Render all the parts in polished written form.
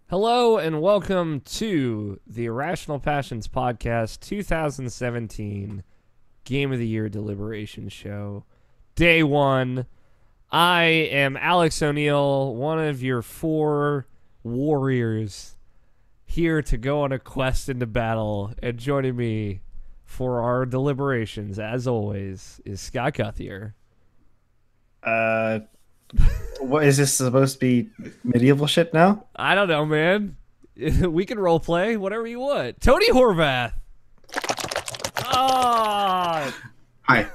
Hello and welcome to the Irrational Passions Podcast 2017 Game of the Year Deliberations Show. Day 1. I am Alex O'Neill, one of your 4 warriors here to go on a quest into battle. And joining me for our deliberations, as always, is Scott Guthier. What is this supposed to be? Medieval shit now? I don't know, man. We can roleplay whatever you want. Tony Horvath. Ah. Hi.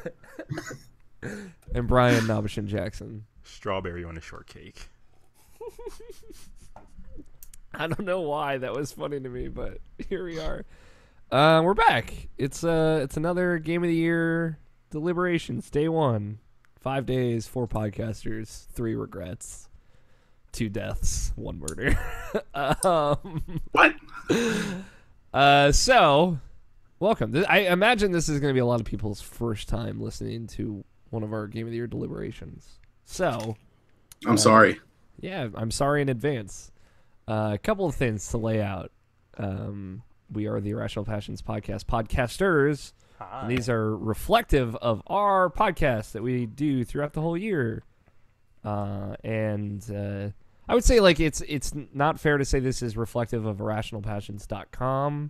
And Brian Nabeshin Jackson. Strawberry on a shortcake. I don't know why that was funny to me, but here we are. We're back. It's another Game of the Year deliberations. Day 1. 5 days, 4 podcasters, 3 regrets, 2 deaths, 1 murder. What? So, welcome. I imagine this is going to be a lot of people's first time listening to one of our Game of the Year deliberations. So, I'm sorry. yeah, I'm sorry in advance. A couple of things to lay out. We are the Irrational Passions Podcast podcasters. And these are reflective of our podcast that we do throughout the whole year. And I would say like it's not fair to say this is reflective of irrationalpassions.com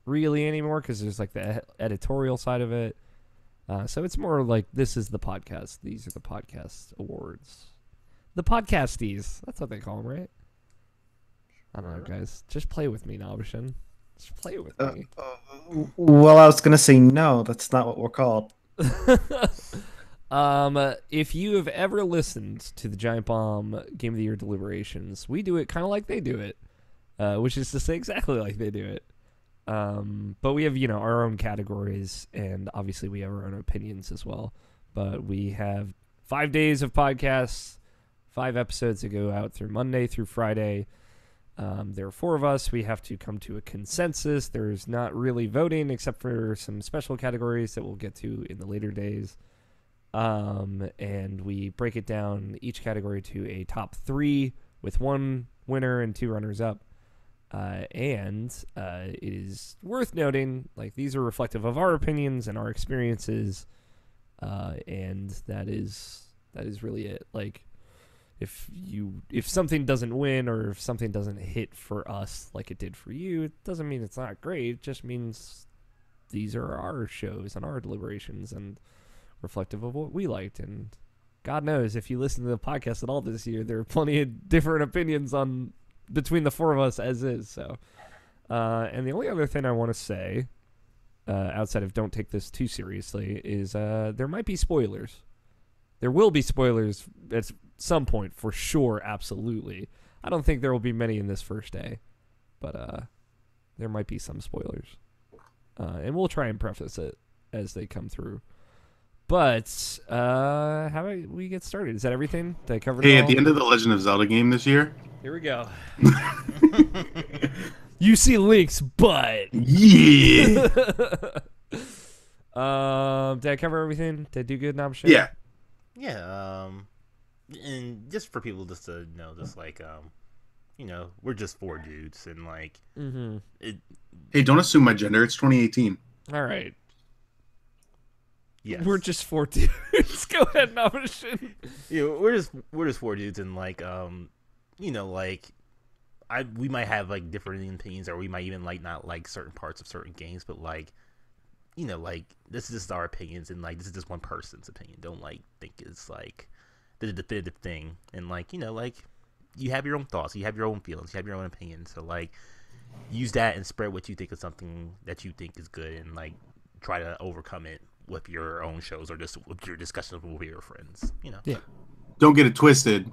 really anymore, because there's like the editorial side of it. So it's more like this is the podcast. These are the podcast awards. The podcasties. That's what they call them, right? I don't know, guys. Just play with me, Nabeshin. Just play with me. Well, I was gonna say no. That's not what we're called. If you have ever listened to the Giant Bomb Game of the Year deliberations, we do it kind of like they do it, which is to say exactly like they do it. But we have, our own categories, and obviously we have our own opinions as well. But we have 5 days of podcasts, 5 episodes that go out through Monday through Friday. There are 4 of us. We have to come to a consensus. There's not really voting except for some special categories that we'll get to in the later days. And we break it down, each category, to a top 3 with 1 winner and 2 runners up. And it is worth noting, like, these are reflective of our opinions and our experiences. And that is really it. Like, if something doesn't win, or if something doesn't hit for us like it did for you, it doesn't mean it's not great. It just means these are our shows and our deliberations and reflective of what we liked. And God knows, if you listen to the podcast at all this year, there are plenty of different opinions on between the 4 of us as is. So, and the only other thing I want to say, outside of don't take this too seriously, is there might be spoilers. There will be spoilers at some point, for sure, absolutely. I don't think there will be many in this first day, but there might be some spoilers. And we'll try and preface it as they come through. But how about we get started? Is that everything? Did I cover it all? Hey, at the end of the Legend of Zelda game this year. Here we go. You see links, but... Yeah. Did I cover everything? Did I do good, Nabeshin? Yeah. Yeah, and just for people just to know, just like, we're just 4 dudes, and like, Hey, don't assume my gender. It's 2018. All right. yes, We're just 4 dudes. Go ahead, Nabeshin. we're just 4 dudes, and like, like, we might have like different opinions, or we might even like not like certain parts of certain games, but like, like, this is just our opinions, and like, this is just one person's opinion. Don't like think it's like the definitive thing, and like, like, you have your own thoughts, you have your own feelings, you have your own opinions. So like, use that and spread what you think is something that you think is good, and like, try to overcome it with your own shows or just with your discussions with your friends. Yeah. Don't get it twisted.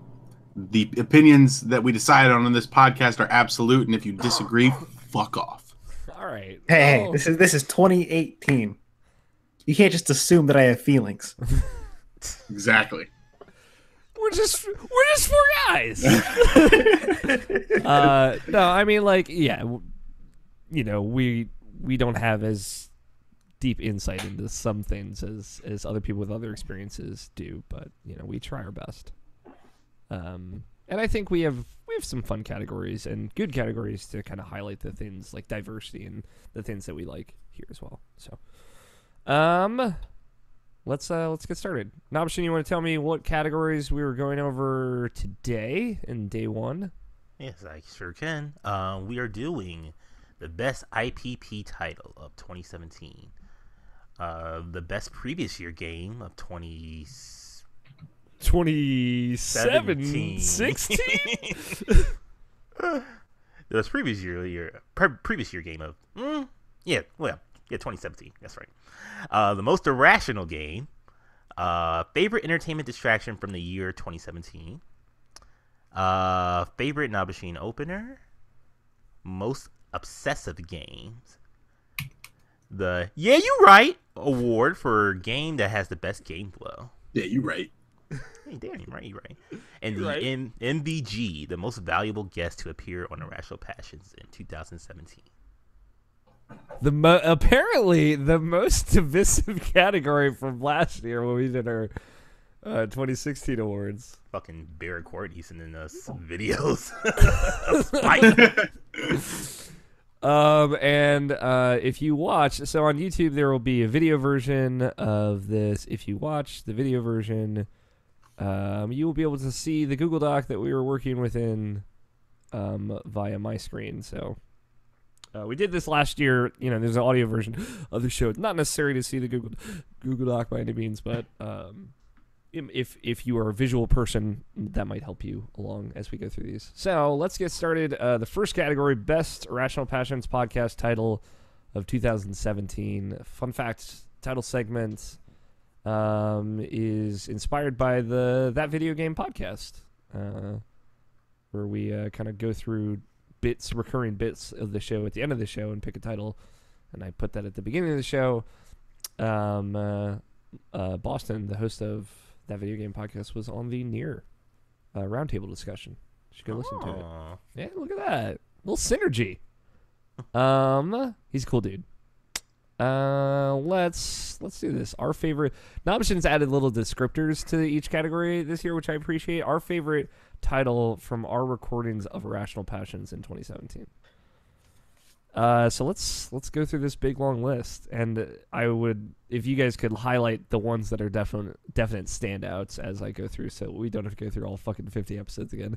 The opinions that we decided on in this podcast are absolute, and if you disagree, fuck off. All right. Hey, Oh. this is 2018. You can't just assume that I have feelings. Exactly. We're just 4 guys. No, I mean, like, yeah, we don't have as deep insight into some things as other people with other experiences do, but we try our best. And I think we have some fun categories and good categories to kind of highlight the things like diversity and the things that we like here as well. So, let's get started. Nabeshin, you want to tell me what categories we were going over today in day one? Yes, I sure can. We are doing the best IPP title of 2017, the best previous year game of 2017, 16? The best previous year game of 2017. That's right. The most irrational game, favorite entertainment distraction from the year 2017. Favorite Nabeshin opener, most obsessive games, the Yeah You Right award for game that has the best game flow. Yeah, you right. Hey, damn, you're right. And the Right. MVG, the most valuable guest to appear on Irrational Passions in 2017. Apparently the most divisive category from last year when we did our 2016 awards. Fucking Barrett Courtney sending us videos. And if you watch, so on YouTube there will be a video version of this. If you watch the video version, you will be able to see the Google Doc that we were working within via my screen. So we did this last year. You know, there's an audio version of the show. It's not necessary to see the Google Doc by any means, but if you are a visual person, that might help you along as we go through these. So let's get started. The first category, Best Irrational Passions Podcast Title of 2017. Fun fact, title segment is inspired by That Video Game podcast, where we kind of go through recurring bits of the show at the end of the show and pick a title, and I put that at the beginning of the show. Boston, the host of That Video Game podcast, was on the Near roundtable discussion. You should go listen to it. Yeah, look at that little synergy. He's a cool dude. Let's do this. Our favorite. Nabeshin's added little descriptors to each category this year, which I appreciate. Our favorite title from our recordings of Irrational Passions in 2017. So let's go through this big long list, and I would, if you guys could highlight the ones that are definite standouts as I go through, so we don't have to go through all fucking 50 episodes again.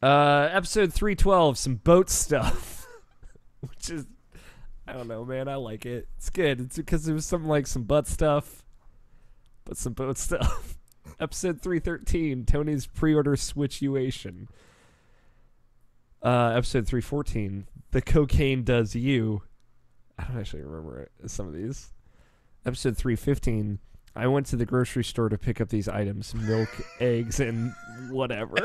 Episode 312, some boat stuff, which is, I don't know, man, I like it. It's good. It's because it was something like some butt stuff, but some boat stuff. Episode 313, Tony's pre-order switchuation. Episode 314, The Cocaine Does You. I don't actually remember some of these. Episode 315, I went to the grocery store to pick up these items: milk, eggs, and whatever.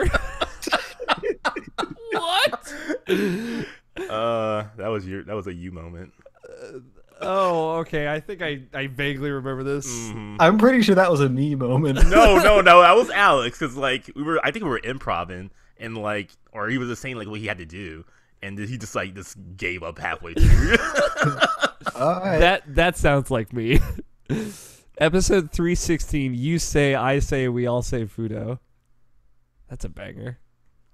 What? That was a you moment. Oh, okay. I think I vaguely remember this. Mm-hmm. I'm pretty sure that was a me moment. No, that was Alex, because like I think we were improvising, and like, or he was just saying like what he had to do, and he just gave up halfway through. All right. That sounds like me. Episode 316, you say, I say, we all say Fudo. That's a banger.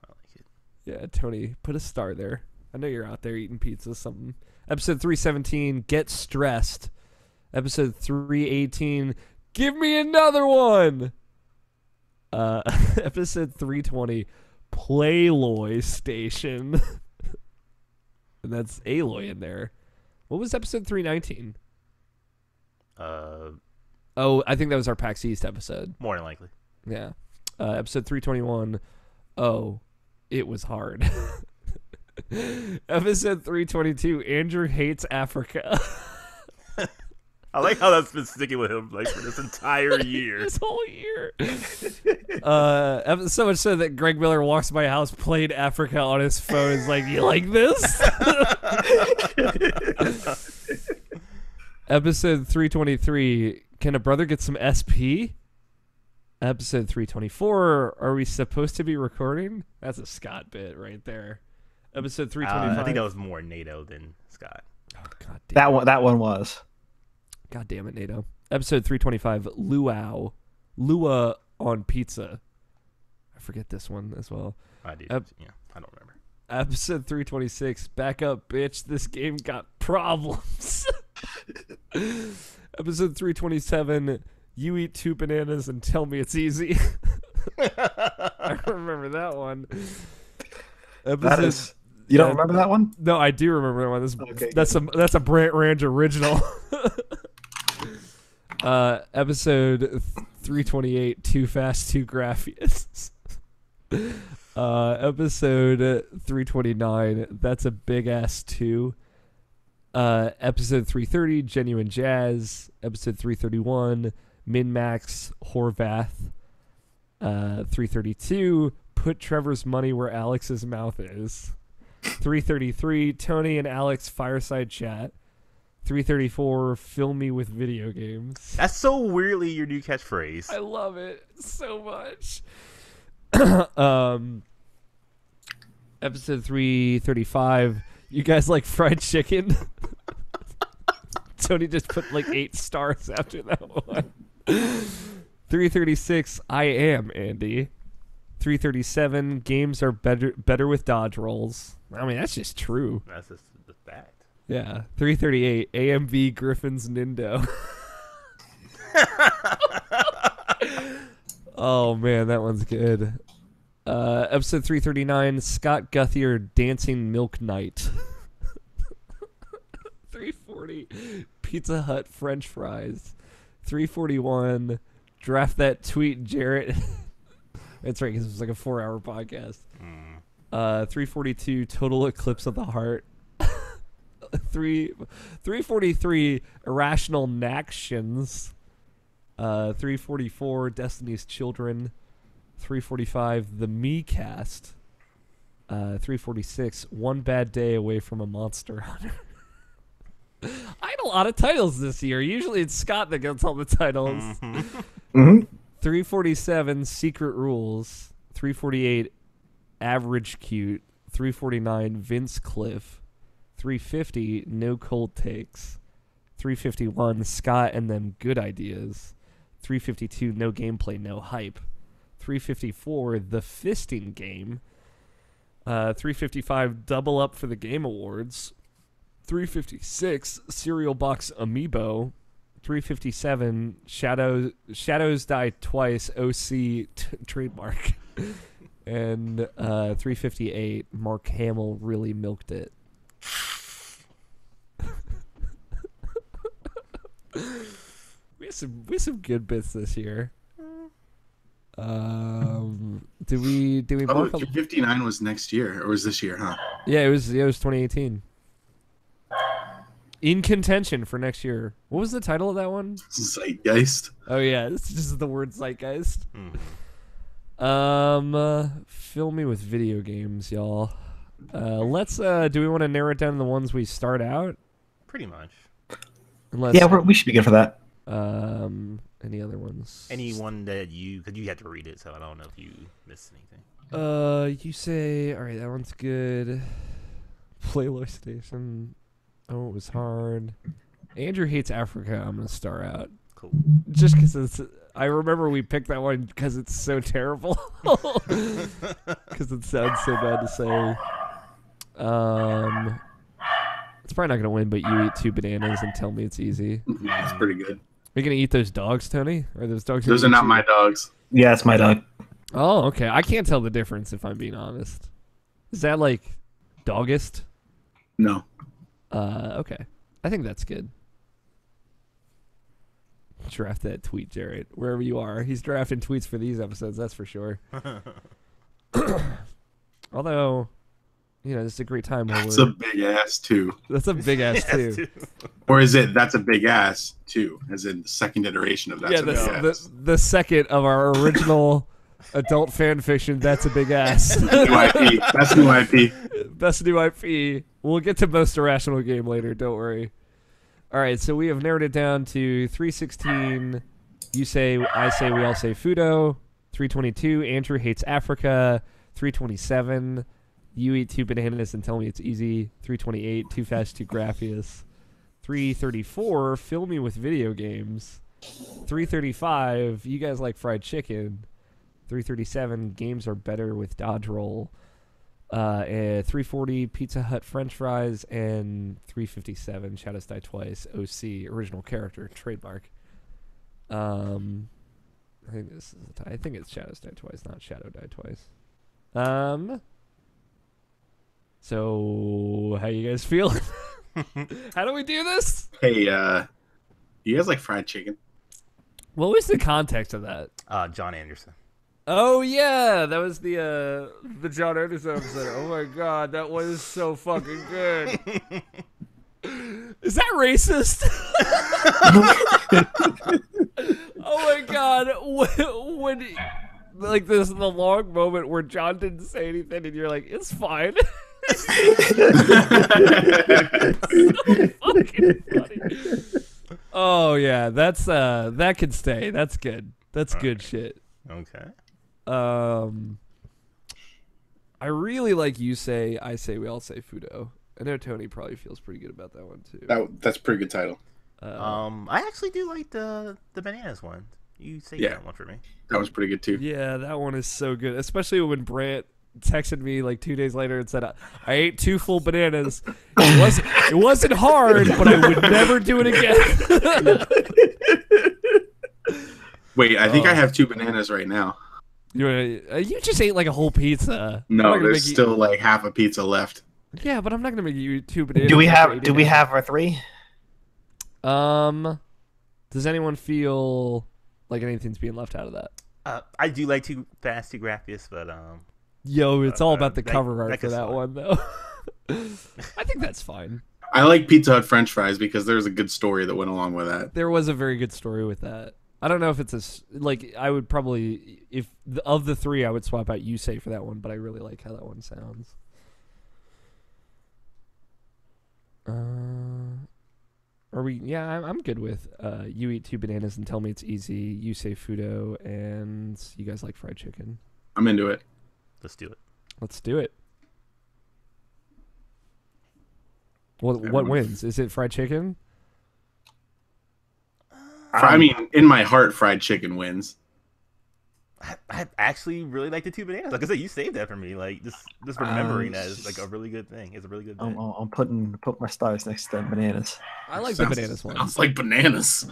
I like it. Yeah, Tony, put a star there. I know you're out there eating pizza, something. Episode 317, Get Stressed. Episode 318, Give Me Another One. Episode 320, Playloy Station. And that's Aloy in there. What was episode 319? Oh, I think that was our PAX East episode. More than likely. Yeah. Episode 321, Oh, It Was Hard. Episode 322, Andrew Hates Africa. I like how that's been sticking with him like for this entire year. This whole year. So much so that Greg Miller walks by my house playing Africa on his phone. Is like, you like this? Episode 323, Can a Brother Get Some SP? Episode 324, Are We Supposed to Be Recording? That's a Scott bit right there. Episode 325. I think that was more NATO than Scott. Oh, God damn. That one was. God damn it, NATO. Episode 325, Luau. Lua on pizza. I forget this one as well. I do. Ep- Yeah, I don't remember. Episode 326. Back up, bitch. This game got problems. Episode 327. You eat 2 bananas and tell me it's easy. I remember that one. You don't remember that one? No, I do remember that one. Okay, That's a Brant Range original. Episode 328. Too fast, too graphious. Episode 329. That's a big ass 2. Episode 330. Genuine Jazz. Episode 331. Min Max Horvath. 332. Put Trevor's money where Alex's mouth is. 333. Tony and Alex fireside chat. 334. Fill me with video games. That's so weirdly your new catchphrase. I love it so much. Episode 335. You guys like fried chicken? Tony just put like 8 stars after that one. 336. I am Andy. 337. Games are better with dodge rolls. I mean, that's just true. That's just the fact. Yeah. 338. AMV Griffin's Nindo. Oh man, that one's good. Episode 339. Scott Guthier Dancing Milk Night. 340. Pizza Hut French fries. 341. Draft that tweet, Jarrett. That's right, because it was like a 4-hour podcast. 342. Total Eclipse of the Heart. 343. Irrational Nactions. 344. Destiny's Children. 345. The Me Cast. 346. One Bad Day Away from a Monster Hunter. I had a lot of titles this year. Usually it's Scott that gets all the titles. 347. Secret Rules. 348. Average Cute. 349. Vince Cliff. 350. No Cold Takes. 351. Scott and Them Good Ideas. 352. No Gameplay, No Hype. 354. The Fisting Game. 355. Double Up for the Game Awards. 356. Cereal Box Amiibo. 357. Shadows Die Twice. OC trademark. And 358. Mark Hamill really milked it. We have some good bits this year. Do we Oh, mark 359 was next year, or was this year, huh? Yeah, it was 2018. In contention for next year. What was the title of that one? Zeitgeist. Oh yeah, it's just the word zeitgeist. Fill me with video games, y'all. Let's do we want to narrow it down to the ones we start out? Pretty much. Unless, Yeah, we should be good for that. any other ones? Anyone that because you had to read it, so I don't know if you missed anything. You say, all right, that one's good. Playlist Station. Oh, it was hard. Andrew Hates Africa. I'm gonna star out. Cool. Just because I remember we picked that one because it's so terrible. Because it sounds so bad to say. It's probably not gonna win, but you eat 2 bananas and tell me it's easy. That's pretty good. Are you gonna eat those dogs, Tony? Or those dogs? Those are not my dogs. Yeah, it's my dog. Oh, okay. I can't tell the difference if I'm being honest. Is that like doggist? No. Okay. I think that's good. Draft that tweet, Jarrett. Wherever you are. He's drafting tweets for these episodes, that's for sure. Although, you know, this is a great time. That's a big ass too. That's a big ass too. Or is it that's a big ass too? As in the second iteration of that. Yeah, the second of our original adult fan fiction, That's a Big Ass. New IP. That's new IP. Best new IP. We'll get to most irrational game later, don't worry. Alright, so we have narrowed it down to 316. You say, I say, we all say Fudo. 322. Andrew Hates Africa. 327. You eat 2 bananas and tell me it's easy. 328. Too Fast, Too Graphious. 334. Fill me with video games. 335. You guys like fried chicken. 337, games are better with dodge roll. 340, Pizza Hut French fries, and 357, Shadows Die Twice, OC, original character, trademark. I think it's Shadows Die Twice, not Shadow Die Twice. So how you guys feel? How do we do this? Hey, you guys like fried chicken? What was the context of that? John Anderson. Oh yeah, that was the John Anderson episode. Oh my god, that was so fucking good. Is that racist? Oh my god, when like this the long moment where John didn't say anything and you're like, it's fine. It's so fucking funny. Oh yeah, that's that could stay. That's good. That's good shit. Okay. I really like You Say, I Say, We All Say Fudo. I know Tony probably feels pretty good about that one too. That's a pretty good title. I actually do like the bananas one. You saved that one for me. That was pretty good too. Yeah, that one is so good. Especially when Brant texted me like 2 days later and said, I ate 2 full bananas. It wasn't hard, but I would never do it again. Wait, I think I have 2 bananas right now. You just ate like a whole pizza. No, there's still like half a pizza left. Yeah, but I'm not gonna make you 2 bananas. Do we have our 3? Does anyone feel like anything's being left out of that? I do like Too Fast, Too Graphious, but Yo, it's all about the cover art that for that one though. I think that's fine. I like Pizza Hut French fries because there's a good story that went along with that. There was a very good story with that. I don't know if it's like I would probably of the 3 I would swap out You Say for that one, but I really like how that one sounds. Are we? Yeah, I'm good with You Eat 2 bananas and Tell Me It's Easy. You Say Fudo, and you guys like fried chicken. I'm into it. let's do it. Let's do it. What wins? Is it fried chicken? I mean, in my heart, fried chicken wins. I actually really like the 2 bananas. Like I said, you saved that for me. Like just remembering that is like a really good thing. It's a really good thing. I'm putting my stars next to bananas. I like the bananas one. Sounds like bananas.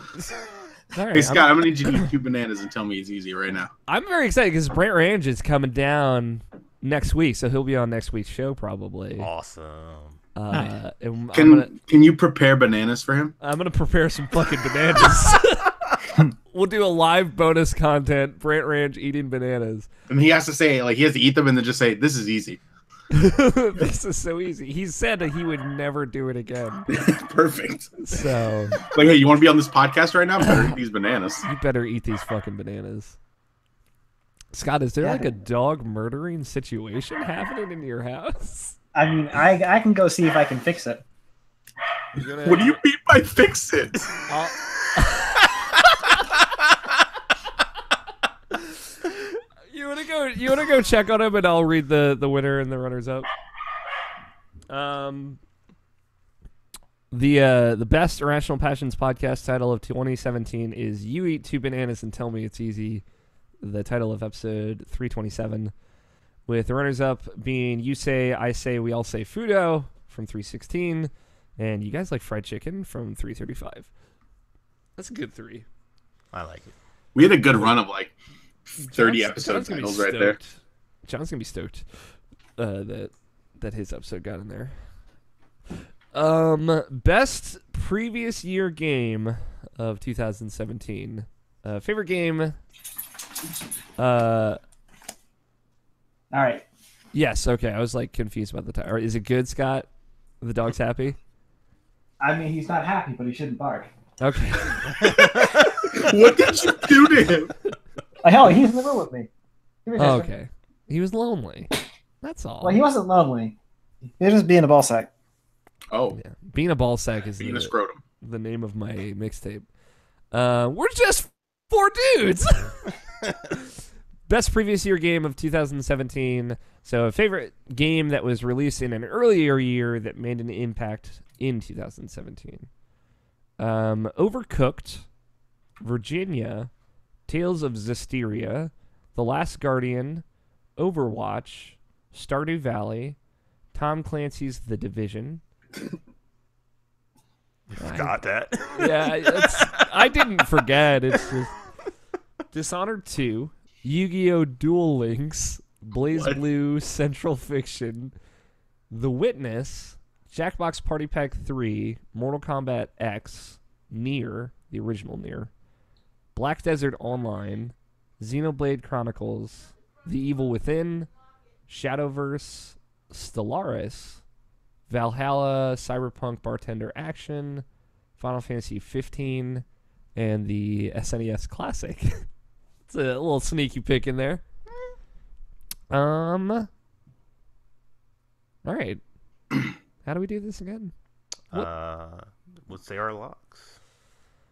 All right, Hey Scott, I'm gonna need you to eat 2 bananas and tell me it's easy right now. I'm very excited because Brant Range is coming down next week, so he'll be on next week's show probably. Awesome. And Can you prepare bananas for him? I'm gonna prepare some fucking bananas. We'll do a live bonus content, Brant Ranch eating bananas. And he has to say, like, he has to eat them and then just say, this is easy. This is so easy. He said that he would never do it again. Perfect. So, like, hey, you want to be on this podcast right now? Better eat these bananas. You better eat these fucking bananas. Scott, is there like a dog murdering situation happening in your house? I mean, I can go see if I can fix it. What do you mean by fix it? You wanna go check on him, and I'll read the winner and the runners up. The best Irrational Passions podcast title of 2017 is You Eat 2 Bananas and Tell Me It's Easy, the title of episode 327, with the runners up being You Say, I Say, We All Say Fudo from 316, and You Guys Like Fried Chicken from 335. That's a good 3. I like it. We had a good run of like 30 episode titles right there. John's gonna be stoked that his episode got in there. Best previous year game of 2017. Favorite game. All right. Yes. Okay. I was like confused about the title. Is it good, Scott? The dog's happy. I mean, he's not happy, but he shouldn't bark. Okay. What did you do to him? Hell, he's in the room with me. Okay. He was lonely. That's all. Well, he wasn't lonely. He was just being a ball sack. Oh. Yeah. Being a ball sack is Being a scrotum. the name of my mixtape. We're just 4 dudes. Best previous year game of 2017. So a favorite game that was released in an earlier year that made an impact in 2017. Overcooked, Virginia, Tales of Zestiria, The Last Guardian, Overwatch, Stardew Valley, Tom Clancy's The Division. Got that. Yeah, I didn't forget. It's just Dishonored 2, Yu-Gi-Oh! Duel Links, Blaze Blue Central Fiction, The Witness, Jackbox Party Pack 3, Mortal Kombat X, Nier, the original Nier, Black Desert Online, Xenoblade Chronicles, The Evil Within, Shadowverse, Stellaris, Valhalla, Cyberpunk Bartender Action, Final Fantasy 15, and the SNES Classic. It's a little sneaky pick in there. All right. How do we do this again? Let's say our locks,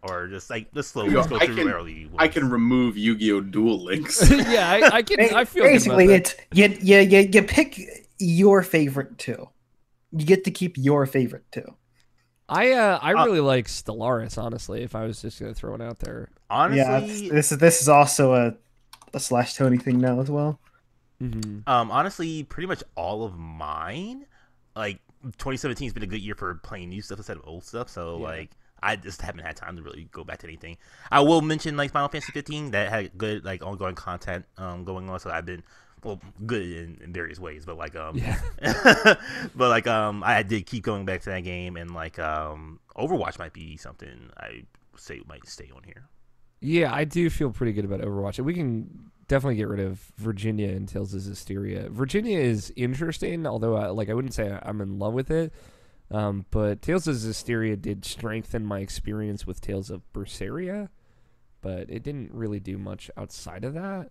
or just like let's go I through can- early. I can remove Yu-Gi-Oh! Duel Links. Yeah, I can. I feel Basically, good about that. it's you pick your favorite two. You get to keep your favorite two. I really like Stellaris, honestly. If I was just gonna throw it out there, Honestly, Yeah, this is also a Slash Tony thing now as well. honestly, pretty much all of mine, like 2017 has been a good year for playing new stuff instead of old stuff. So like, I just haven't had time to really go back to anything. I will mention like Final Fantasy 15 that had good like ongoing content going on. So I've been good in various ways, but like but like I did keep going back to that game, and like Overwatch might be something I say might stay on here. yeah, I do feel pretty good about Overwatch. We can definitely get rid of Virginia and Tales of Zestiria. Virginia is interesting, although I wouldn't say I'm in love with it. But Tales of Zestiria did strengthen my experience with Tales of Berseria, but it didn't really do much outside of that.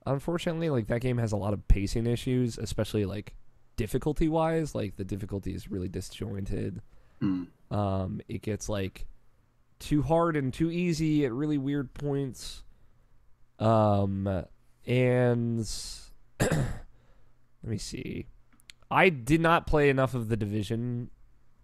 Unfortunately, like that game has a lot of pacing issues, especially like difficulty wise. Like the difficulty is really disjointed. It gets like too hard and too easy at really weird points. And let me see. I did not play enough of The Division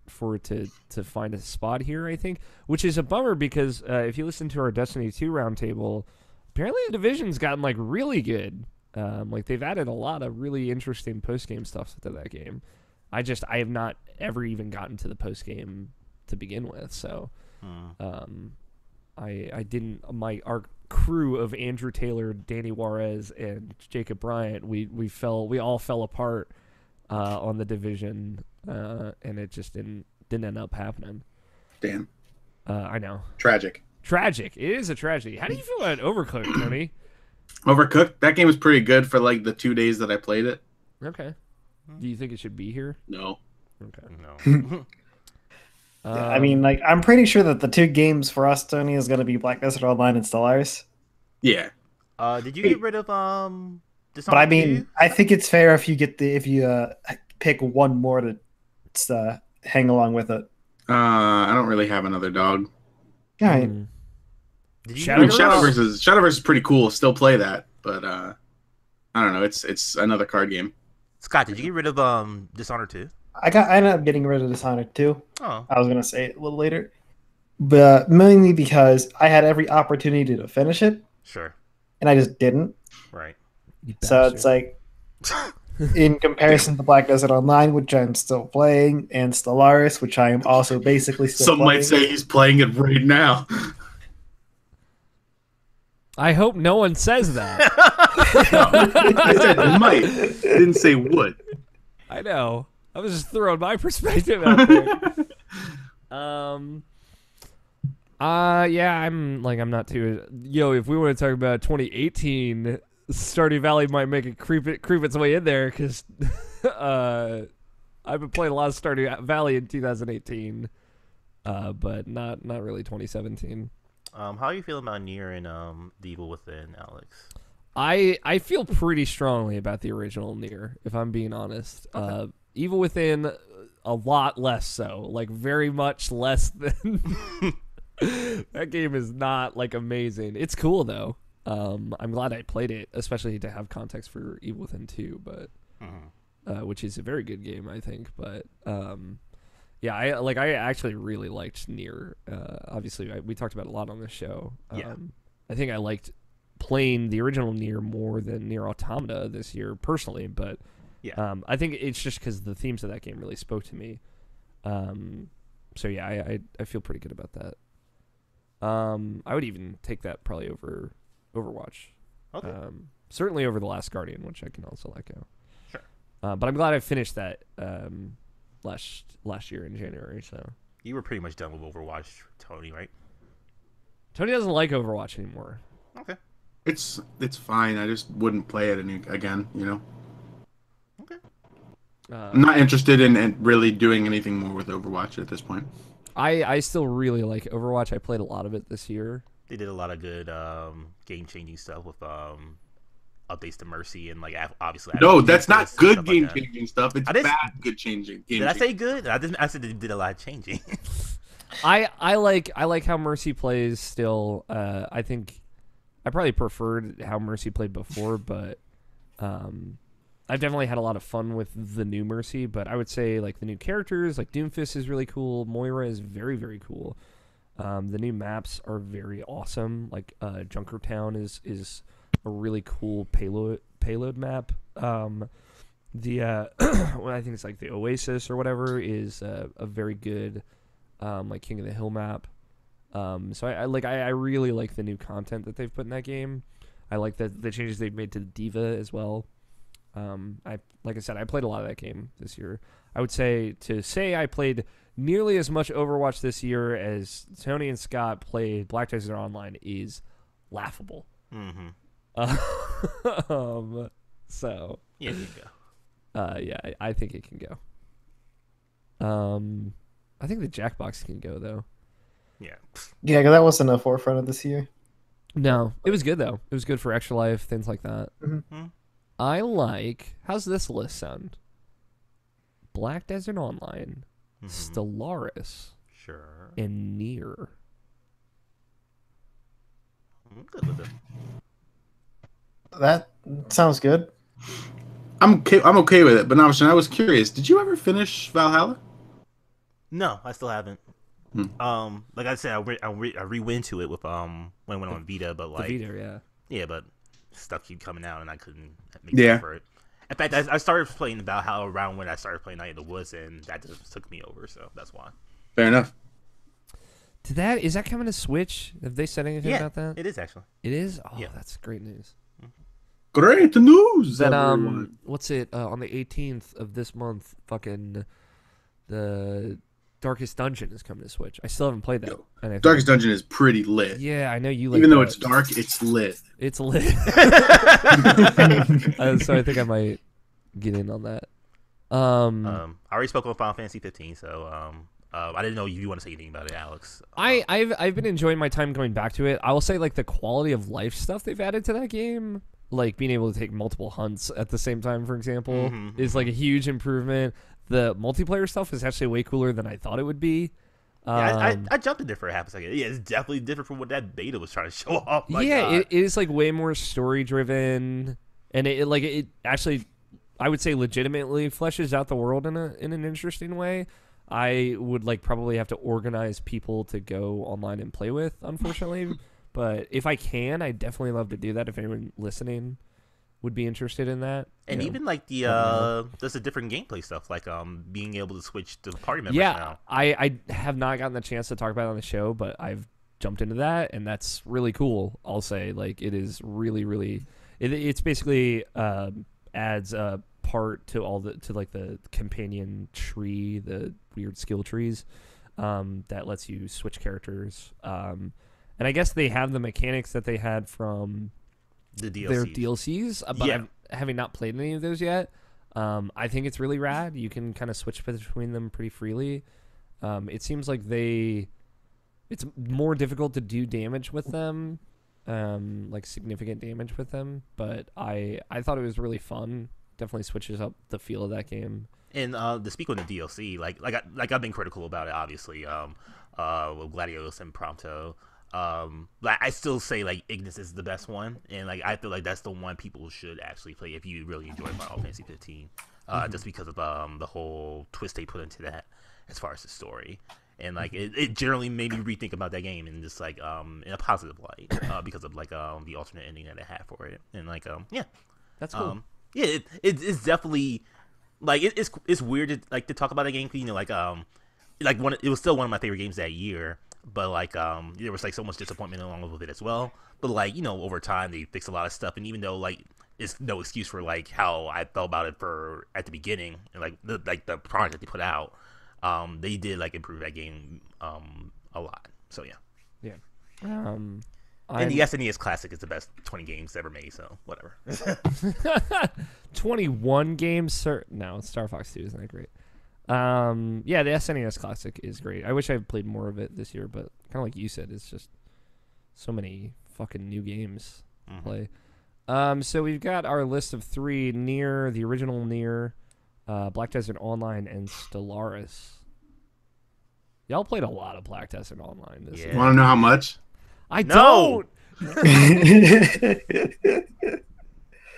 for it to find a spot here, I think, which is a bummer because if you listen to our Destiny 2 roundtable, apparently The Division's gotten like really good. Like they've added a lot of really interesting post-game stuff to that game. I have not ever even gotten to the post-game to begin with, so I didn't. Our crew of Andrew Taylor, Danny Juarez, and Jacob Bryant, we all fell apart on The Division, and it just didn't end up happening. Damn. I know. Tragic. It is a tragedy. How do you feel about Overcooked, Tony? Overcooked. That game was pretty good for like the 2 days that I played it. Okay. Do you think it should be here? No. Okay. No. Yeah, I mean, like I'm pretty sure that the two games for us, Tony, is going to be Black Desert Online and Stellaris. Yeah. Did you get rid of Dishonored But I mean, 2? I think it's fair if you pick one more to hang along with it. I don't really have another dog. All right. Did you Shadow- I mean, Shadowverse is pretty cool. Still play that, but I don't know. It's another card game. Scott, did you get rid of Dishonored 2? I ended up getting rid of Dishonored 2. Oh. I was gonna say it a little later, but mainly because I had every opportunity to finish it, Sure. and I just didn't. Right. So it's like, in comparison to Black Desert Online, which I'm still playing, and Stellaris, which I am also basically still Some playing. might say he's playing it right now. I hope no one says that. I said might. Didn't say would. I know. I was just throwing my perspective out there. Yeah, I'm not too. Yo, if we want to talk about 2018, Stardew Valley might make it creep its way in there because I've been playing a lot of Stardew Valley in 2018, but not really 2017. How are you feeling about Nier and The Evil Within, Alex? I feel pretty strongly about the original Nier, if I'm being honest. Okay. Evil Within, a lot less so. Like, very much less than... That game is not, like, amazing. It's cool, though. I'm glad I played it, especially to have context for Evil Within 2, but which is a very good game, I think. But, yeah, I actually really liked Nier. Obviously, we talked about it a lot on this show. Yeah. I think I liked playing the original Nier more than Nier Automata this year personally, but Yeah. I think it's just because the themes of that game really spoke to me. So yeah, I feel pretty good about that. I would even take that probably over Overwatch. Okay. Certainly over The Last Guardian, which I can also let go. Sure. But I'm glad I finished that last year in January. So You were pretty much done with Overwatch, Tony, right? Tony doesn't like Overwatch anymore. Okay. It's fine. I just wouldn't play it again. Okay. I'm not interested in really doing anything more with Overwatch at this point. I still really like Overwatch. I played a lot of it this year. They did a lot of good game-changing stuff with updates to Mercy and obviously. No, that's not good stuff game-changing stuff. It's did- bad good changing. Did I say good? I said they did a lot of changing. I like how Mercy plays still. I think I probably preferred how Mercy played before, but I've definitely had a lot of fun with the new Mercy. But I would say like the new characters, like Doomfist is really cool. Moira is very, very cool. The new maps are very awesome. Like Junkertown is a really cool payload map. The well, I think it's like the Oasis or whatever is a very good like King of the Hill map. So I really like the new content that they've put in that game. I like the changes they've made to the Diva as well. Like I said, I played a lot of that game this year. I would say I played nearly as much Overwatch this year as Tony and Scott played Black Desert Online is laughable. Mm-hmm. So Yeah, you go. yeah, I think it can go. I think the Jackbox can go though. Yeah. Yeah, because that wasn't a forefront of this year. No, it was good though. It was good for Extra Life, things like that. Mm-hmm. I like. How's this list sound? Black Desert Online, Stellaris, Sure. and Nier. I'm good with it. That sounds good. I'm okay with it. But Nabeshin, I was curious. Did you ever finish Valhalla? No, I still haven't. Like I said, I re-went to it with when I went on Vita, but like The Vita, yeah, but stuff keep coming out and I couldn't make Yeah. time for it. In fact, I started playing Valhalla around when I started playing Night in the Woods, and that just took me over, so that's why. Fair enough. Is that coming to Switch? Have they said anything about that? It is actually. It is? Oh, Yeah. that's great news. Great news. That everyone. what's it on the 18th of this month? Fucking the Darkest Dungeon is coming to Switch. I still haven't played that. Yo, And I think- Darkest Dungeon is pretty lit. Yeah, I know you like. Even though that. it's dark, it's lit. It's lit. So I think I might get in on that. I already spoke on Final Fantasy 15, so I didn't know if you want to say anything about it, Alex. I've been enjoying my time going back to it. I will say like the quality of life stuff they've added to that game, like being able to take multiple hunts at the same time, for example, is like a huge improvement. The multiplayer stuff is actually way cooler than I thought it would be. Yeah, I jumped in there for a half a second. Yeah, it's definitely different from what that beta was trying to show off. My God. It is like way more story driven, and it actually, I would say, legitimately fleshes out the world in an interesting way. I would like probably have to organize people to go online and play with, unfortunately. But if I can, I definitely love to do that. If anyone listening would be interested in that, And even like there's a different gameplay stuff, like being able to switch to party members now. I have not gotten the chance to talk about it on the show, but I've jumped into that, and that's really cool. I'll say, like, it is really, really. It's basically adds a part to the companion tree, the weird skill trees, that lets you switch characters. And I guess they have the mechanics that they had from The DLCs. their DLCs, but Yeah. having not played any of those yet, I think it's really rad. You can kind of switch between them pretty freely. It seems like it's more difficult to do damage with them, like significant damage with them. But I thought it was really fun. Definitely switches up the feel of that game. And to speak on the DLC, like I've been critical about it, obviously. With Gladiolus and Prompto. Like I still say like Ignis is the best one, and like I feel like that's the one people should actually play if you really enjoy Final Fantasy 15, just because of the whole twist they put into that as far as the story. and like it generally made me rethink about that game and just like in a positive light because of like the alternate ending that it had for it, and like yeah, That's cool. yeah, it's definitely like it's weird to like to talk about a game, you know, like it was still one of my favorite games that year, but like there was like so much disappointment along with it as well. But like, you know, over time they fixed a lot of stuff, and even though like it's no excuse for like how I felt about it for at the beginning and like the product that they put out, they did like improve that game a lot. So yeah. Yeah. And the SNES Classic is the best 20 games ever made, so whatever. 21 games, no, Star Fox 2 isn't that great. Yeah, the SNES Classic is great. I wish I had played more of it this year, but kind of like you said, it's just so many fucking new games to play. So we've got our list of 3: Nier, the original Nier, Black Desert Online, and Stellaris. Y'all played a lot of Black Desert Online this year. Want to know how much? I don't.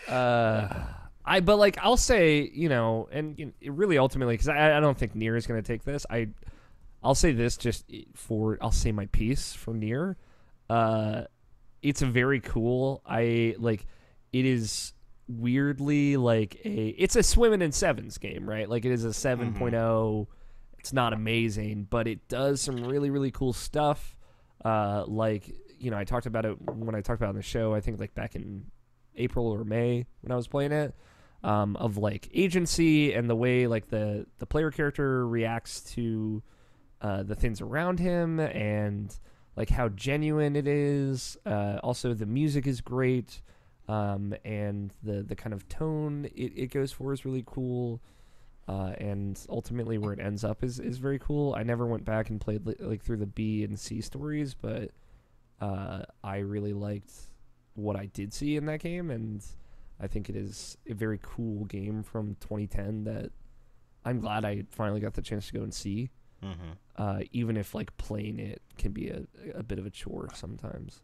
But like I'll say, you know, and you know, it really ultimately, because I don't think Nier is going to take this. I'll say this I'll say my piece for Nier. It's a very cool. It is weirdly like it's a swimming in sevens game, right? Like it is a 7.0. It's not amazing, but it does some really, really cool stuff. Like, you know, I talked about it when I talked about it on the show, I think like back in April or May when I was playing it, of like agency and the way like the player character reacts to the things around him and like how genuine it is. Also, the music is great, and the kind of tone it goes for is really cool. And ultimately where it ends up is very cool. I never went back and played like through the B and C stories, but I really liked what I did see in that game, and I think it is a very cool game from 2010 that I'm glad I finally got the chance to go and see. Even if like playing it can be a bit of a chore sometimes.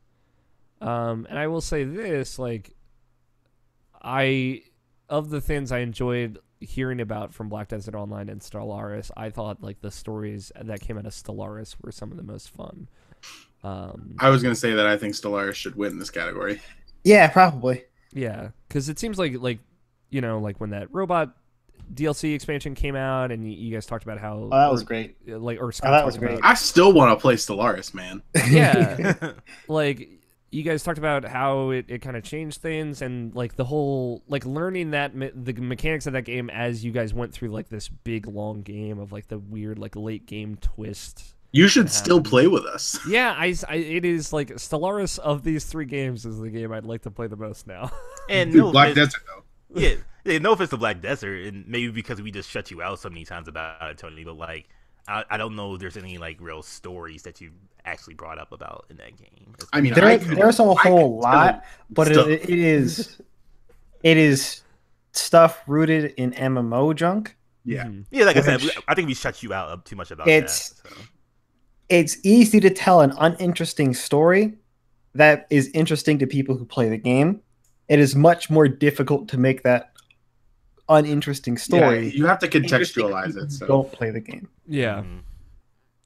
And I will say this, like of the things I enjoyed hearing about from Black Desert Online and Stellaris, I thought like the stories that came out of Stellaris were some of the most fun. I was going to say that I think Stellaris should win this category. Yeah, probably. Yeah, because it seems like you know, like when that robot DLC expansion came out, and you guys talked about how that was great. Like, or Scott that was talked great. about- I still want to play Stellaris, man. Yeah, like you guys talked about how it kind of changed things, and like the whole like learning that the mechanics of that game as you guys went through like this big long game of like the weird like late game twist. You should still play with us. Yeah, it is like Stellaris of these 3 games is the game I'd like to play the most now. And Dude, no Black offense- Desert though. Yeah, no offense to Black Desert, and maybe because we just shut you out so many times about it, Tony, but like I don't know if there's any like real stories that you actually brought up about in that game. I mean, there's a whole lot, but it is stuff rooted in MMO junk. Yeah. Yeah, like I said, I think we shut you out too much about that. So. It's easy to tell an uninteresting story that is interesting to people who play the game. It is much more difficult to make that uninteresting story. Yeah, you have to contextualize it. So. Don't play the game. Yeah.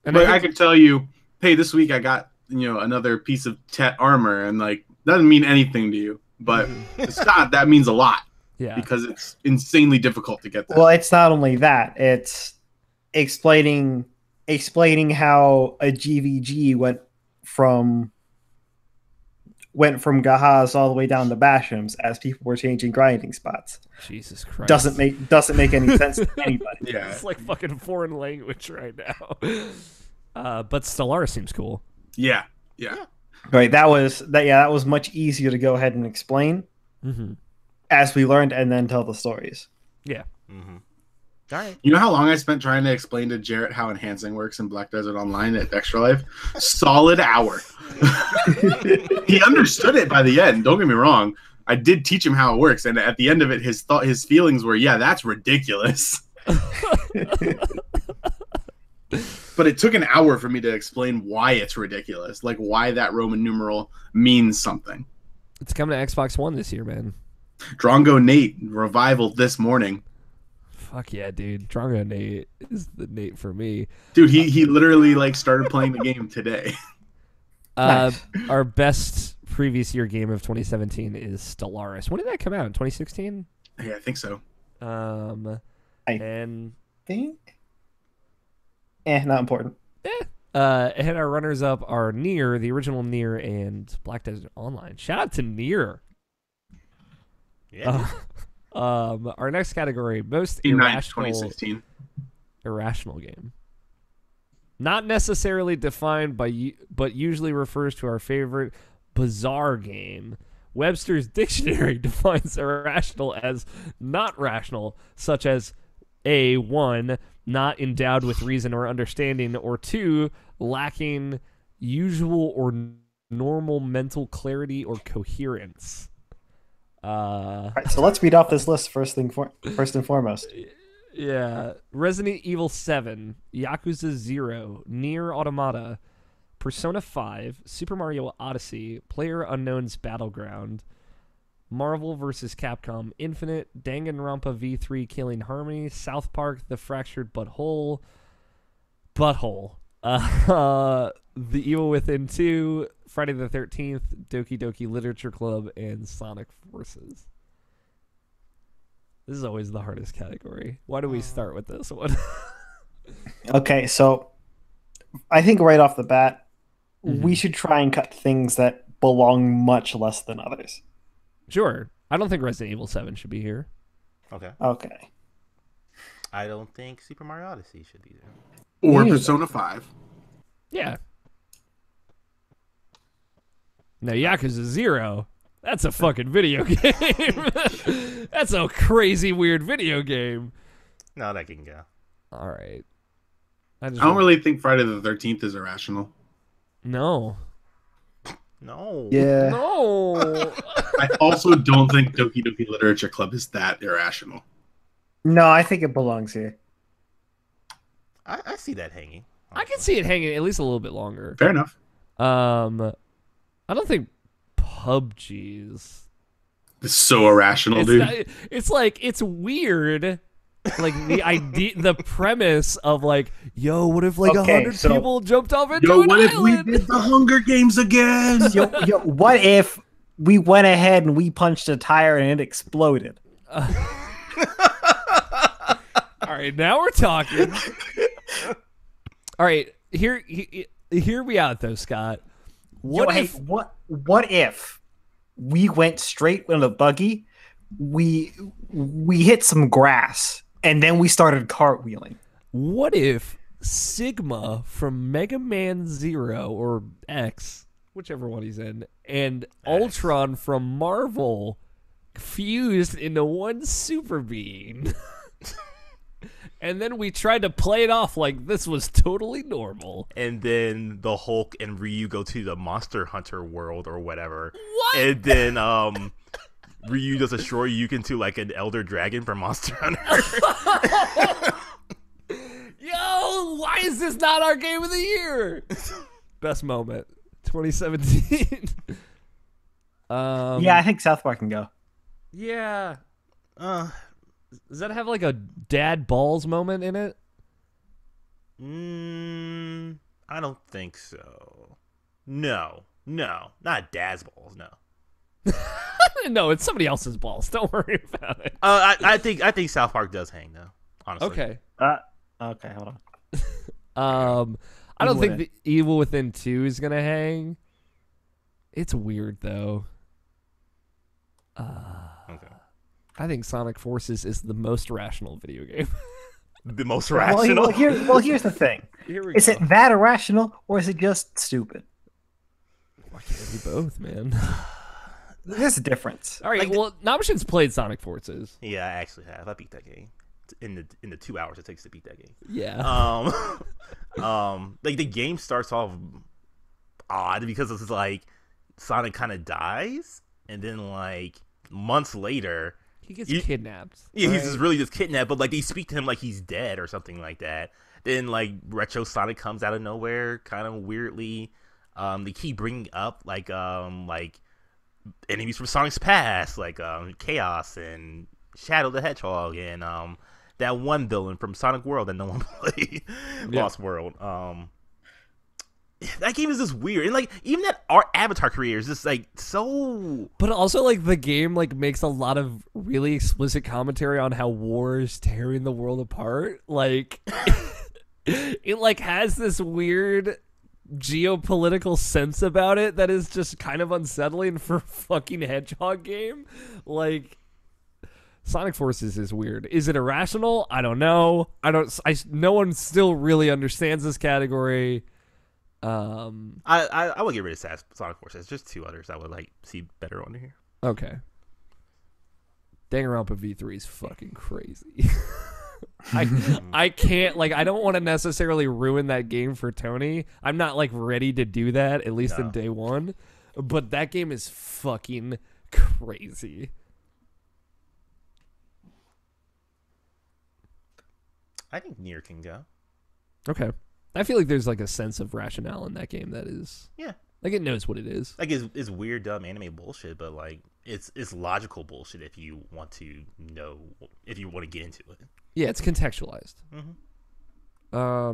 And I can tell you, hey, this week I got another piece of armor, and like doesn't mean anything to you, but to Scott that means a lot. Yeah. Because it's insanely difficult to get that. Well, it's not only that; it's explaining how a GVG went from Gahaz all the way down to Bashams as people were changing grinding spots. Jesus Christ. Doesn't make any sense to anybody. Yeah. It's like fucking foreign language right now. But Stellaris seems cool. Yeah. Right. That was much easier to go ahead and explain as we learned and then tell the stories. Yeah. All right. You know how long I spent trying to explain to Jarrett how enhancing works in Black Desert Online at Extra Life? Solid hour. He understood it by the end. Don't get me wrong. I did teach him how it works, and at the end of it, his feelings were, yeah, that's ridiculous. But it took an hour for me to explain why it's ridiculous, like why that Roman numeral means something. It's coming to Xbox One this year, man. Drongo Nate revival this morning. Fuck yeah, dude. Drongo Nate is the Nate for me. Dude, he literally like started playing the game today. Nice. Our best previous year game of 2017 is Stellaris. When did that come out? In 2016? Yeah, I think so. And Think? Not important. and our runners up are Nier, the original Nier, and Black Desert Online. Shout out to Nier. Yeah. Our next category, most 2016. irrational game. Not necessarily defined by, but usually refers to our favorite bizarre game. Webster's Dictionary defines irrational as not rational, such as A, 1, not endowed with reason or understanding, or 2, lacking usual or normal mental clarity or coherence. All right, so let's read off this list first and foremost. Yeah. Resident Evil 7, Yakuza 0, Nier Automata, Persona 5, Super Mario Odyssey, PlayerUnknown's Battleground, Marvel vs. Capcom Infinite, Danganronpa V3 Killing Harmony, South Park The Fractured Butthole, The Evil Within 2, Friday the 13th, Doki Doki Literature Club, and Sonic Forces. This is always the hardest category. Why do we start with this one? Okay, so I think right off the bat, we should try and cut things that belong much less than others. Sure. I don't think Resident Evil 7 should be here. Okay. Okay. I don't think Super Mario Odyssey should be there. Or Yeah. Persona 5. Yeah. Now, Yakuza 0, that's a fucking video game. That's a crazy, weird video game. No, that can go. All right. I don't really think Friday the 13th is irrational. No. No. Yeah. No. I also don't think Doki Doki Literature Club is that irrational. No, I think it belongs here. I see that hanging. I can see it hanging at least a little bit longer. Fair enough. I don't think PUBG's. It's so irrational, dude. It's like, it's weird. Like the idea, the premise of like, yo, what if like 100 people jumped off into an what island? if we did the Hunger Games again? Yo, what if we went ahead and we punched a tire and it exploded? All right, now we're talking. All right, hear me out though, Scott. What if we went straight in a buggy, we hit some grass, and then we started cartwheeling? What if Sigma from Mega Man Zero or X, whichever one he's in, and Ultron from Marvel fused into one super being? And then we tried to play it off like this was totally normal. And then the Hulk and Ryu go to the Monster Hunter world or whatever. What? And then Ryu does a Shoryuken to like an Elder Dragon from Monster Hunter. Yo, why is this not our game of the year? Best moment, 2017. Yeah, I think South Park can go. Yeah. Does that have like a dad balls moment in it? I don't think so. No, not Dad's balls. No. No, it's somebody else's balls. Don't worry about it. I think South Park does hang though. Honestly. Okay. Okay, hold on. I don't think the Evil Within 2 is gonna hang. It's weird though. Okay. I think Sonic Forces is the most rational video game. The most rational. Here's the thing. Is it that irrational or is it just stupid? Why can't it be both, man? There's a difference. All right. Well, Nabeshin's played Sonic Forces. Yeah, I actually have. I beat that game in the 2 hours it takes to beat that game. Yeah. Like the game starts off odd because it's like Sonic kind of dies, and then like months later he gets kidnapped. Yeah, right? He's just kidnapped, but like they speak to him like he's dead or something like that. Then like Retro Sonic comes out of nowhere, kind of weirdly. They keep bringing up like enemies from Sonic's past, like Chaos and Shadow the Hedgehog, and that one villain from Sonic World that no one played, Lost World. That game is just weird, and like even that art avatar creator is just like so. But also, like the game like makes a lot of really explicit commentary on how war is tearing the world apart. Like, it like has this weird geopolitical sense about it that is just kind of unsettling for a fucking Hedgehog game. Like, Sonic Forces is weird. Is it irrational? I don't know. No one still really understands this category. I would get rid of Sonic Forces. Just two others I would like see better on here. Okay. Danganronpa V3 is fucking crazy. I can't, like, I don't want to necessarily ruin that game for Tony. I'm not like ready to do that, at least in day one. But that game is fucking crazy. I think Nier can go. Okay. I feel like there's like a sense of rationale in that game that is, like it knows what it is. Like it's weird, dumb anime bullshit, but like it's logical bullshit if you want to know, if you want to get into it. Yeah, it's contextualized. I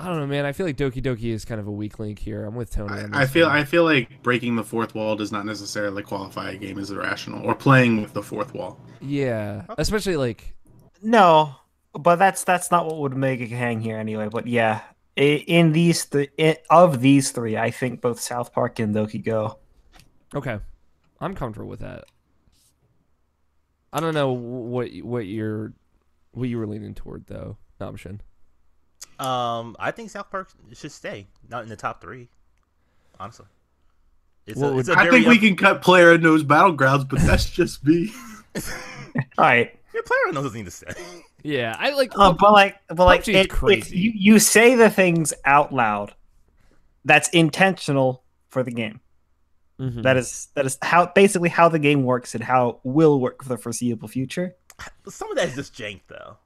don't know, man. I feel like Doki Doki is kind of a weak link here. I'm with Tony on this. I feel like breaking the fourth wall does not necessarily qualify a game as irrational, or playing with the fourth wall. Yeah, especially like. No, but that's not what would make it hang here anyway. But yeah, in these of these three, I think both South Park and Doki go. Okay, I'm comfortable with that. I don't know what you were leaning toward though, Nabeshin. I think South Park should stay, not in the top three. Honestly, I think we can cut PlayerUnknown's Battlegrounds, but that's just me. All right. Your PlayerUnknown doesn't need to stay. Yeah, I like. But like, crazy. If you say the things out loud, that's intentional for the game. Mm-hmm. That is basically how the game works and how it will work for the foreseeable future. Some of that is just jank, though.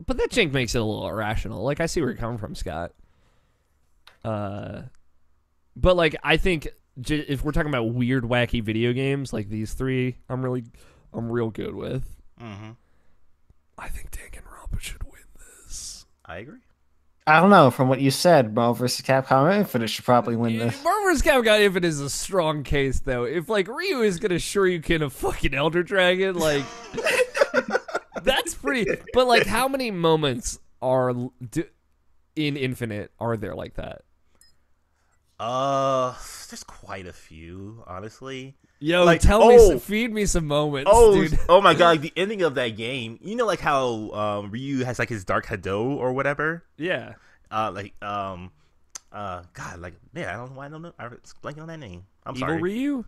But that jank makes it a little irrational. Like, I see where you're coming from, Scott. But like, I think if we're talking about weird, wacky video games, like these three, I'm real good with. Mm-hmm. I think Danganronpa should win this. I agree. I don't know. From what you said, Marvel vs. Capcom Infinite should probably win this. Marvel vs. Capcom Infinite is a strong case, though. If like Ryu is gonna Shoryuken a fucking Elder Dragon, like that's pretty. But like, how many moments in Infinite are there like that? There's quite a few, honestly. Yo, like, feed me some moments, dude. Oh my god, like the ending of that game. You know, like how Ryu has like his Dark Hado or whatever. Yeah. God, like man, I don't know why I don't know. I was blanking on that name. I'm Evil sorry. Ryu.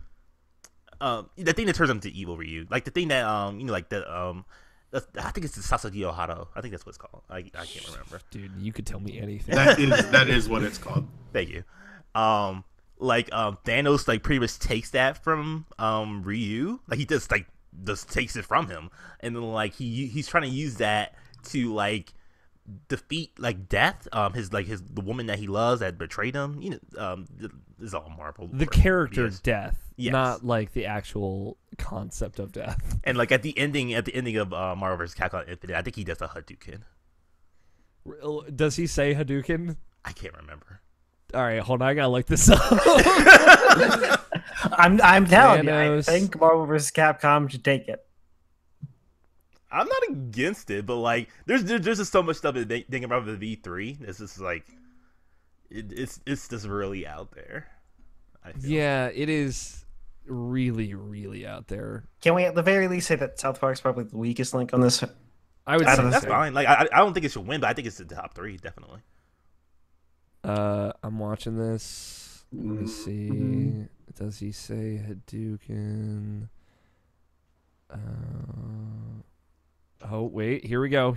The thing that turns into Evil Ryu, like the thing that you know, like the I think it's the Sasagio Hado. I think that's what it's called. I can't remember. Dude, you could tell me anything. That is what it's called. Thank you. Thanos like pretty much takes that from Ryu. Like he just takes it from him, and then like he's trying to use that to like defeat like Death, the woman that he loves that betrayed him. You know, this is all Marvel. The character Death, yes. Not like the actual concept of Death. And like at the ending of Marvel vs. Capcom Infinite, I think he does a Hadouken. Does he say Hadouken? I can't remember. All right, hold on. I gotta look this up. I'm telling you, I think Marvel vs. Capcom should take it. I'm not against it, but like, there's just so much stuff thinking about the V3. This is like, it's just really out there. Yeah, it is really, really out there. Can we at the very least say that South Park's probably the weakest link on this? I would say that's fine. Like, I don't think it should win, but I think it's the top three, definitely. I'm watching this. Let me see. Does he say Hadouken? Oh, wait. Here we go.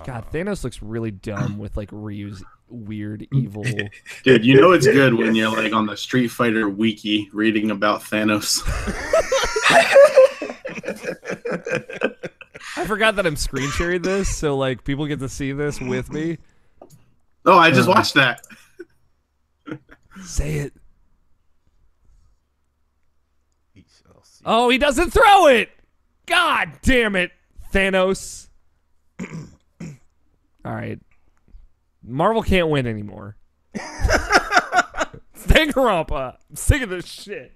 God, Thanos looks really dumb with like Ryu's weird evil. Dude, you know it's good when you're like on the Street Fighter wiki reading about Thanos. I forgot that I'm screen sharing this, so like people get to see this with me. Oh, I just watched that. Say it. Oh, he doesn't throw it! God damn it, Thanos. All right. Marvel can't win anymore. Danganronpa. I'm sick of this shit.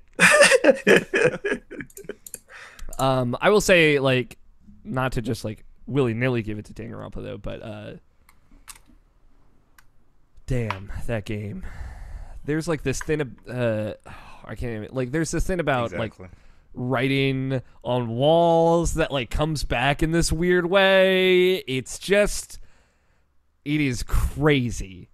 I will say, like, not to just, like, willy-nilly give it to Danganronpa, though, but, damn, that game. There's, like, this thing, I can't even, like, there's this thing about, like, writing on walls that, like, comes back in this weird way. It's just, it is crazy.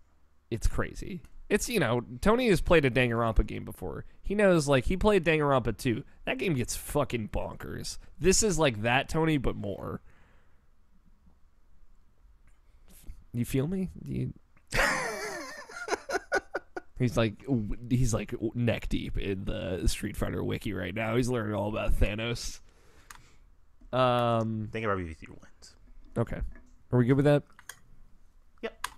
It's crazy. It's, you know, Tony has played a Danganronpa game before. He knows, like, he played Danganronpa 2. That game gets fucking bonkers. This is like that, Tony, but more. You feel me? He's like neck deep in the Street Fighter wiki right now. He's learning all about Thanos. Danganronpa V3 wins. Okay. Are we good with that? Yep.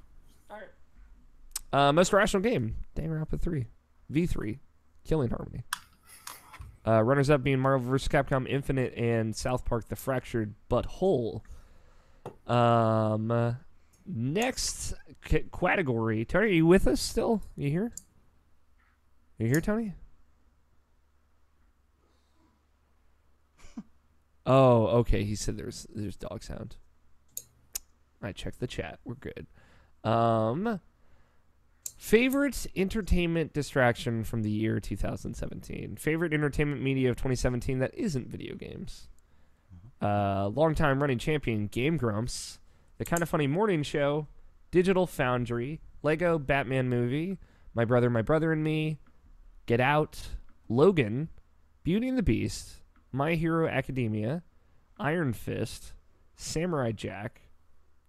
Most Irrational Game, Danganronpa 3, V3, Killing Harmony. Runners-up being Marvel vs. Capcom Infinite and South Park The Fractured But Whole. Next category. Tony, are you with us still? You here? You here, Tony? Oh, okay. He said there's dog sound. I checked the chat. We're good. Favorite entertainment distraction from the year 2017. Favorite entertainment media of 2017 that isn't video games. Long-time running champion Game Grumps. The Kind of Funny Morning Show. Digital Foundry. Lego Batman Movie. My Brother and Me. Get Out. Logan. Beauty and the Beast. My Hero Academia. Iron Fist. Samurai Jack.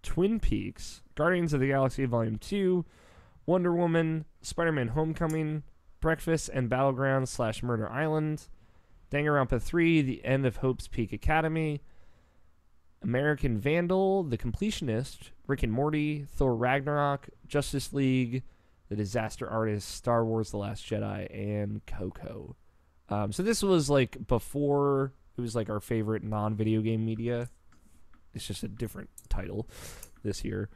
Twin Peaks. Guardians of the Galaxy Volume 2. Wonder Woman, Spider-Man Homecoming, Breakfast and Battlegrounds / Murder Island, Danganronpa 3, The End of Hope's Peak Academy, American Vandal, The Completionist, Rick and Morty, Thor Ragnarok, Justice League, The Disaster Artist, Star Wars The Last Jedi, and Coco. So this was like before it was like our favorite non-video game media. It's just a different title this year.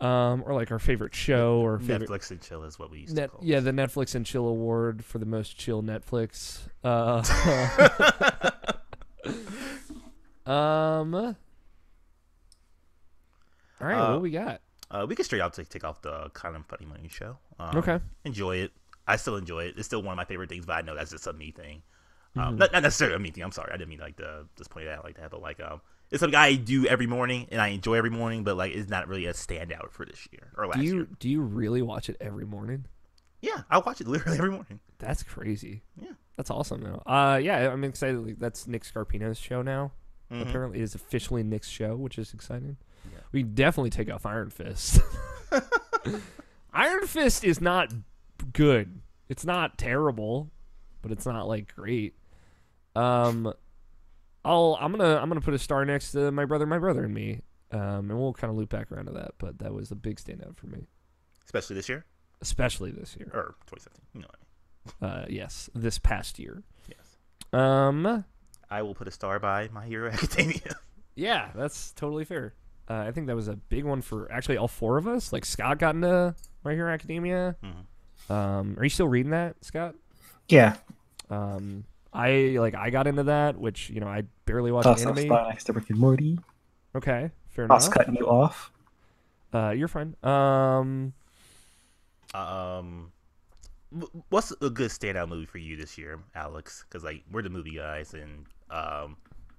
Or like our favorite show or favorite Netflix and chill is what we used to call it. Yeah, the Netflix and chill award for the most chill Netflix. All right, what we got? We can straight out take off the Kind of Funny Money Show. Okay. Enjoy it. I still enjoy it. It's still one of my favorite things, but I know that's just a me thing. Not necessarily a me thing. I'm sorry. I didn't mean like to just point it out like that, but like it's something I do every morning and I enjoy every morning, but like it's not really a standout for this year or last year. Do you really watch it every morning? Yeah, I watch it literally every morning. That's crazy. Yeah, that's awesome though. Yeah, I'm excited. Like, that's Nick Scarpino's show now. Mm-hmm. Apparently, it is officially Nick's show, which is exciting. Yeah. We definitely take off Iron Fist. Iron Fist is not good. It's not terrible, but it's not like great. I'm gonna put a star next to My Brother and Me, and we'll kind of loop back around to that. But that was a big standout for me, especially this year. Or 2017. You know what I mean? Yes, this past year. Yes. I will put a star by My Hero Academia. Yeah, that's totally fair. I think that was a big one for actually all four of us. Like Scott got into My Hero Academia. Mm-hmm. Are you still reading that, Scott? Yeah. I got into that, which, you know, I barely watch anime. Next to Rick and Morty. Okay, fair enough. I was cutting you off. You're fine. What's a good standout movie for you this year, Alex? Because like we're the movie guys, and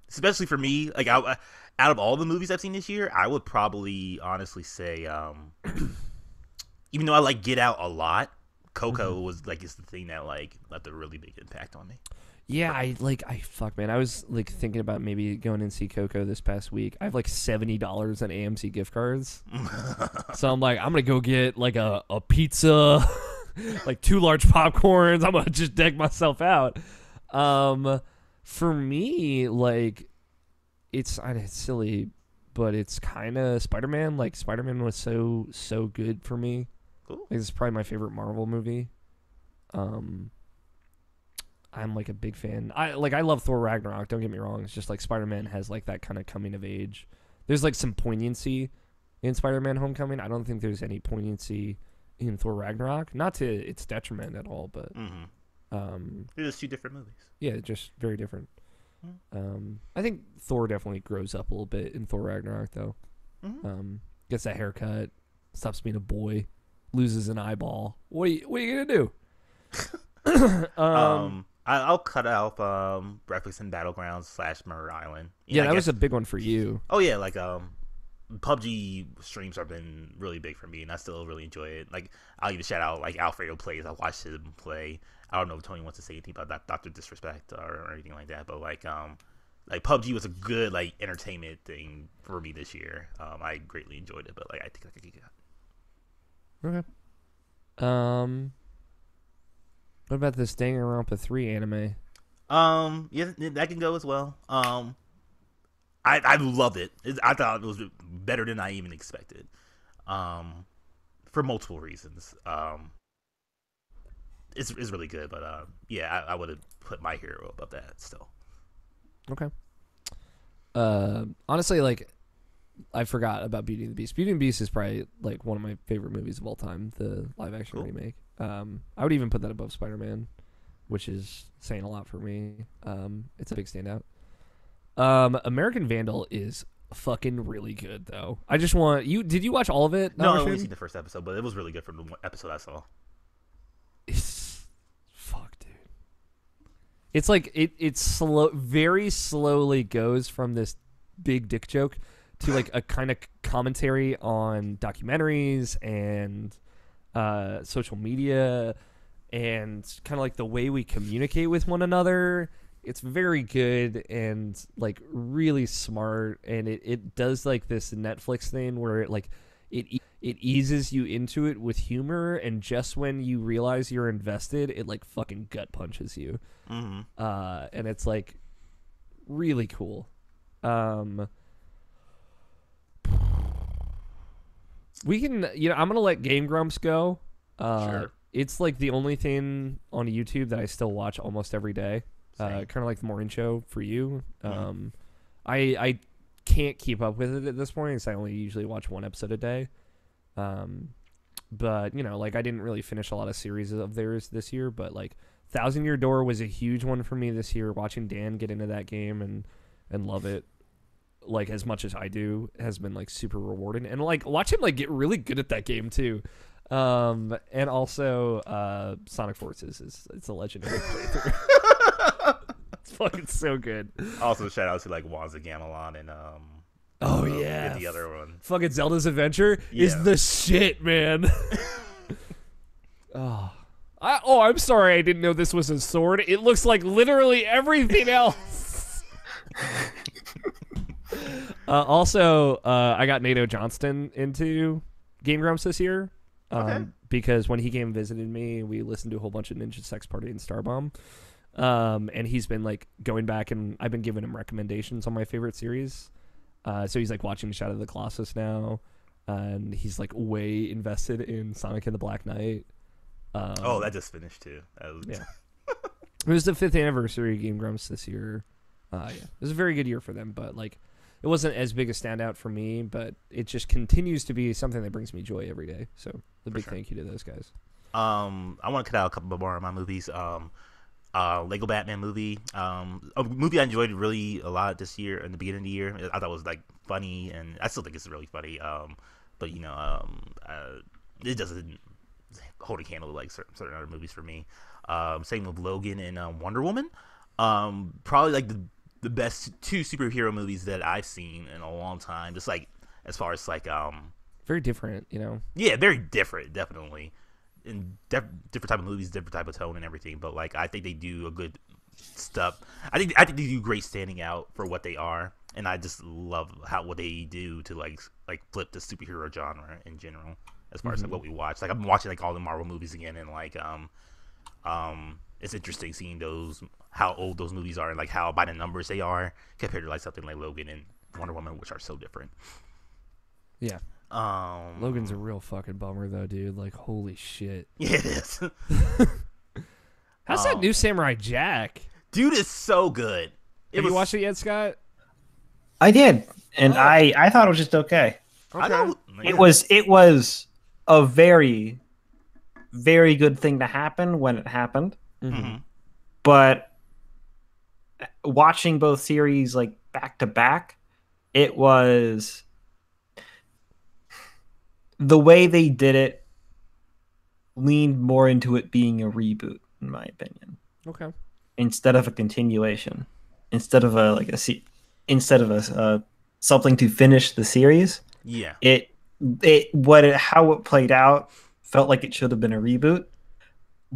especially for me, like out of all the movies I've seen this year, I would probably honestly say, even though I like Get Out a lot, Coco was like is the thing that like left a really big impact on me. Yeah, I was like thinking about maybe going and see Coco this past week. I have like $70 on AMC gift cards. So I'm like, I'm gonna go get like a pizza, like 2 large popcorns. I'm gonna just deck myself out. For me, like it's silly, but it's kind of Spider-Man. Like Spider-Man was so good for me. Cool. Like, it's probably my favorite Marvel movie. I'm like a big fan. I love Thor Ragnarok. Don't get me wrong. It's just like Spider-Man has like that kind of coming of age. There's like some poignancy in Spider-Man Homecoming. I don't think there's any poignancy in Thor Ragnarok. Not to its detriment at all, but they're just two different movies. Yeah, just very different. I think Thor definitely grows up a little bit in Thor Ragnarok though. Gets that haircut, stops being a boy, loses an eyeball. What are you gonna do? I'll cut out Breakfast in Battlegrounds / Murder Island. Yeah, that was a big one for you. Oh yeah, like PUBG streams have been really big for me, and I still really enjoy it. Like I'll even shout out like Alfredo Plays. I watched him play. I don't know if Tony wants to say anything about that Dr. Disrespect or anything like that, but like PUBG was a good like entertainment thing for me this year. I greatly enjoyed it, but like I think I could get Okay. What about this Danganronpa 3 anime? Yeah, that can go as well. I loved it. I thought it was better than I even expected. For multiple reasons. It's really good, but yeah, I would have put My Hero above that still. Okay. Honestly, like, I forgot about Beauty and the Beast. Beauty and the Beast is probably like one of my favorite movies of all time, the live action remake. I would even put that above Spider-Man, which is saying a lot for me. It's a big standout. American Vandal is fucking really good though. I just want you. Did you watch all of it? No, I only seen the first episode, but it was really good from the episode I saw. Fuck, dude. It's like it very slowly goes from this big dick joke to like a kind of commentary on documentaries and social media and kind of like the way we communicate with one another. It's very good and like really smart, and it does like this Netflix thing where it eases you into it with humor, and just when you realize you're invested, it like fucking gut punches you. And it's like really cool. We can, I'm gonna let Game Grumps go. Sure. It's like the only thing on YouTube that I still watch almost every day. Kind of like the morning show for you. I can't keep up with it at this point, because I only usually watch one episode a day. But like I didn't really finish a lot of series of theirs this year, but like Thousand Year Door was a huge one for me this year. Watching Dan get into that game and love it like as much as I do has been like super rewarding, and like watch him like get really good at that game too. And also Sonic Forces it's a legendary playthrough. It's fucking so good. Also shout out to like Wanza Gamelon and oh yeah, the other one. Fucking Zelda's Adventure is the shit, man. I'm sorry, I didn't know this was a sword. It looks like literally everything else. Also, I got Nato Johnston into Game Grumps this year. Because when he came and visited me, we listened to a whole bunch of Ninja Sex Party and Starbomb. And he's been like going back, and I've been giving him recommendations on my favorite series. So he's like watching Shadow of the Colossus now, and he's like way invested in Sonic and the Black Knight. That just finished too. Yeah. It was the 5th anniversary of Game Grumps this year. It was a very good year for them, but like it wasn't as big a standout for me, but it just continues to be something that brings me joy every day. So the big thank you to those guys. I want to cut out a couple more of my movies. Lego Batman movie. A movie I enjoyed really a lot this year in the beginning of the year. I thought it was like funny, and I still think it's really funny. But it doesn't hold a candle to like certain other movies for me. Same with Logan and Wonder Woman. Probably like the best 2 superhero movies that I've seen in a long time. Just like as far as like very different, Yeah, very different, definitely. In different type of movies, different type of tone and everything. But like I think they do a good stuff. I think they do great standing out for what they are, and I just love what they do to like flip the superhero genre in general. As far as like what we watch, like I've been watching like all the Marvel movies again, and like it's interesting seeing how old those movies are, and like how by the numbers they are compared to like something like Logan and Wonder Woman, which are so different. Yeah. Logan's a real fucking bummer though, dude. Like holy shit. Yeah, it is. How's that new Samurai Jack? Dude, is so good. Have you watched it yet, Scott? I did, and I thought it was just okay. I know, It was a very, very good thing to happen when it happened. Mm-hmm. But watching both series like back to back, it was the way they did it leaned more into it being a reboot, in my opinion. Okay. Instead of a continuation, instead of something to finish the series. Yeah. How it played out felt like it should have been a reboot,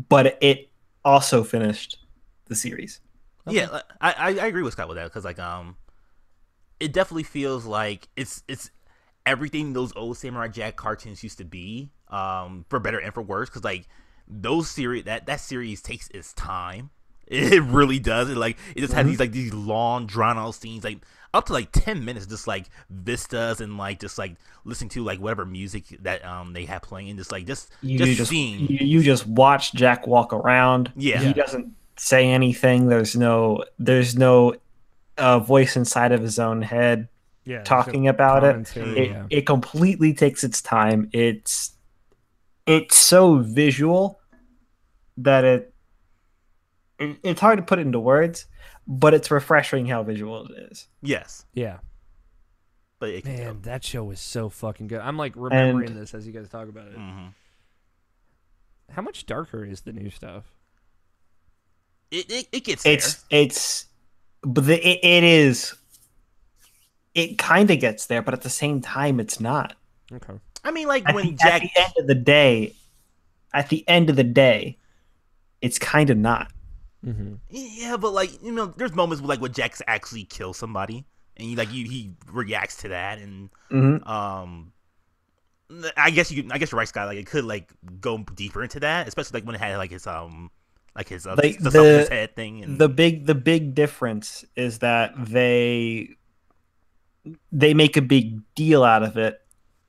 but it also finished the series. Okay. Yeah, I agree with Scott with that because like it definitely feels like it's everything those old Samurai Jack cartoons used to be, for better and for worse. Because like those series that series takes its time. It really does. It just has these long drawn out scenes, like up to like 10 minutes, just like vistas and like just like listening to like whatever music that they have playing, just seeing. You just watch Jack walk around. Yeah, he doesn't say anything. There's no voice inside of his own head talking about it. It completely takes its time. It's so visual that it's hard to put it into words, but it's refreshing how visual it is. Yes. Yeah. But man, that show was so fucking good. I'm like remembering this as you guys talk about it. Mm-hmm. How much darker is the new stuff? It gets there. It kind of gets there, but at the same time, it's not. Okay. I mean, like at the end of the day, it's kind of not. Mm-hmm. Yeah, but like there's moments where like when Jax actually kills somebody, and he reacts to that, and I guess you're right, Scott. Like it could like go deeper into that, especially like when it had like his the head thing. And the big difference is that they make a big deal out of it,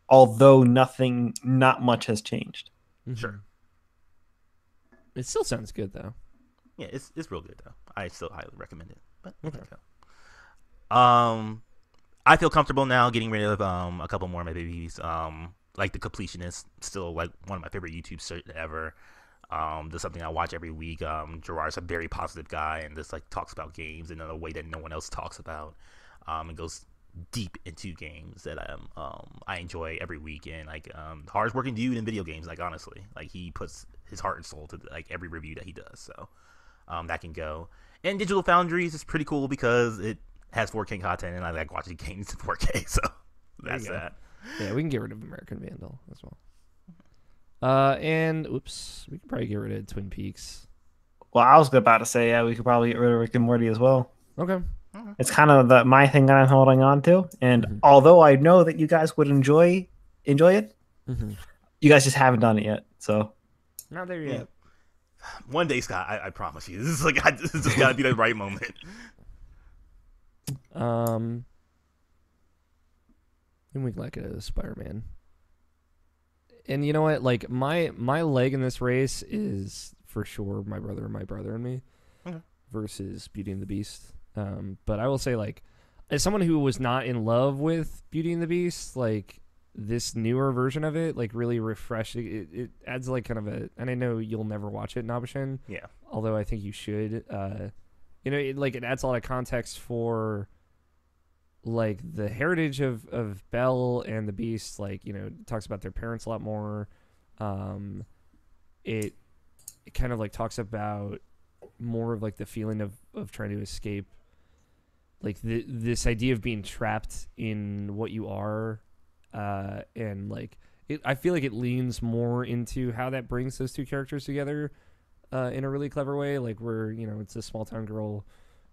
although not much has changed. Mm-hmm. Sure. It still sounds good though. Yeah, it's real good though. I still highly recommend it. But okay. I feel comfortable now getting rid of a couple more of my babies. Like The Completionist, still like one of my favorite YouTube ever. There's something I watch every week. Gerard's a very positive guy and just like talks about games in a way that no one else talks about. And goes deep into games that I enjoy every week. And like hardest working dude in video games. Like honestly, like he puts his heart and soul to like every review that he does. So that can go. And Digital Foundries is pretty cool because it has 4K content, and I like watching games in 4K. So that's that. Yeah, we can get rid of American Vandal as well. And oops, we could probably get rid of Twin Peaks. Well, I was about to say, yeah, we could probably get rid of Rick and Morty as well. Okay. It's kind of my thing that I'm holding on to, and although I know that you guys would enjoy it, you guys just haven't done it yet. So not there yet. One day, Scott, I promise you. This is just gotta be the right moment. And we can like a Spider-Man. And you know what? Like my leg in this race is for sure my brother and me versus Beauty and the Beast. But I will say, like, as someone who was not in love with Beauty and the Beast, like this newer version of it, like really refreshing. It adds like kind of and I know you'll never watch it, Nabeshin. Yeah. Although I think you should. It adds a lot of context for like the heritage of Belle and the Beast. Like, it talks about their parents a lot more. It kind of like talks about more of like the feeling of trying to escape, like this idea of being trapped in what you are. And like I feel like it leans more into how that brings those two characters together in a really clever way, like where it's a small town girl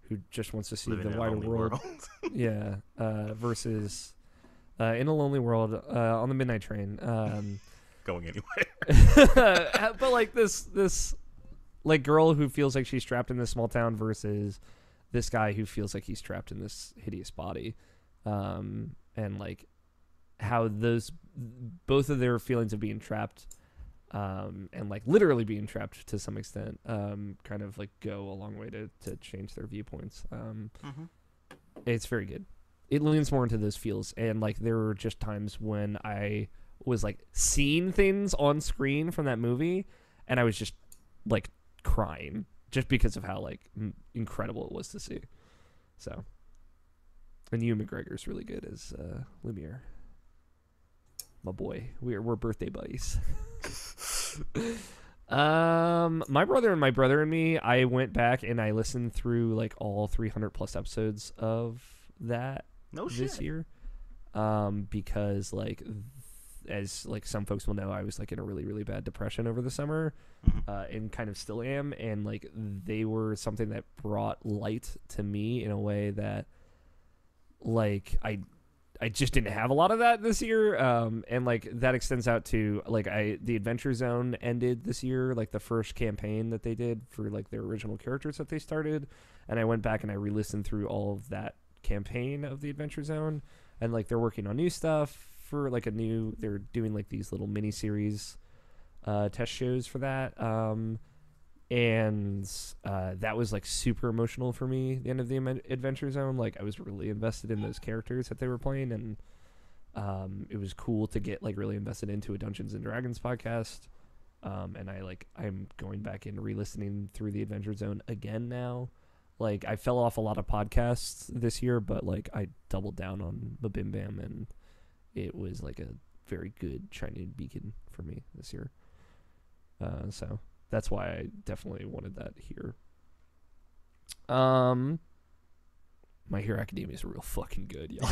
who just wants to see the wider world. Yeah, versus in a lonely world on the midnight train, going anywhere. but like this like girl who feels like she's trapped in this small town versus this guy who feels like he's trapped in this hideous body, and like how both of their feelings of being trapped and like literally being trapped to some extent, kind of like go a long way to change their viewpoints. It's very good. It leans more into those feels, and like there were just times when I was like seeing things on screen from that movie, and I was just like crying just because of how like incredible it was to see. So, and Ewan McGregor's really good as Lumiere. My boy, we're birthday buddies. My brother and me, I went back and I listened through like all 300 plus episodes of that this year. Because like as like some folks will know, I was like in a really, really bad depression over the summer, and kind of still am. And like they were something that brought light to me in a way that like I just didn't have a lot of that this year, and like that extends out to like the Adventure Zone ended this year, like the first campaign that they did for like their original characters that they started, and I went back and I re-listened through all of that campaign of the Adventure Zone, and like they're working on new stuff for like they're doing like these little mini series test shows for that, and that was like super emotional for me, the end of the Adventure Zone. Like I was really invested in those characters that they were playing, and it was cool to get like really invested into a Dungeons and Dragons podcast, and I'm going back and re-listening through the Adventure Zone again now. Like I fell off a lot of podcasts this year, but like I doubled down on the Bim Bam, and it was like a very good shining beacon for me this year. So that's why I definitely wanted that here. My Hero Academia is real fucking good, y'all.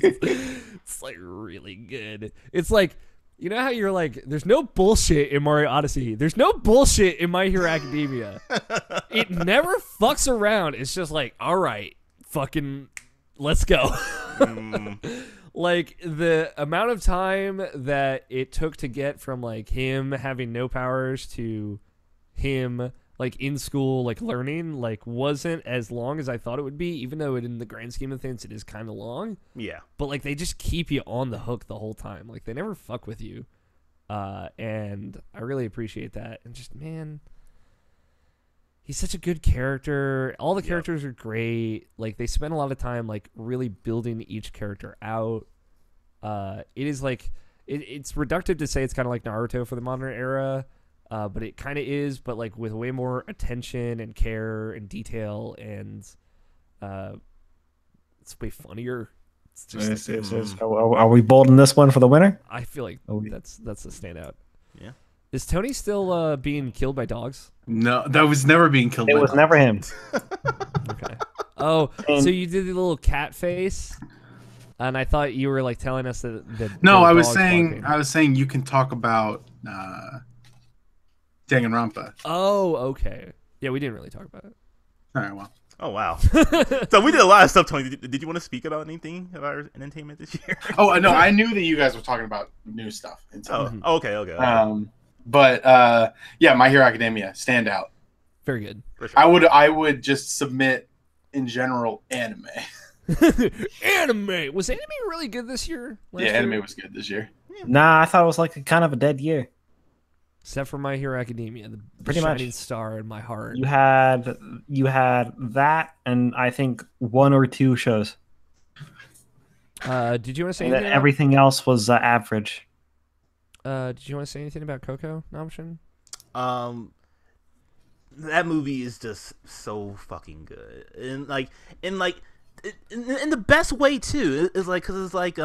It's like really good. It's like, you know how you're like, there's no bullshit in Mario Odyssey. There's no bullshit in My Hero Academia. It never fucks around. It's just like, all right, fucking, let's go. Like the amount of time that it took to get from like him having no powers to him like in school like learning like wasn't as long as I thought it would be, even though in the grand scheme of things it is kind of long. Yeah. But like they just keep you on the hook the whole time. Like they never fuck with you. And I really appreciate that. And just, man, he's such a good character. All the characters are great. Like they spend a lot of time like really building each character out. It is like it's reductive to say it's kind of like Naruto for the modern era, but it kind of is, but like with way more attention and care and detail, and it's way funnier. It's just, are we bolding this one for the winner? I feel like that's a standout. Yeah. Is Tony still being killed by dogs? No, that was never being killed by dogs. It was never him. Okay. Oh, so you did the little cat face, and I thought you were like telling us that no, I was saying you can talk about Danganronpa. Oh, okay. Yeah, we didn't really talk about it. All right, well. Oh, wow. So we did a lot of stuff, Tony. Did you want to speak about anything about our entertainment this year? Oh, no, I knew that you guys were talking about new stuff. Oh, okay. But yeah, My Hero Academia, stand out. Very good. For sure. I would just submit in general anime. Anime was anime really good this year? Anime was good this year. Nah, I thought it was like kind of a dead year. Except for My Hero Academia, the shining star in my heart. You had that, and I think one or two shows. Did you want to say anything? Everything else was average. Did you want to say anything about Coco, Nabeshin? That movie is just so fucking good, and in the best way too. It's like, because it's like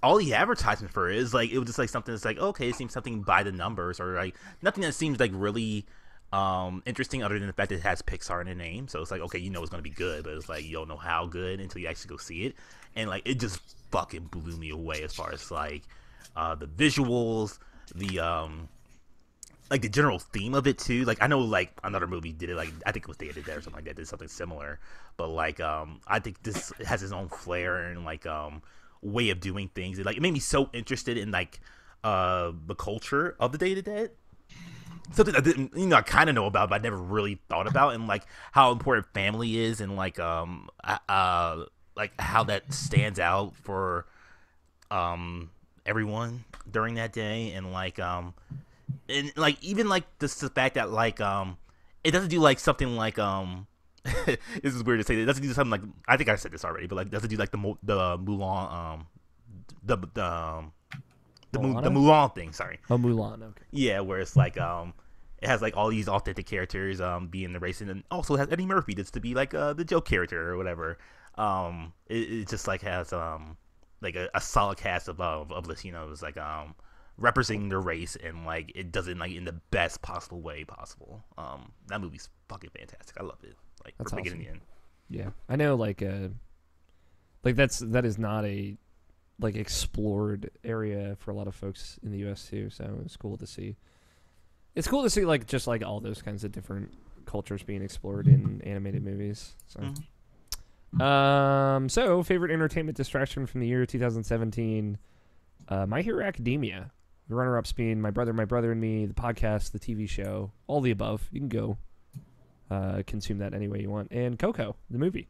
all the advertisement for it is like, it was just like something that's like, okay, it seems something by the numbers, or like nothing that seems like really interesting other than the fact that it has Pixar in the name. So it's like, okay, you know it's gonna be good, but it's like you don't know how good until you actually go see it. And like it just fucking blew me away as far as like the visuals, the like the general theme of it too. Like I know like another movie did it, like I think it was Day of the Dead or something like that, did something similar. But like I think this has its own flair and like way of doing things. It made me so interested in like the culture of the Day of the Dead. Something I didn't, I kind of know about, but I never really thought about, and like how important family is, and like how that stands out for everyone during that day, and and like even like just the fact that it doesn't do like something like this is weird to say. It doesn't do something like, I think I said this already, but like doesn't do like the Mulan the Mulan thing. Sorry. Oh, Mulan. Okay. Yeah, where it's like it has like all these authentic characters being the race, and then also has Eddie Murphy that's to be like the joke character or whatever. It just like has like a solid cast of Latinos like representing their race, and like it does it like in the best possible way possible. That movie's fucking fantastic. I love it. Like that's from awesome. beginning to end. Yeah, I know. Like that is not a like explored area for a lot of folks in the U.S. too. So it's cool to see. It's cool to see like just like all those kinds of different cultures being explored in animated movies. So. Mm-hmm. So favorite entertainment distraction from the year 2017, My Hero Academia. The runner-ups being My Brother and Me, the podcast, the TV show, all the above. You can go consume that any way you want. And Coco, the movie.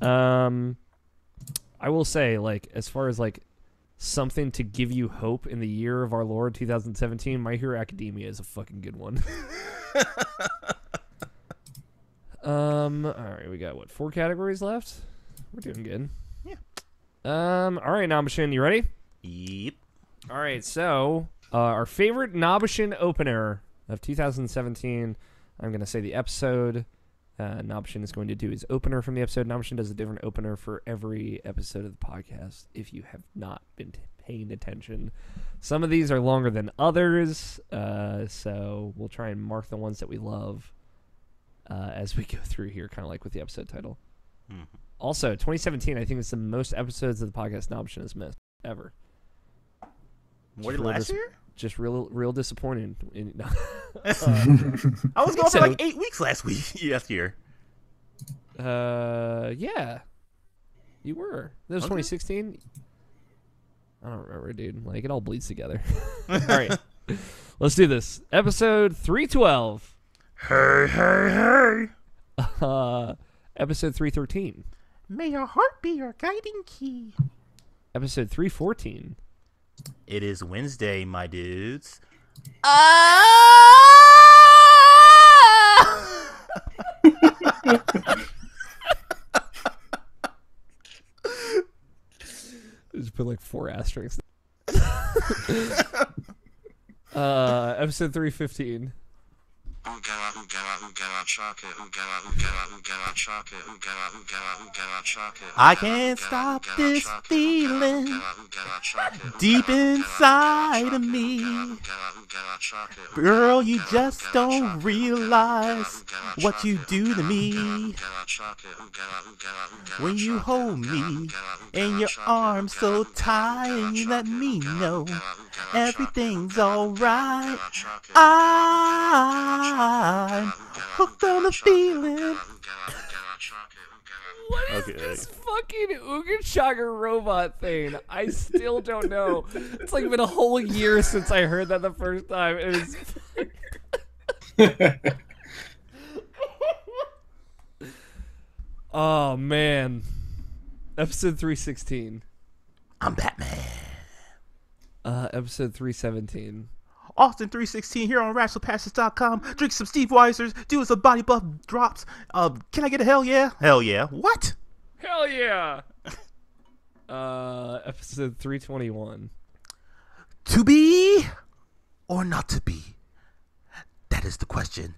I will say, like, as far as like something to give you hope in the year of our Lord 2017, My Hero Academia is a fucking good one. All right, we got 4 categories left. We're doing good. Yeah. All right, Nabeshin, you ready? Yep. All right, so our favorite Nabeshin opener of 2017. I'm gonna say the episode. Nabeshin is going to do his opener from the episode. Nabeshin does a different opener for every episode of the podcast. If you have not been paying attention, some of these are longer than others, so we'll try and mark the ones that we love. As we go through here, kind of like with the episode title. Mm-hmm. Also, 2017, I think it's the most episodes of the podcast Nabeshin has missed ever. More than last year? Just real disappointing. I was going for like 8 weeks last year. Yeah, you were. That was 2016. I don't remember, dude. Like, it all bleeds together. All right, let's do this. Episode 312. Hey, hey, hey. Episode 313. May your heart be your guiding key. Episode 314. It is Wednesday, my dudes. Just put like 4 asterisks. Episode 315. I can't stop this feeling deep inside of me. Girl, you just don't realize what you do to me. When you hold me in your arms so tight and you let me know everything's alright. I'm hooked on the feeling. What is this fucking Ooga Chugga robot thing? I still don't know. It's like been a whole year since I heard that the first time. It was... Oh, man. Episode 316. I'm Batman. Episode 317. Austin 316 here on RationalPasses.com. Drink some Steve Weisers. Do some body buff drops. Can I get a hell yeah? Hell yeah. What? Hell yeah. Episode 321. To be or not to be? That is the question.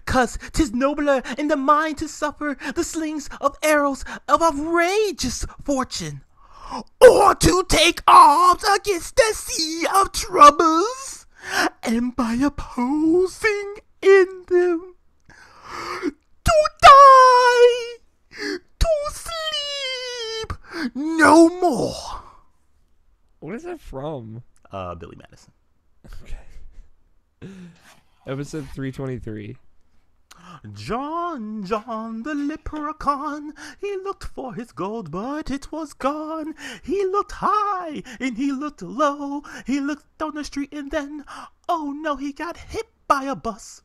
'Cause 'tis nobler in the mind to suffer the slings of arrows of outrageous fortune, or to take arms against the sea of troubles, and by opposing in them, to die, to sleep no more. What is that from? Billy Madison. Okay. Episode 323. John the leprechaun, he looked for his gold, but it was gone. He looked high and he looked low. He looked down the street and then, oh no, he got hit by a bus.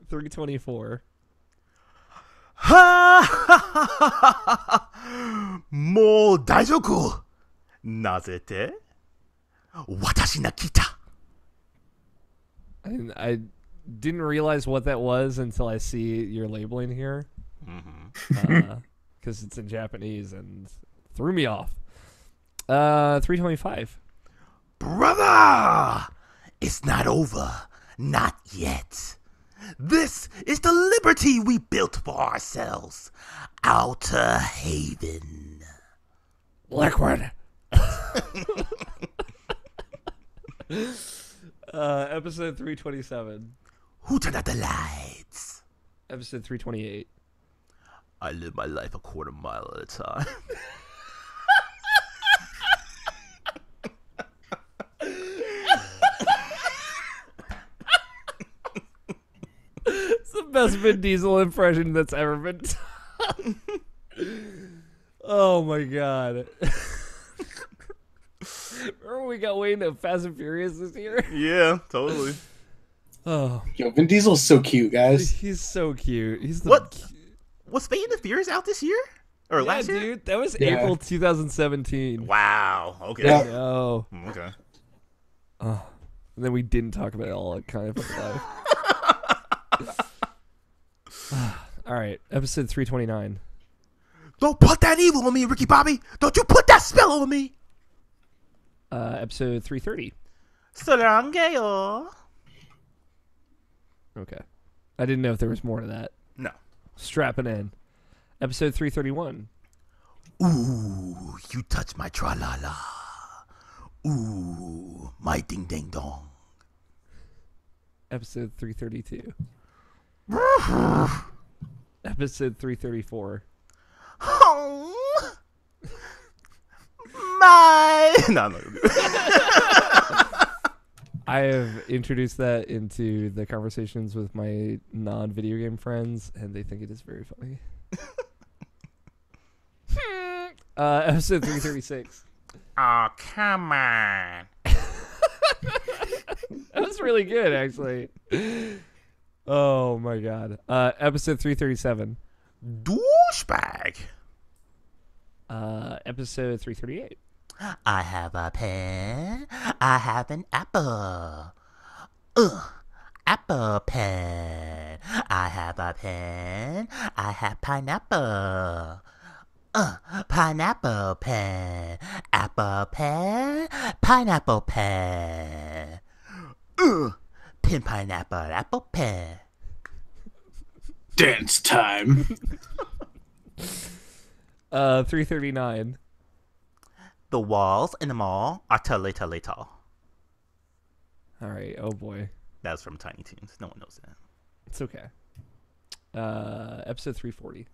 324. Mo daijoku Nazete? Watashi na kita. I didn't realize what that was until I see your labeling here. Because it's in Japanese and threw me off. 325. Brother! It's not over. Not yet. This is the liberty we built for ourselves. Outer Haven. Liquid. Episode 327. Who turned out the lights? Episode 328. I live my life a quarter mile at a time. It's the best Vin Diesel impression that's ever been done. Oh my god. Remember we got way into Fast and Furious this year? Yeah, totally. Oh, Yo, Vin Diesel's so cute, guys. he's so cute. He's the What? Was Fate and the Furious out this year? Or Yeah, last year? dude, that was Yeah. April 2017. Wow. Okay. Yeah. No. Okay. Oh. And then we didn't talk about it all at kind of life. All right, episode 329. Don't put that evil on me, Ricky Bobby. Don't you put that spell on me. Episode 330. Solangeo. Okay. I didn't know if there was more to that. No. Strapping in. Episode 331. Ooh, you touch my tra-la-la. Ooh, my ding-ding-dong. Episode 332. Episode 334. Oh, my. No, I'm not gonna do it. I have introduced that into the conversations with my non-video game friends, and they think it is very funny. Episode 336. Oh, come on. That was really good, actually. Oh my god. Episode 337. Douchebag. Episode 338. I have a pen. I have an apple. Apple pen. I have a pen. I have pineapple. Pineapple pen. Apple pen. Pineapple pen. Pin pineapple apple pen. Dance time. 339. The walls in the mall are totally tall. All right. Oh boy. That's from Tiny Toons. No one knows that. It's okay. Episode 340.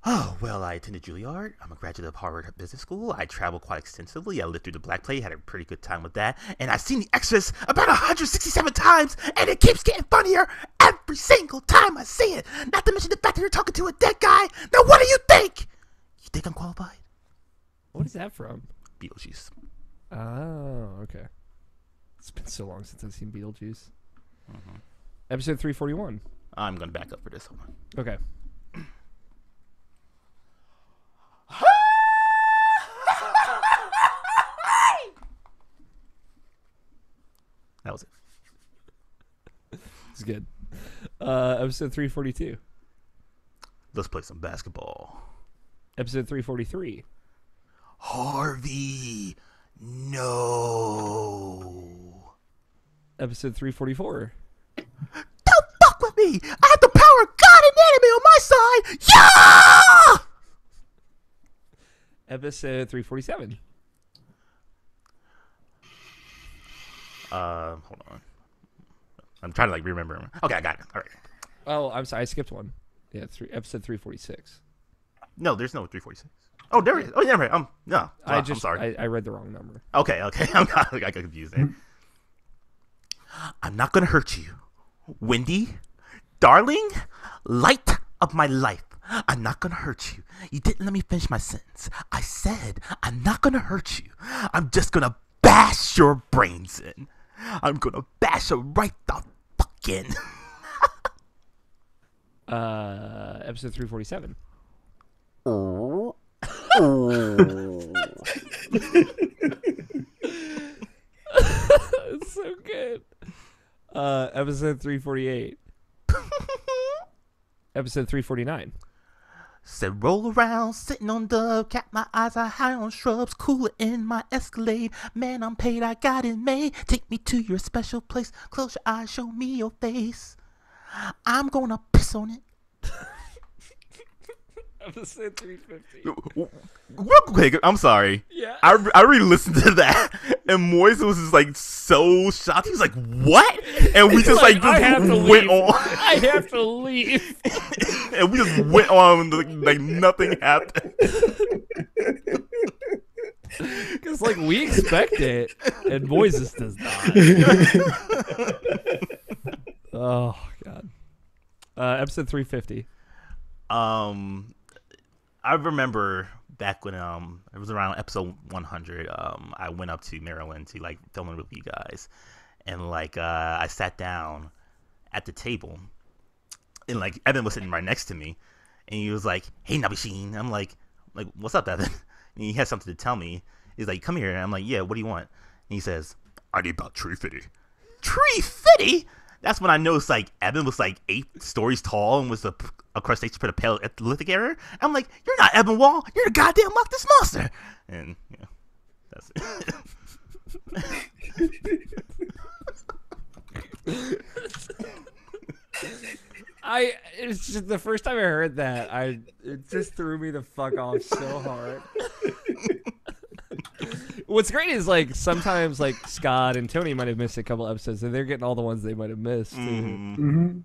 Oh, well, I attended Juilliard. I'm a graduate of Harvard Business School. I traveled quite extensively. I lived through the Black Plague, had a pretty good time with that. And I've seen The Exorcist about 167 times, and it keeps getting funnier every single time I see it. Not to mention the fact that you're talking to a dead guy. Now, what do you think? You think I'm qualified? What is that from? Beetlejuice. Oh, okay. It's been so long since I've seen Beetlejuice. Episode 341. I'm going to back up for this one. Okay. That was it. It's good. Episode 342. Let's play some basketball. Episode 343. Harvey, no. Episode 344. Don't fuck with me. I have the power of God and enemy on my side. Yeah! Episode 347. Hold on. I'm trying to remember. Okay, I got it. All right. Oh, I'm sorry. I skipped one. Yeah, episode 346. No, there's no 346. Oh, there it is. Oh, yeah, right. No. I'm sorry. I read the wrong number. Okay. I got confused there. I'm not gonna hurt you, Wendy, darling, light of my life. I'm not gonna hurt you. You didn't let me finish my sentence. I said I'm not gonna hurt you. I'm just gonna bash your brains in. I'm gonna bash it right the fuck in. Episode 347. It's so good. Episode 348. Episode 349. Said roll around, sitting on dub, cat my eyes are high on shrubs, cooler in my Escalade. Man, I'm paid, I got it made. Take me to your special place, close your eyes, show me your face. I'm gonna piss on it. Episode 350. Real quick, I'm sorry. Yeah. I re-listened to that, and Moise was just like so shocked. He was like, "What?" And we just like I have just to went leave. on, I have to leave. and we just went on like nothing happened. Because like we expect it, and Moises does not. Oh god. Episode 350. I remember back when it was around episode 100. I went up to Maryland to like film it with you guys, and like I sat down at the table, and like Evan was sitting right next to me, and he was like, "Hey, Nabeshin." I'm like, "What's up, Evan?" And he had something to tell me. He's like, "Come here." And I'm like, "Yeah, what do you want?" And he says, "I need about Tree Fitty." Tree Fitty? That's when I noticed like Evan was like 8 stories tall and was a crustacean for the Paleolithic era. I'm like, "You're not Evan Wall. You're the goddamn Loch Ness Monster." And yeah, that's it. It's just the first time I heard that, it just threw me the fuck off so hard. What's great is like sometimes like Scott and Tony might have missed a couple episodes, and they're getting all the ones they might have missed. Too.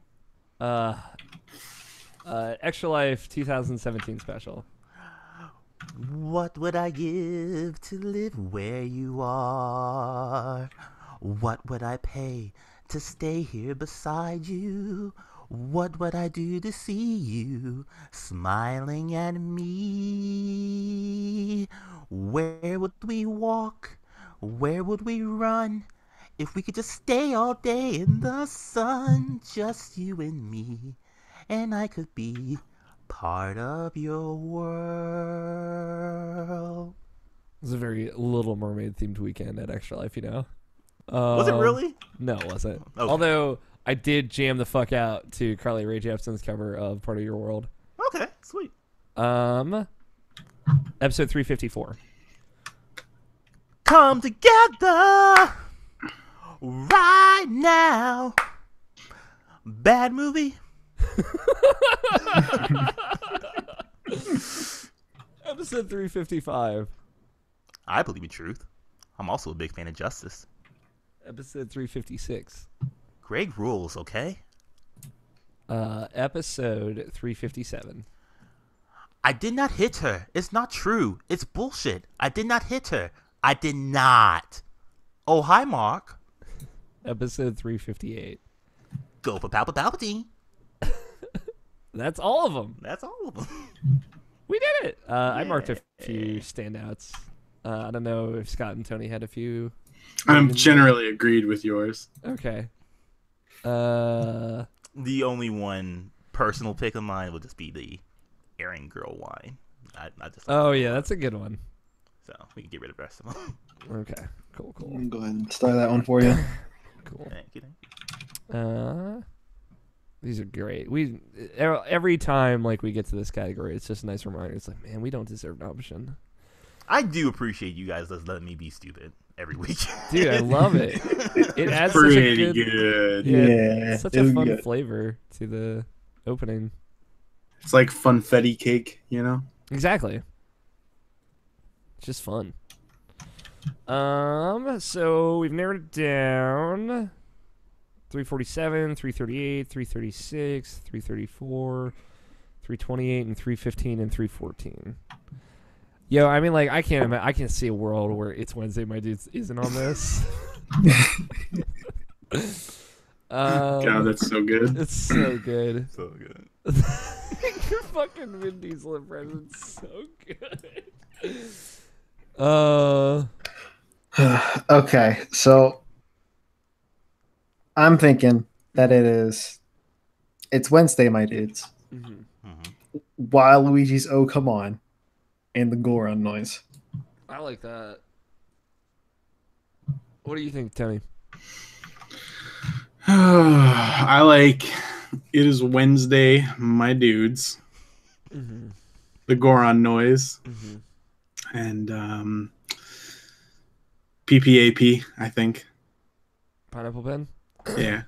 Extra Life 2017 special. What would I give to live where you are? What would I pay to stay here beside you? What would I do to see you smiling at me? Where would we walk? Where would we run? If we could just stay all day in the sun, just you and me, and I could be part of your world. It was a very Little Mermaid themed weekend at Extra Life, you know. Was it really? No, it wasn't. Okay. Although I did jam the fuck out to Carly Rae Jepsen's cover of Part of Your World. Okay, sweet. Episode 354. Come together right now. Bad movie. Episode 355. I believe in truth. I'm also a big fan of justice. Episode 356. Greg rules, okay? Episode 357. I did not hit her. It's not true. It's bullshit. I did not hit her. I did not. Oh, hi, Mark. Episode 358. Go for Palpatine. That's all of them. That's all of them. We did it. I marked a few standouts. I don't know if Scott and Tony had a few. I'm generally agreed with yours. Okay. The only one personal pick of mine would just be the Aaron Girl wine. I just yeah, that's a good one. So we can get rid of the rest of them. Okay. Cool. Go ahead and start that one for you. Cool. Thank you. These are great. Every time like we get to this category, it's just a nice reminder. It's like, man, we don't deserve Nabeshin. I do appreciate you guys just letting me be stupid every week. Dude, I love it. It adds Pretty such a good. Yeah, such it a was fun good. flavor to the opening. It's like funfetti cake, you know? Exactly. It's just fun. So we've narrowed it down. 347, 338, 336, 334, 328, and 315, and 314. Yo, I mean, like, I can't see a world where It's Wednesday, My Dudes isn't on this. God, that's so good. It's so good. So good. Your fucking Vin Diesel impression's so good. Okay, so I'm thinking that it's Wednesday, my dudes. Mm-hmm. Waluigi's Oh Come On and the Goron noise. I like that. What do you think, Tony? I like It Is Wednesday, My Dudes, Mm-hmm. the Goron Noise, Mm-hmm. and PPAP, I think. Pineapple Pen? Yeah.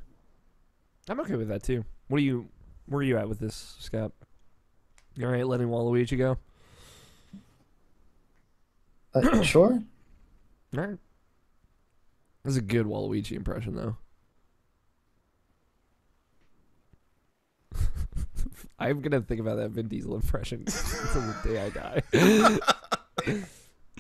I'm okay with that too. Where are you at with this, Scott? You alright letting Waluigi go? Sure. Alright. That's a good Waluigi impression, though. I'm gonna think about that Vin Diesel impression until the day I die.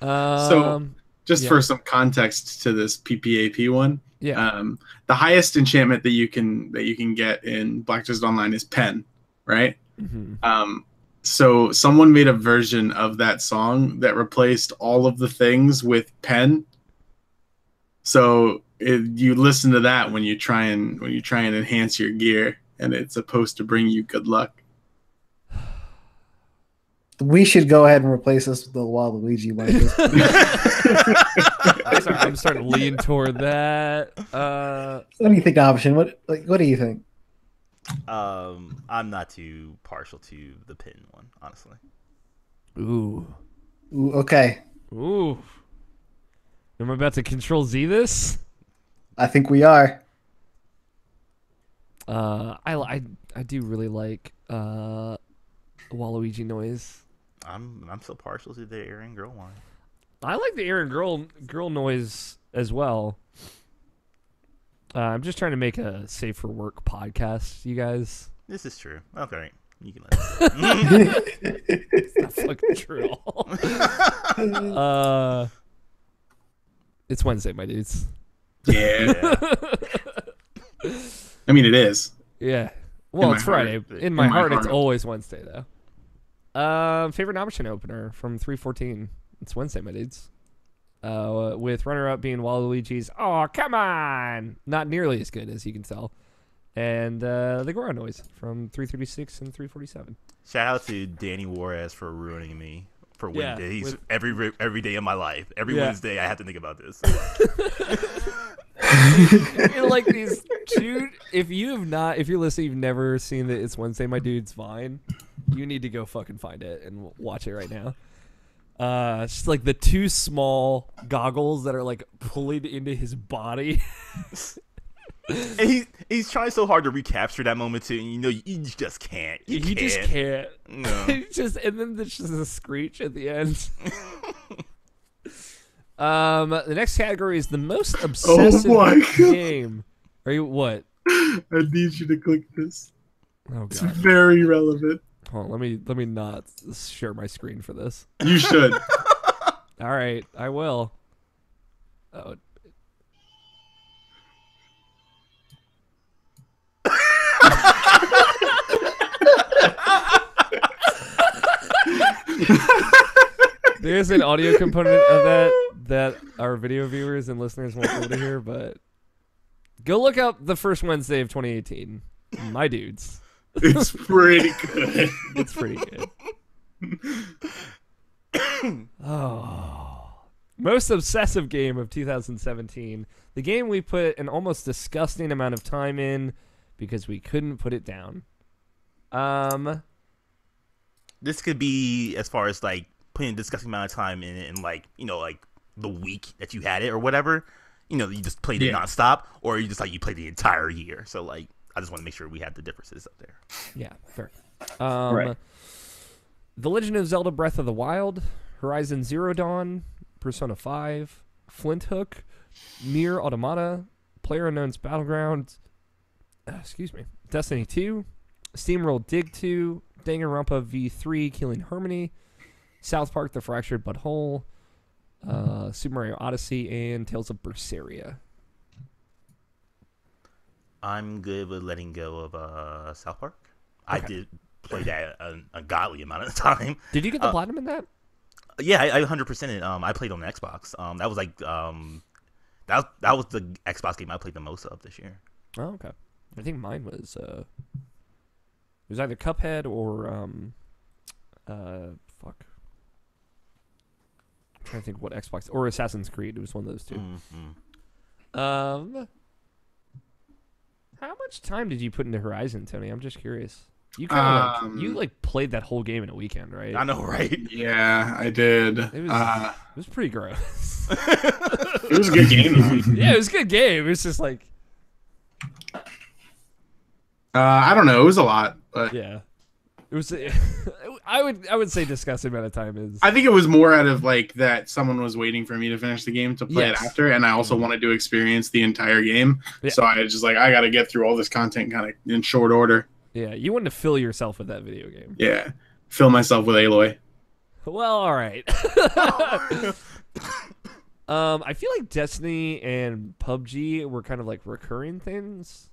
So, just yeah. for some context to this PPAP one, Yeah. the highest enchantment that you can get in Black Desert Online is Pen, right? Mm-hmm. So someone made a version of that song that replaced all of the things with Pen. So you listen to that when you try and enhance your gear, and it's supposed to bring you good luck. We should go ahead and replace this with the Waluigi one. I'm starting to lean toward that. What do you think, Nabeshin? What do you think? I'm not too partial to the pin one, honestly. Ooh. Okay. Ooh. Am I about to Control Z this? I think we are. I do really like Waluigi noise. I'm so partial to the Aaron Girl one. I like the Aaron girl noise as well. I'm just trying to make a safe for work podcast, you guys. This is true. Okay, you can let it. It's not fucking true at all. It's Wednesday, my dudes. Yeah. I mean, it is. Yeah. Well, it's Friday. In my heart, it's heart. always Wednesday, though. Favorite Nabeshin opener from 314. It's Wednesday, my dudes. With runner-up being Waluigi's "Oh, come on!" Not nearly as good, as you can tell. And the Goron Noise from 336 and 347. Shout out to Danny Juarez for ruining me for Wednesdays. Every day of my life. Every Wednesday, I have to think about this. You're like these two. If you're listening, you've never seen the "It's Wednesday, my dude's" Vine. You need to go fucking find it and watch it right now. It's just like the two small goggles that are like pulling into his body. And he's trying so hard to recapture that moment too, and you just can't. You just can't. No. And then there's just a screech at the end. The next category is the most obsessive game. Are you what? I need you to click this. Oh It's god. very relevant. Hold on, let me not share my screen for this. You should. All right, I will. Oh. There's an audio component of that our video viewers and listeners won't be able to hear, but go look up the first Wednesday of 2018. My dudes. It's pretty good. It's pretty good. Oh. Most obsessive game of 2017. The game we put an almost disgusting amount of time in because we couldn't put it down. This could be as far as like putting a disgusting amount of time in it and like, like the week that you had it or whatever. You just played it nonstop, or you just like you played the entire year. So like I just want to make sure we have the differences up there. Yeah, fair. Right. The Legend of Zelda Breath of the Wild, Horizon Zero Dawn, Persona 5, Flint Hook, Nier Automata, PlayerUnknown's Battlegrounds, Destiny 2, SteamWorld Dig 2, Danganronpa V3 Killing Harmony, South Park The Fractured But Whole, Super Mario Odyssey, and Tales of Berseria. I'm good with letting go of South Park. Okay. I did play that a godly amount of time. Did you get the platinum in that? Yeah, I 100% it. I played on the Xbox. That was like that was the Xbox game I played the most of this year. Oh, okay. I think mine was it was either Cuphead or fuck. I'm trying to think what Xbox or Assassin's Creed. It was one of those two. Mm-hmm. How much time did you put into Horizon, Tony? I'm just curious. You kind of you played that whole game in a weekend, right? I know, right? Yeah, I did. It was pretty gross. It was a good game, though. Yeah, it was a good game. It was just like, I don't know. It was a lot, but yeah, it was. I would say disgusting amount of time is. I think it was more out of like that someone was waiting for me to finish the game to play Yes. it after, and I also wanted to experience the entire game. Yeah. So I was just like, I got to get through all this content kind of in short order. Yeah, you wanted to fill yourself with that video game. Yeah, fill myself with Aloy. Well, all right. I feel like Destiny and PUBG were kind of like recurring things.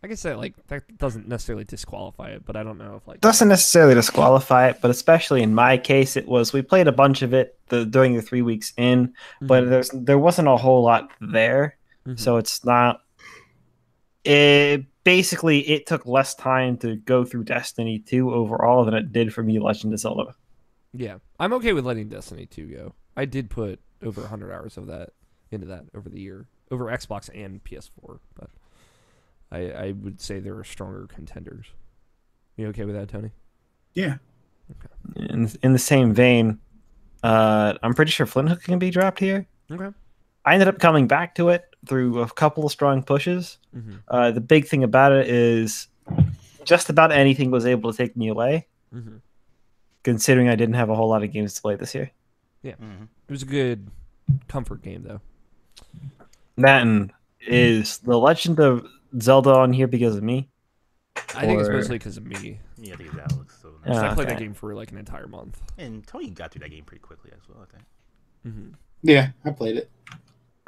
I guess that doesn't necessarily disqualify it, but I don't know if like Doesn't necessarily disqualify it, but especially in my case, it was we played a bunch of it during the 3 weeks in, but there wasn't a whole lot there, so it's not. It took less time to go through Destiny 2 overall than it did for me Legend of Zelda. Yeah, I'm okay with letting Destiny 2 go. I did put over 100 hours of that into that over the year, over Xbox and PS4, but I would say there are stronger contenders. You okay with that, Tony? Yeah. Okay. In the same vein, I'm pretty sure Flint Hook can be dropped here. Okay. I ended up coming back to it through a couple of strong pushes. The big thing about it is just about anything was able to take me away, considering I didn't have a whole lot of games to play this year. Yeah. It was a good comfort game, though. That and is The Legend of Zelda on here because of me? I think it's mostly because of me. Yeah, I think it's Alex. So So I played that okay. game for like an entire month. and Tony got through that game pretty quickly as well, I think. Yeah, I played it.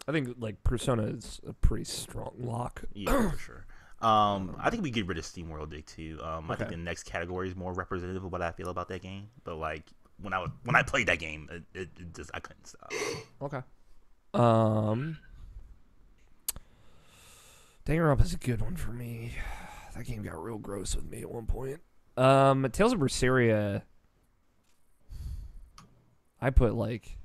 I think like Persona is a pretty strong lock. Yeah, for sure. I think we get rid of SteamWorld Dig too. I think Okay. the next category is more representative of what I feel about that game. But like when I played that game, it just I couldn't stop. Okay. Danganronpa is a good one for me. That game got real gross with me at one point. Tales of Berseria, I put like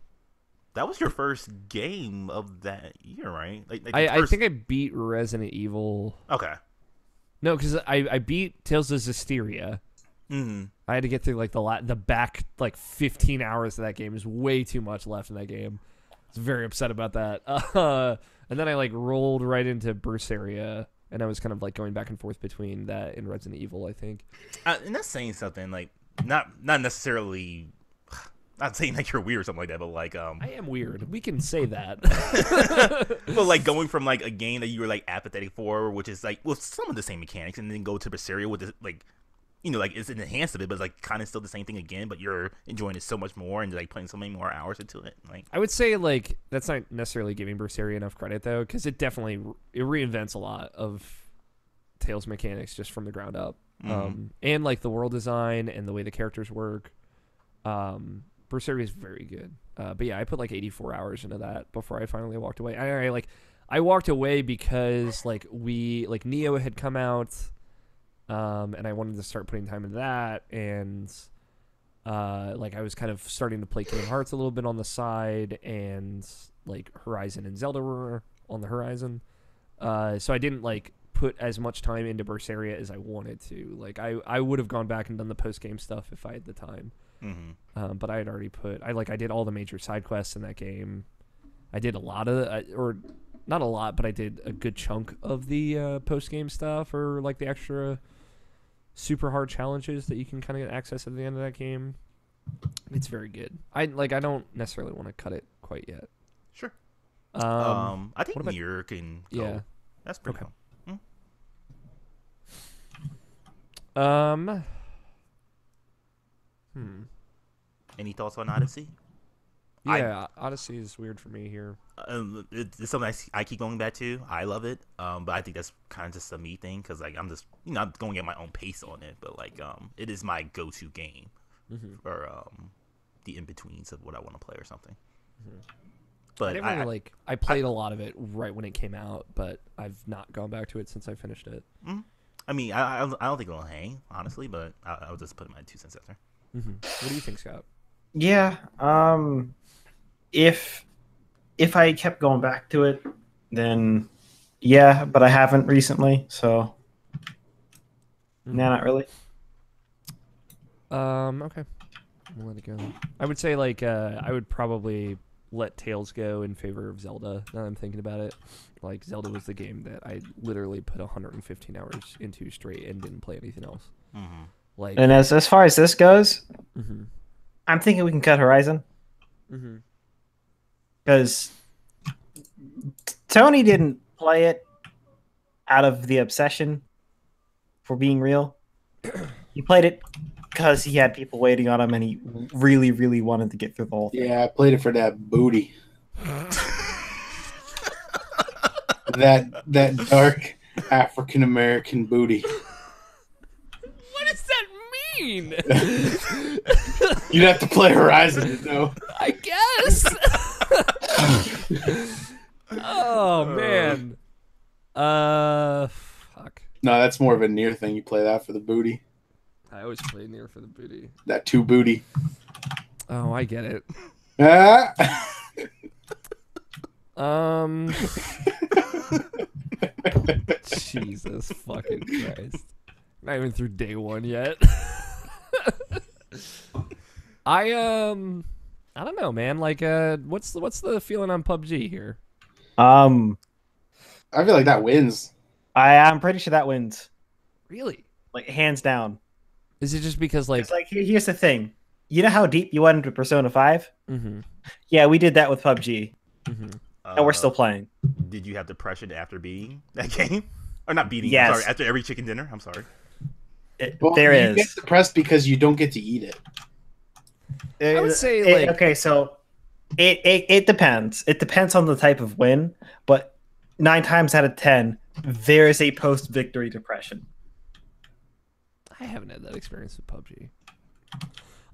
That was your first game of that year, right? Like I think I beat Resident Evil. Okay. No, because I beat Tales of Zestiria. Mm-hmm. I had to get through like the back like 15 hours of that game. There's way too much left in that game. I was very upset about that. And then I like rolled right into Berseria, and I was kind of like going back and forth between that and Resident Evil, I think. And that's saying something like not necessarily. Not saying like you're weird or something like that, but like I am weird. We can say that. but like going from like a game that you were like apathetic for, which is like well some of the same mechanics, and then go to Berseria with the, like you know like it's an enhanced of it, but it's like kind of still the same thing again, but you're enjoying it so much more and like putting so many more hours into it. Like I would say like that's not necessarily giving Berseria enough credit though, because it definitely reinvents a lot of Tales mechanics just from the ground up, and like the world design and the way the characters work. Berseria is very good, but yeah, I put like 84 hours into that before I finally walked away. I walked away because like Neo had come out, and I wanted to start putting time into that, and like I was kind of starting to play Kingdom Hearts a little bit on the side, and like Horizon and Zelda were on the horizon, so I didn't like put as much time into Berseria as I wanted to. Like I would have gone back and done the post game stuff if I had the time. But I had already I did all the major side quests in that game. I did a lot of or not a lot, but I did a good chunk of the post game stuff, or like the extra super hard challenges that you can kind of get access at the end of that game. It's very good. I don't necessarily want to cut it quite yet. sure. I I think what about- Mirror can go. yeah. That's pretty Okay. cool. Any thoughts on Odyssey? Yeah, Odyssey is weird for me here. It's something I keep going back to. I love it, but I think that's kind of just a me thing because like I'm just I'm going at my own pace on it. But like it is my go-to game for the in-betweens of what I want to play or something. But I played a lot of it right when it came out, but I've not gone back to it since I finished it. I mean, I don't think it'll hang honestly, but I'll just put my 2 cents out there. What do you think, Scott? Yeah. if I kept going back to it, then yeah, but I haven't recently, so nah, not really. Okay. We'll let it go. I would say like I would probably let Tails go in favor of Zelda. Now that I'm thinking about it, like Zelda was the game that I literally put 115 hours into straight and didn't play anything else. Mm-hmm. Like, And as far as this goes, mm-hmm. I'm thinking we can cut Horizon Mm-hmm. because Tony didn't play it out of the obsession for being real. He played it because he had people waiting on him, and he really, really wanted to get through the whole thing. Yeah, I played it for that booty. that dark African American booty. What does that mean? You'd have to play Horizon to know. I guess. Oh man. Fuck. No, that's more of a near thing. You play that for the booty. I always play near for the booty. That two booty. Oh, I get it. Ah. Jesus fucking Christ. Not even through day one yet. I don't know, man. Like, what's the feeling on PUBG here? I feel like that wins. I'm pretty sure that wins, Really? like hands down. Is it just because like? It's like here's the thing. You know how deep you went into Persona 5? Mm-hmm. Yeah, we did that with PUBG, Mm-hmm. and we're still playing. Did you have depression after beating that game? Or not beating? Yes. I'm sorry, after every chicken dinner. I'm sorry. There you is. get depressed because you don't get to eat it. I would say like okay, so it depends. It depends on the type of win, but 9 times out of 10, there is a post-victory depression. I haven't had that experience with PUBG.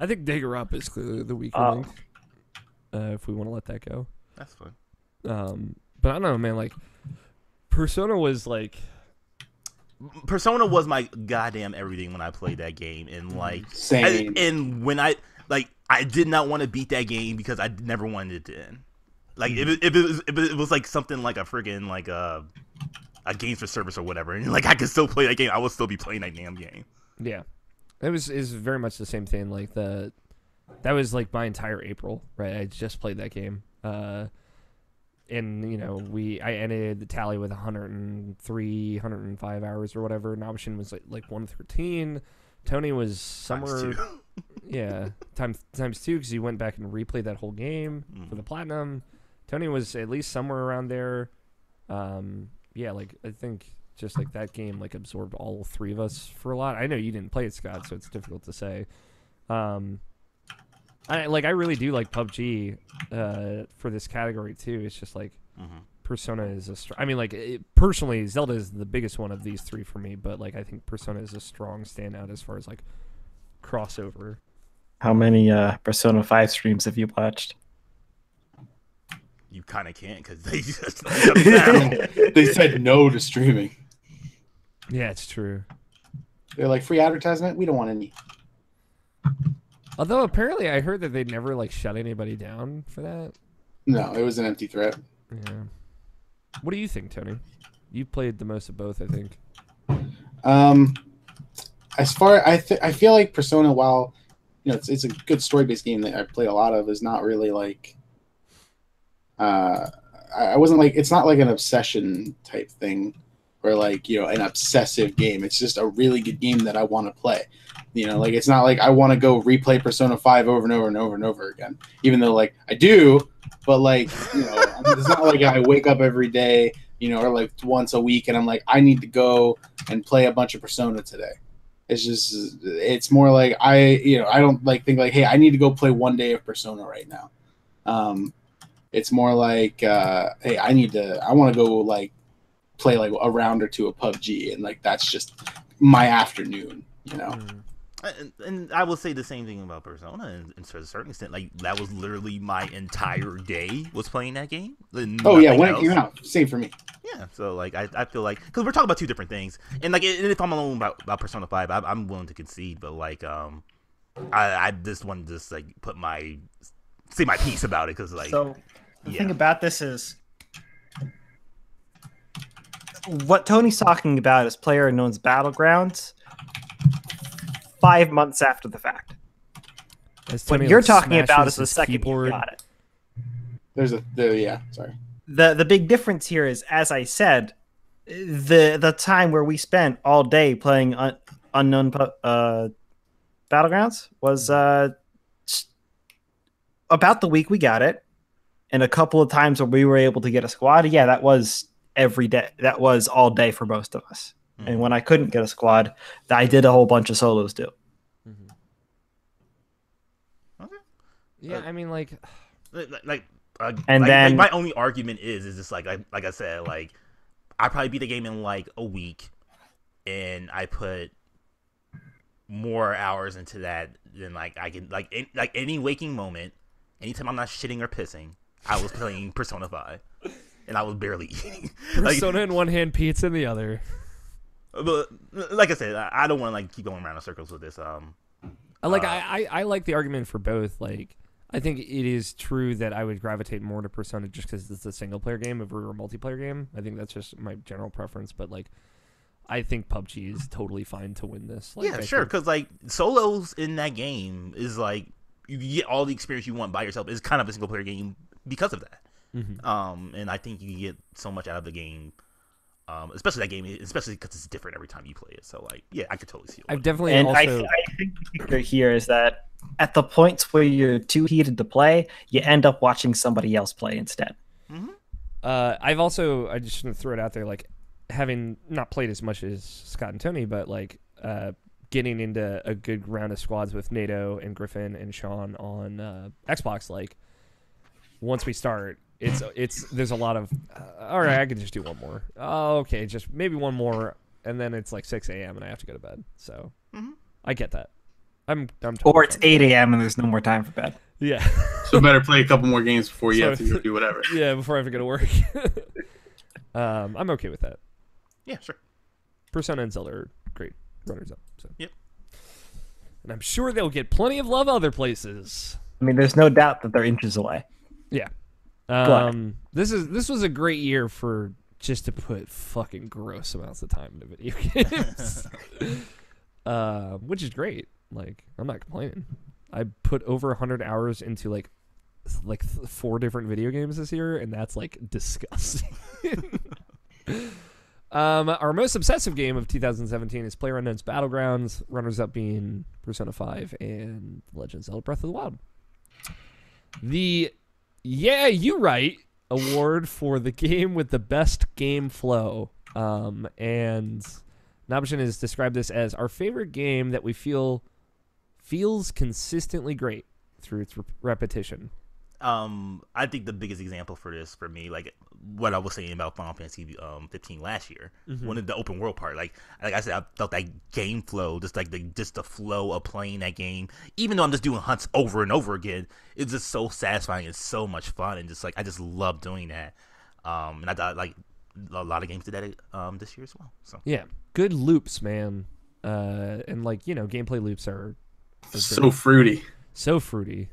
I think Digger Up is clearly the weaker link. If we want to let that go. That's fine. But I don't know, man. Like, Persona was like. Persona was my goddamn everything when I played that game, and like, Same. and when I did not want to beat that game because I never wanted it to end. Like, if it was like something like a friggin' like a games for service or whatever, and like I could still play that game, I would still be playing that damn game. Yeah, is very much the same thing. Like that was like my entire April, right? I just played that game. And you know, I ended the tally with 103, 105 hours or whatever. Nabeshin was like 113. Tony was somewhere, yeah, times 2 because he went back and replayed that whole game for the platinum. Tony was at least somewhere around there. Yeah, like I think just like that game like absorbed all 3 of us for a lot. I know you didn't play it, Scott, so it's difficult to say. I really do like PUBG for this category too. It's just like Persona is I mean, like personally, Zelda is the biggest one of these 3 for me. But like, I think Persona is a strong standout as far as like crossover. How many Persona 5 streams have you watched? You kind of can't because they just shut it down. They said no to streaming. Yeah, it's true. They're like, free advertisement? We don't want any. Although apparently I heard that they never like shut anybody down for that. No, it was an empty threat. Yeah. What do you think, Tony? You played the most of both, I think. As far I feel like Persona, while you know it's a good story-based game that I play a lot of, is not really like I wasn't like, it's not like an obsession type thing or like, you know, an obsessive game. It's just a really good game that I want to play. You know, like it's not like I want to go replay Persona 5 over and over and over and over again, even though like I do, but like, you know, it's not like I wake up every day, you know, or like once a week and I'm like, I need to go and play a bunch of Persona today. It's just, it's more like I don't like think like, hey, I need to go play one day of Persona right now. It's more like, hey, I want to go like play like a round or 2 of PUBG, and like that's just my afternoon, you know. And I will say the same thing about Persona, and to a certain extent, like that was literally my entire day was playing that game. Oh yeah, when it came out, same for me. Yeah, so like I feel like, because we're talking about 2 different things, and like if I'm alone about Persona 5, I'm willing to concede, but like I just wanted to just like put my say my piece about it because, like, So the yeah. thing about this is what Tony's talking about is PlayerUnknown's Battlegrounds 5 months after the fact. As What Tony, you're like, talking about smashes is the his second keyboard. you got it. Sorry. The big difference here is, as I said, the time where we spent all day playing Unknown Battlegrounds was about the week we got it, and a couple of times where we were able to get a squad. Yeah, that was every day. That was all day for most of us. And when I couldn't get a squad, I did a whole bunch of solos too. Okay. Yeah, I mean, like, And then my only argument is just like I said, like, I probably beat the game in like a week, and I put more hours into that than like I can like any waking moment, anytime I'm not shitting or pissing, I was playing Persona 5, and I was barely eating. Persona in one hand, pizza in the other. But like I said, I don't want to like keep going around in circles with this. I like the argument for both. Like, I think it is true that I would gravitate more to Persona just because it's a single player game over a multiplayer game. I think that's just my general preference. But like, I think PUBG is totally fine to win this. Like, yeah, sure. Because like solos in that game is like you get all the experience you want by yourself. It's kind of a single player game because of that. And I think you get so much out of the game. Especially that game, especially because it's different every time you play it. So, like, yeah, I could totally see it. I've definitely and also... I think the kicker here is that at the points where you're too heated to play, you end up watching somebody else play instead. I've also, I just shouldn't throw it out there, like, having not played as much as Scott and Tony, but like getting into a good round of squads with NATO and Griffin and Sean on Xbox, like, once we start, there's a lot of all right, I could just do one more. Oh, okay, just maybe one more, and then it's like 6 a.m. and I have to go to bed. So I get that. I'm totally or it's 8 a.m. and there's no more time for bed. Yeah. So better play a couple more games before you have to go do whatever. Yeah, before I have to go to work. I'm okay with that. Yeah, sure. Persona and Zelda are great runners up. So. Yep. And I'm sure they'll get plenty of love other places. I mean, there's no doubt that they're inches away. Yeah. This was a great year for just to put fucking gross amounts of time into video games. Which is great. Like, I'm not complaining. I put over 100 hours into like 4 different video games this year, and that's like disgusting. Our most obsessive game of 2017 is PlayerUnknown's Battlegrounds, runners-up being Persona 5 and Legend of Zelda Breath of the Wild. The Yeah, You Right award for the game with the best game flow. And Nabeshin has described this as our favorite game that we feels consistently great through its repetition. I think the biggest example for this for me, like what I was saying about Final Fantasy 15 last year, one of the open world part, like I said, I felt that game flow, just like the flow of playing that game, even though I'm just doing hunts over and over again, it's just so satisfying. It's so much fun, and just like I just love doing that. And I thought like a lot of games did that this year as well. So yeah, good loops, man. And like, you know, gameplay loops are so fruity. So fruity.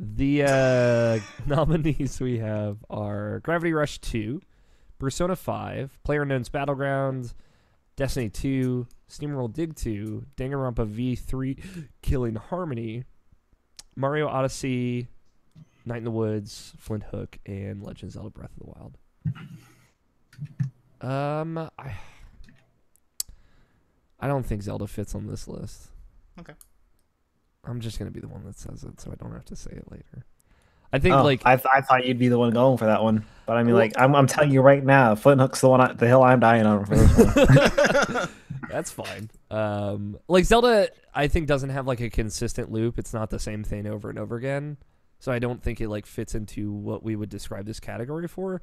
The nominees we have are Gravity Rush 2, Persona 5, PlayerUnknown's Battlegrounds, Destiny 2, SteamWorld Dig 2, Danganronpa V3, Killing Harmony, Mario Odyssey, Night in the Woods, Flint Hook, and Legend of Zelda Breath of the Wild. I don't think Zelda fits on this list. okay. I'm just gonna be the one that says it, so I don't have to say it later. I think I thought you'd be the one going for that one, but I mean, like, I'm telling you right now, Flint Hook's the hill I'm dying on for this one. That's fine. Like Zelda, I think doesn't have like a consistent loop. It's not the same thing over and over again, so I don't think it like fits into what we would describe this category for.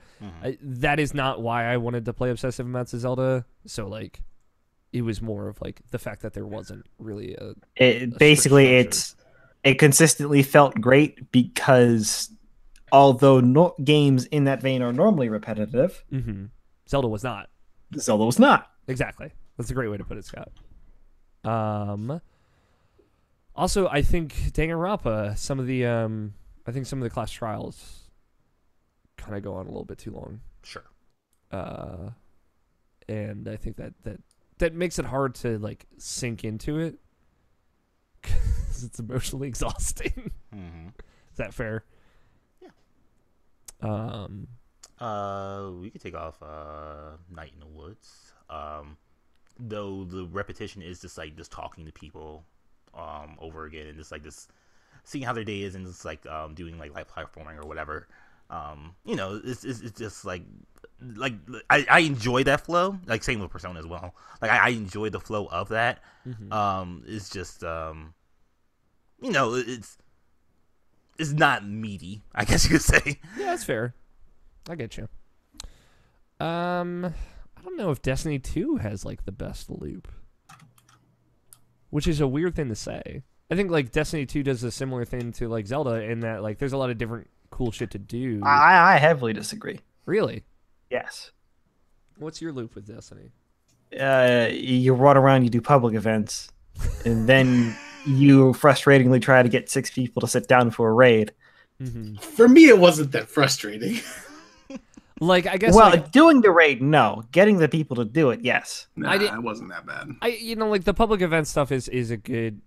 That is not why I wanted to play obsessive amounts of Zelda. So like, it was more of like the fact that there wasn't really it consistently felt great because although games in that vein are normally repetitive, Zelda was not. Zelda was not. Exactly. That's a great way to put it, Scott. Also, I think Danganronpa, some of the class trials kind of go on a little bit too long. Sure. And I think that makes it hard to like sink into it because it's emotionally exhausting. Mm-hmm. Is that fair? Yeah. We could take off Night in the Woods. Though the repetition is just like just talking to people over again, and just like this seeing how their day is, and just like doing like live platforming or whatever. It's just like I enjoy that flow. Like same with Persona as well. Like I enjoy the flow of that. Mm-hmm. It's just it's not meaty, I guess you could say. Yeah, that's fair. I get you. I don't know if Destiny 2 has like the best loop, which is a weird thing to say. I think like Destiny 2 does a similar thing to like Zelda in that like there's a lot of different cool shit to do. I heavily disagree. Really? Yes. What's your loop with Destiny? You run around, you do public events, and then you frustratingly try to get 6 people to sit down for a raid. Mm-hmm. For me, it wasn't that frustrating. Like, I guess. Well, like, doing the raid, no. Getting the people to do it, yes. Nah, it wasn't that bad. like the public event stuff is a good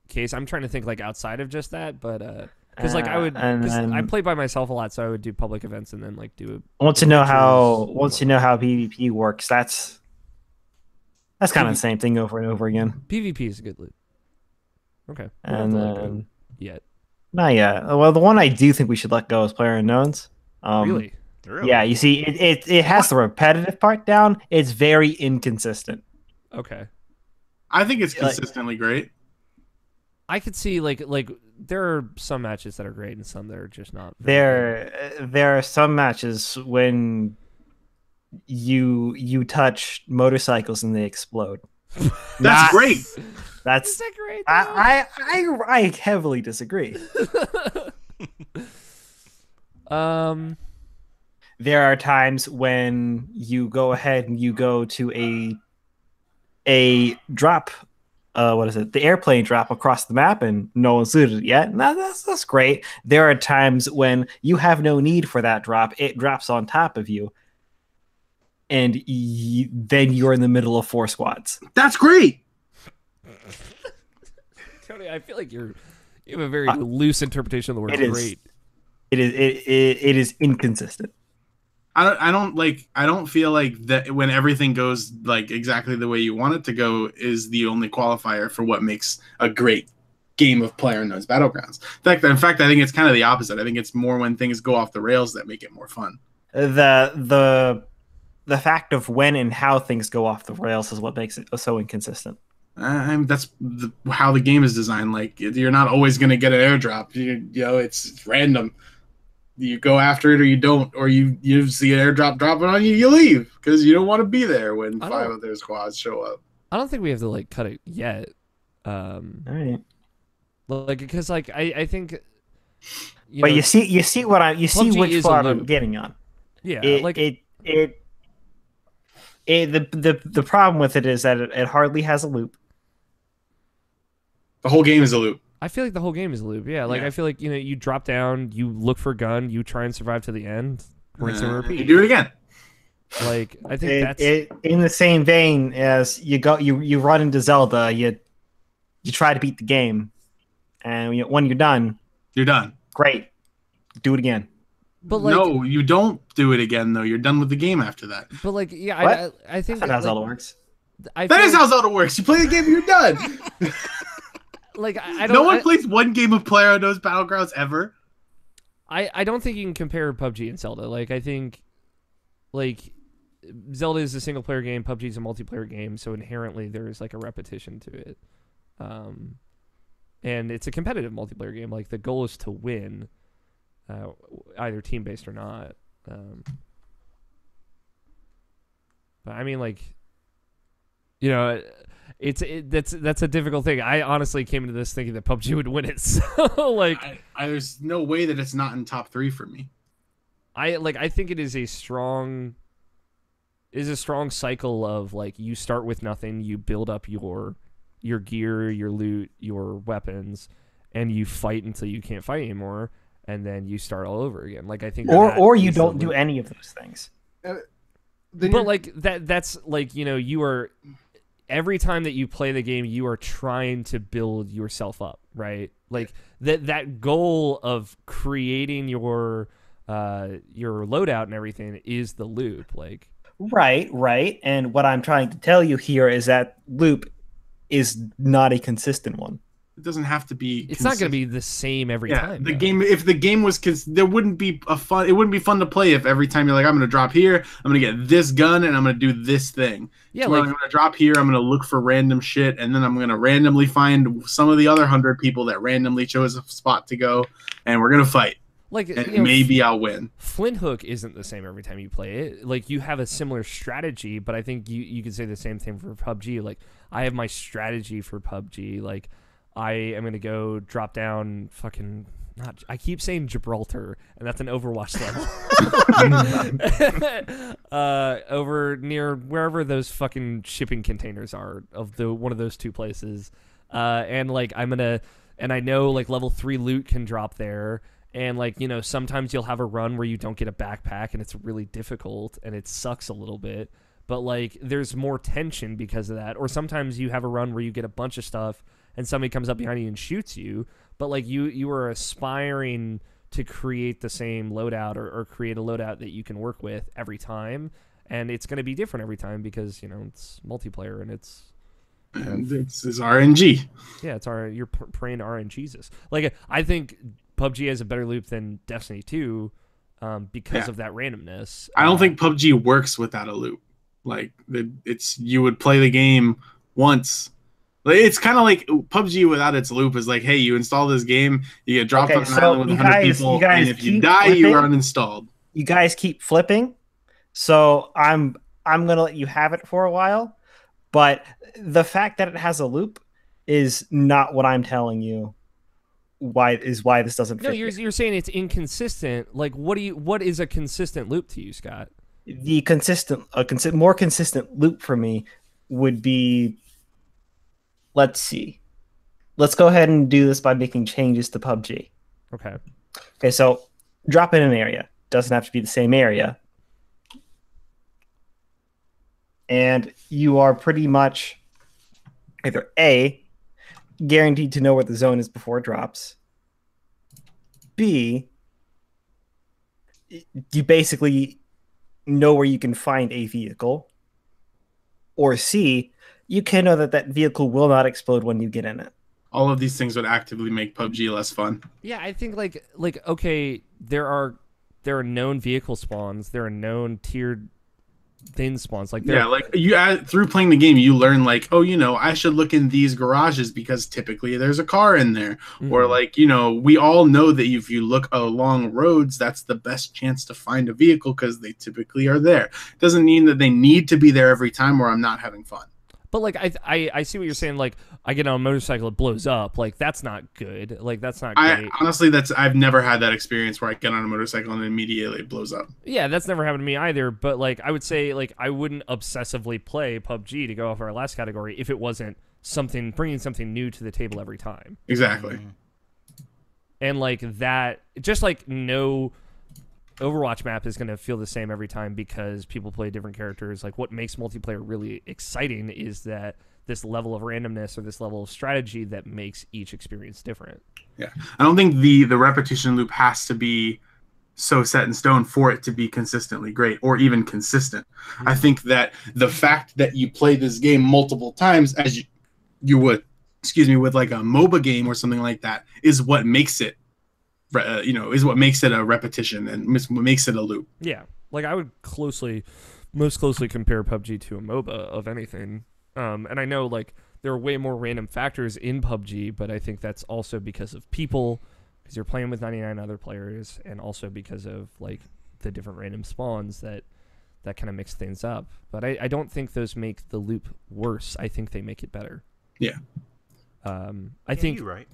case. I'm trying to think like outside of just that, but because like I would, because I play by myself a lot, so I would do public events and then like do it. Once you know how PvP works, that's kind of the same thing over and over again. PvP is a good loop. Okay. And then yet. Not yet. Well, the one I do think we should let go is Player Unknowns. Really? Yeah, you see, it has the repetitive part down. It's very inconsistent. Okay. I think it's consistently great. I could see like there are some matches that are great and some that are just not. There are some matches when you touch motorcycles and they explode. That's great. That's that great. I heavily disagree. There are times when you go ahead and you go to a drop, what is it? The airplane drop across the map, and no one's looted it yet. Now that's great. There are times when you have no need for that drop; it drops on top of you, and then you're in the middle of 4 squads. That's great. Tony, I feel like you have a very loose interpretation of the word great. It is inconsistent. I don't feel like that when everything goes like exactly the way you want it to go is the only qualifier for what makes a great game of PlayerUnknown's Battlegrounds. In fact, I think it's kind of the opposite. I think it's more when things go off the rails that make it more fun. The fact of when and how things go off the rails is what makes it so inconsistent. That's how the game is designed. Like you're not always going to get an airdrop. You know, it's random. You go after it or you don't, or you see an airdrop dropping on you, you leave because you don't want to be there when 5 of their squads show up. I don't think we have to like cut it yet. All right. Like because like I think. You see which part I'm getting on. Yeah, the problem with it is that it hardly has a loop. The whole game is a loop. I feel like the whole game is a loop. Yeah, like I feel like you drop down, you look for a gun, you try and survive to the end, rinse and repeat. You do it again. Like I think that's in the same vein as you run into Zelda, you try to beat the game, and when you're done, Great, do it again. But like, no, you don't do it again though. You're done with the game after that. But like, yeah, I think that's how Zelda works. That is how Zelda works. You play the game and you're done. Like I don't. No one plays one game of PlayerUnknown's Battlegrounds ever. I don't think you can compare PUBG and Zelda. Like I think, like Zelda is a single player game, PUBG is a multiplayer game, so inherently there is like a repetition to it. And it's a competitive multiplayer game. Like the goal is to win, either team based or not. But I mean, like, you know. That's a difficult thing. I honestly came into this thinking that PUBG would win it. So like, there's no way that it's not in top 3 for me. I think it is a strong cycle of like you start with nothing, you build up your your gear, your loot, your weapons, and you fight until you can't fight anymore, and then you start all over again. Like I think, or you don't do any of those things. But like that's like, you know, you are every time that you play the game, you are trying to build yourself up, right? Like that goal of creating your loadout and everything is the loop. Like Right. And what I'm trying to tell you here is that loop is not a consistent one. It doesn't have to be. It's not going to be the same every time. The game, if the game was, there wouldn't be it wouldn't be fun to play if every time you're like, I'm going to drop here, I'm going to get this gun, and I'm going to do this thing. Yeah, like I'm going to drop here, I'm going to look for random shit, and then I'm going to randomly find some of the other 100 people that randomly chose a spot to go, and we're going to fight. Like, and maybe I'll win. Flint Hook isn't the same every time you play it. Like, you have a similar strategy, but I think you could say the same thing for PUBG. Like, I have my strategy for PUBG. Like, I am going to go drop down fucking... I keep saying Gibraltar, and that's an Overwatch level. Over near wherever those fucking shipping containers are of one of those two places. And, like, and I know, like, level 3 loot can drop there. And, like, you know, sometimes you'll have a run where you don't get a backpack, and it's really difficult, and it sucks a little bit. But, like, there's more tension because of that. Or sometimes you have a run where you get a bunch of stuff, and somebody comes up behind you and shoots you. But, like, you are aspiring to create the same loadout or create a loadout that you can work with every time. And it's going to be different every time because, you know, it's multiplayer and it's... This is RNG. Yeah, you're praying to RNGesus. Like, I think PUBG has a better loop than Destiny 2 because of that randomness. I don't think PUBG works without a loop. Like, you would play the game once. Like, it's kind of like PUBG without its loop is like, hey, you install this game, you get dropped on an island with 100 people, and if you die, you are uninstalled. You guys keep flipping, so I'm gonna let you have it for a while. But the fact that it has a loop is not what I'm telling you. Why this doesn't fit? No, you're saying it's inconsistent. Like, what is a consistent loop to you, Scott? More consistent loop for me would be. Let's see. Let's go ahead and do this by making changes to PUBG. Okay. So drop in an area. Doesn't have to be the same area. And you are pretty much either A, guaranteed to know where the zone is before it drops. B, you basically know where you can find a vehicle. Or C, you can know that vehicle will not explode when you get in it. All of these things would actively make PUBG less fun. Yeah, I think like okay, there are known vehicle spawns, there are known tiered thin spawns. Like through playing the game, you learn like, oh, you know, I should look in these garages because typically there's a car in there. Mm-hmm. Or like, you know, we all know that if you look along roads, that's the best chance to find a vehicle because they typically are there. Doesn't mean that they need to be there every time or I'm not having fun. But like I see what you're saying. Like I get on a motorcycle, it blows up. Like that's not good. Like that's not great. Honestly, I've never had that experience where I get on a motorcycle and immediately it blows up. Yeah, that's never happened to me either. But like I would say, like I wouldn't obsessively play PUBG to go off our last category if it wasn't bringing something new to the table every time. Exactly. And like that, just like no Overwatch map is going to feel the same every time because people play different characters. Like what makes multiplayer really exciting is that this level of randomness or this level of strategy that makes each experience different. Yeah. I don't think the repetition loop has to be so set in stone for it to be consistently great or even consistent. Mm-hmm. I think that the fact that you play this game multiple times as you would, with like a MOBA game or something like that is what makes it is what makes it a repetition and what makes it a loop. Yeah, like I would most closely compare PUBG to a MOBA of anything. And I know like there are way more random factors in PUBG, but I think that's also because of people, because you're playing with 99 other players, and also because of like the different random spawns that kind of mix things up. But I don't think those make the loop worse. I think they make it better. Yeah. I think you're right.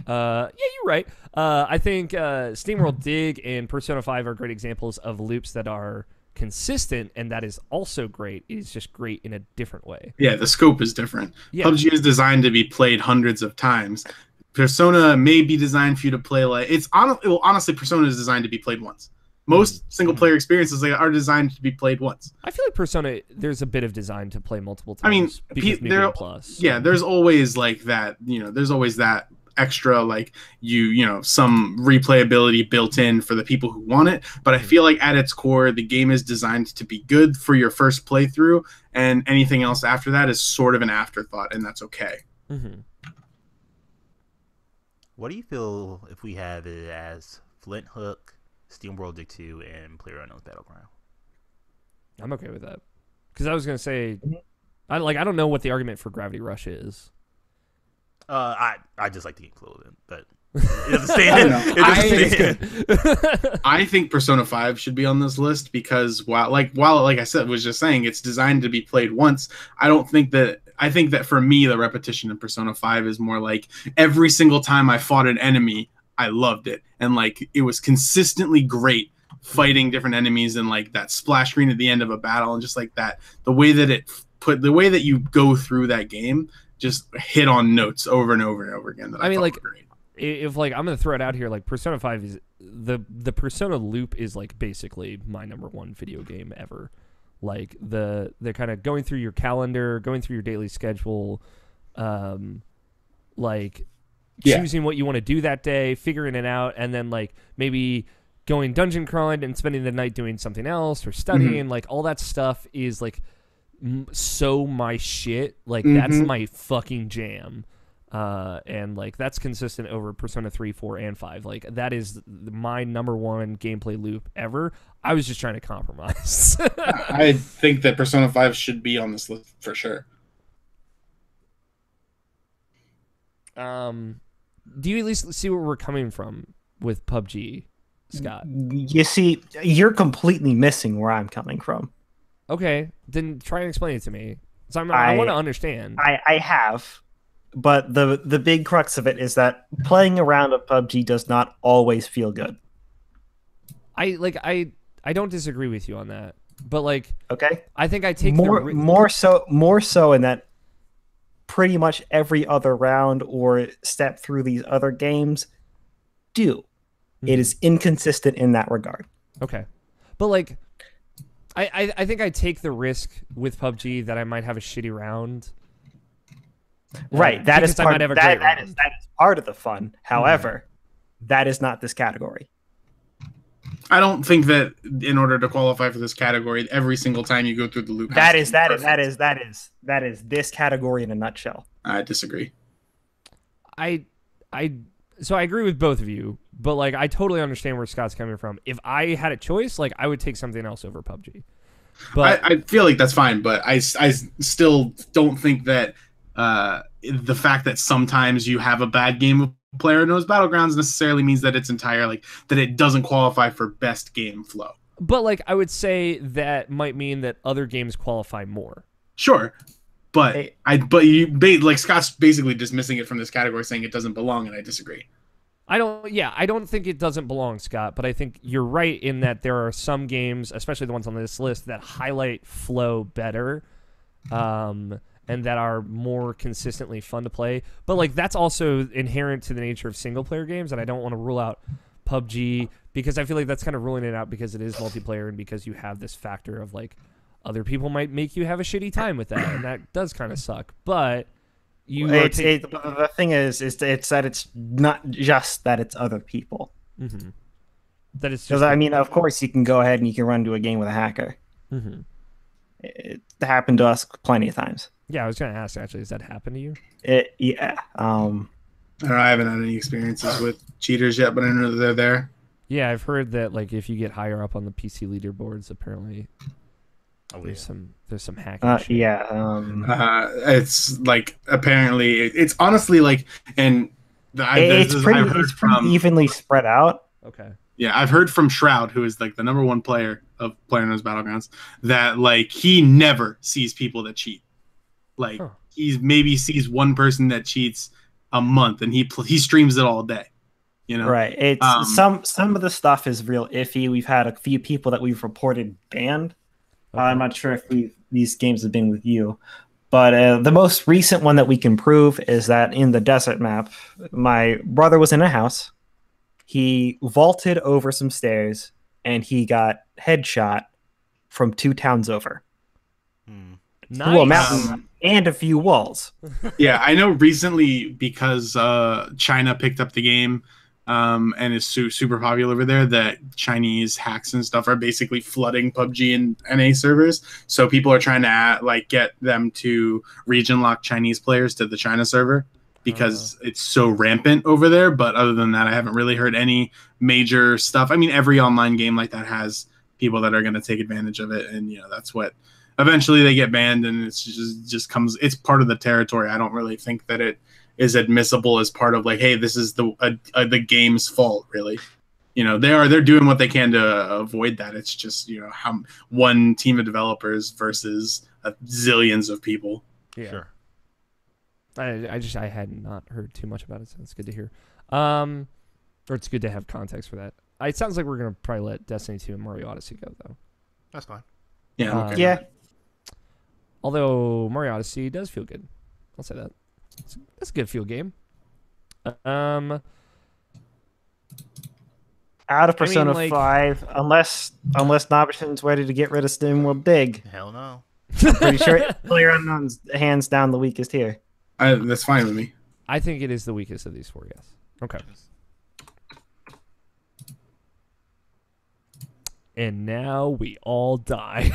Yeah, you're right. I think SteamWorld Dig and Persona 5 are great examples of loops that are consistent, and that is also great. It is just great in a different way. Yeah, the scope is different. Yeah. PUBG is designed to be played hundreds of times. Persona may be designed for you to play like honestly, Persona is designed to be played once. Most single player experiences are designed to be played once. I feel like Persona, there's a bit of design to play multiple times. I mean, because New Game Plus. Yeah, there's always like that. There's always that extra like some replayability built in for the people who want it. But I feel like at its core, the game is designed to be good for your first playthrough, and anything else after that is sort of an afterthought, and that's okay. Mm-hmm. What do you feel if we have it as Flint Hook, SteamWorld Dig 2, and PlayerUnknown's Battleground? I'm okay with that. Because I was going to say, I don't know what the argument for Gravity Rush is. I just like the game clothing, but it doesn't stand. I think Persona 5 should be on this list because while like I said, was just saying it's designed to be played once. I think that for me, the repetition in Persona 5 is more like every single time I fought an enemy, I loved it. And like it was consistently great fighting different enemies and like that splash screen at the end of a battle and just like that. The way that you go through that game just hit on notes over and over and over again. That I mean, like, great. If like I'm gonna throw it out here, like Persona 5 is the Persona loop is like basically my #1 video game ever. Like the kind of going through your calendar, going through your daily schedule, like choosing what you want to do that day, figuring it out, and then like maybe going dungeon crawling and spending the night doing something else or studying. Like all that stuff is like so my shit. Like that's my fucking jam. And like that's consistent over Persona 3, 4, and 5. Like that is my #1 gameplay loop ever. I was just trying to compromise. I think that Persona 5 should be on this list for sure. Do you at least see where we're coming from with PUBG, Scott? You see, you're completely missing where I'm coming from. Okay, then try and explain it to me. So I want to understand. I have. But the big crux of it is that playing around a PUBG does not always feel good. I don't disagree with you on that. But like, okay, I think I take more so in that pretty much every other round or step through these other games do. It is inconsistent in that regard. Okay. But like I think I take the risk with PUBG that I might have a shitty round. Right, that is part of the fun. However, that is not this category. I don't think that in order to qualify for this category, every single time you go through the loop, that is this category in a nutshell. I disagree. So I agree with both of you, but like I totally understand where Scott's coming from. If I had a choice, like I would take something else over PUBG. But I feel like that's fine, but I still don't think that the fact that sometimes you have a bad game of PlayerUnknown's Battlegrounds necessarily means that it's that it doesn't qualify for best game flow. But like I would say that might mean that other games qualify more. Sure. But like Scott's basically dismissing it from this category, saying it doesn't belong, and I disagree. I don't think it doesn't belong, Scott, but I think you're right in that there are some games, especially the ones on this list, that highlight flow better. And that are more consistently fun to play. But like that's also inherent to the nature of single player games, and I don't want to rule out PUBG because I feel like that's kind of ruling it out because it is multiplayer and because you have this factor of like other people might make you have a shitty time with that, and that does kind of suck. But the thing is that it's not just that it's other people. Mm-hmm. That it's because I mean, of course, you can go ahead and you can run to a game with a hacker. Mm-hmm. It happened to us plenty of times. Yeah, I was going to ask, actually, has that happened to you? Yeah. I haven't had any experiences with cheaters yet, but I know that they're there. Yeah, I've heard that like if you get higher up on the PC leaderboards, apparently there's some hacking shit. Yeah. It's like apparently it's honestly like it's pretty evenly spread out. Okay. Yeah, I've heard from Shroud, who is like the #1 player of PlayerUnknown's Battlegrounds, that like he never sees people that cheat. Like he maybe sees one person that cheats a month, and he streams it all day. You know, Right. It's some of the stuff is real iffy. We've had a few people that we've reported banned. I'm not sure if these games have been with you, but the most recent one that we can prove is that in the desert map, my brother was in a house. He vaulted over some stairs and he got headshot from 2 towns over. Nice. Through a mountain and a few walls. Yeah, I know recently because China picked up the game and is super popular over there, that Chinese hacks and stuff are basically flooding PUBG and NA servers. So people are trying to get them to region lock Chinese players to the China server because it's so rampant over there. But other than that, I haven't really heard any major stuff. I mean, every online game like that has people that are going to take advantage of it, and that's what eventually they get banned, and it's just comes. It's part of the territory. I don't really think that it is admissible as part of like, hey, this is the game's fault. Really, they're doing what they can to avoid that. It's just how one team of developers versus zillions of people. Yeah. Sure. I had not heard too much about it, so it's good to hear. Or it's good to have context for that. It sounds like we're gonna probably let Destiny 2 and Mario Odyssey go though. That's fine. Yeah. Okay. Yeah. Although Mario Odyssey does feel good, I'll say that. It's a good feel game. Out of Persona 5, unless Nabeshin's ready to get rid of SteamWorld Dig. Hell no. I'm pretty sure PlayerUnknown's hands down the weakest here. That's fine with me. I think it is the weakest of these 4, yes. Okay. And now we all die.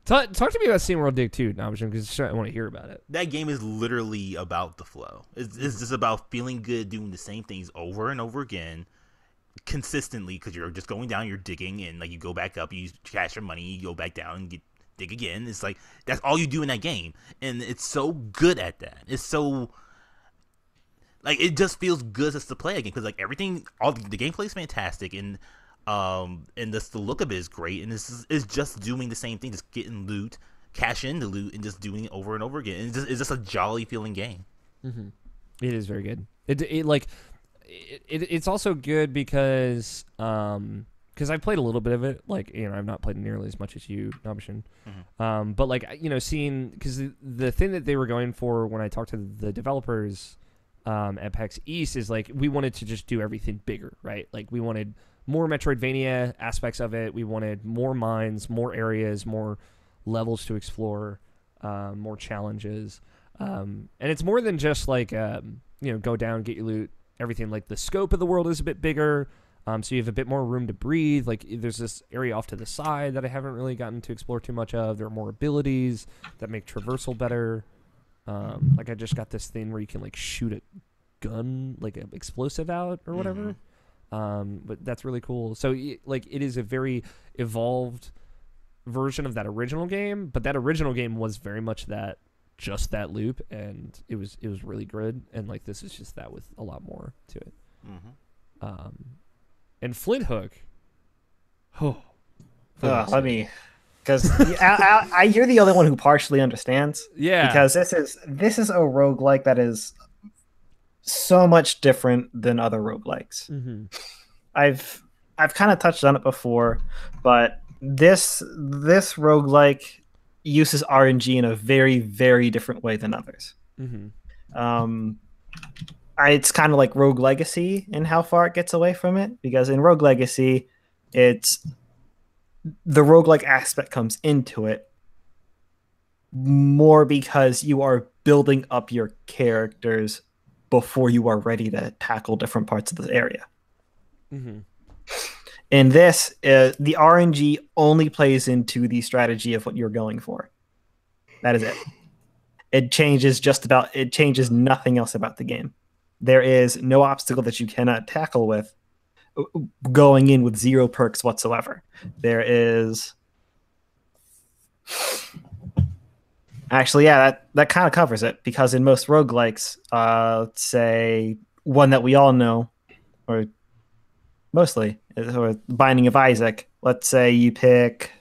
Talk to me about SteamWorld Dig 2, Nabeshin, because I want to hear about it. That game is literally about the flow. It's just about feeling good, doing the same things over and over again, consistently, because you're just going down, you're digging, and like you go back up, you cash your money, you go back down and dig again. It's like that's all you do in that game, and it's so good at that. It's so like it just feels good just to play a game because like everything, all the gameplay is fantastic, and the look of it is great, and it's just doing the same thing, just getting loot, cash in the loot, and just doing it over and over again. And it's just a jolly feeling game. Mm-hmm. It is very good. It's also good because I've played a little bit of it. Like I've not played nearly as much as you, Nabeshin. Mm-hmm. But like seeing because the thing that they were going for when I talked to the developers at PAX East is like we wanted to just do everything bigger, right? Like we wanted more Metroidvania aspects of it. We wanted more mines, more areas, more levels to explore, more challenges. And it's more than just like, go down, get your loot, everything. Like the scope of the world is a bit bigger. So you have a bit more room to breathe. Like there's this area off to the side that I haven't really gotten to explore too much of. There are more abilities that make traversal better. Like I just got this thing where you can like shoot a gun, like an explosive out or whatever. Mm-hmm. But that's really cool. So like it is a very evolved version of that original game, but that original game was very much just that loop, and it was really good. And like this is just that with a lot more to it. Mm-hmm. And Flint Hook. Let me, because you're the only one who partially understands. Yeah, because this is a roguelike that is so much different than other roguelikes. Mm-hmm. I've kind of touched on it before, but this roguelike uses RNG in a very, very different way than others. Mm-hmm. It's kind of like Rogue Legacy in how far it gets away from it, because in Rogue Legacy, it's the roguelike aspect comes into it more because you are building up your characters before you are ready to tackle different parts of the area. Mm-hmm. In this, the RNG only plays into the strategy of what you're going for. That is it. It changes nothing else about the game. There is no obstacle that you cannot tackle with going in with 0 perks whatsoever. There is... Actually, yeah, that kind of covers it, because in most roguelikes, let's say one that we all know, or mostly, or Binding of Isaac, let's say you pick,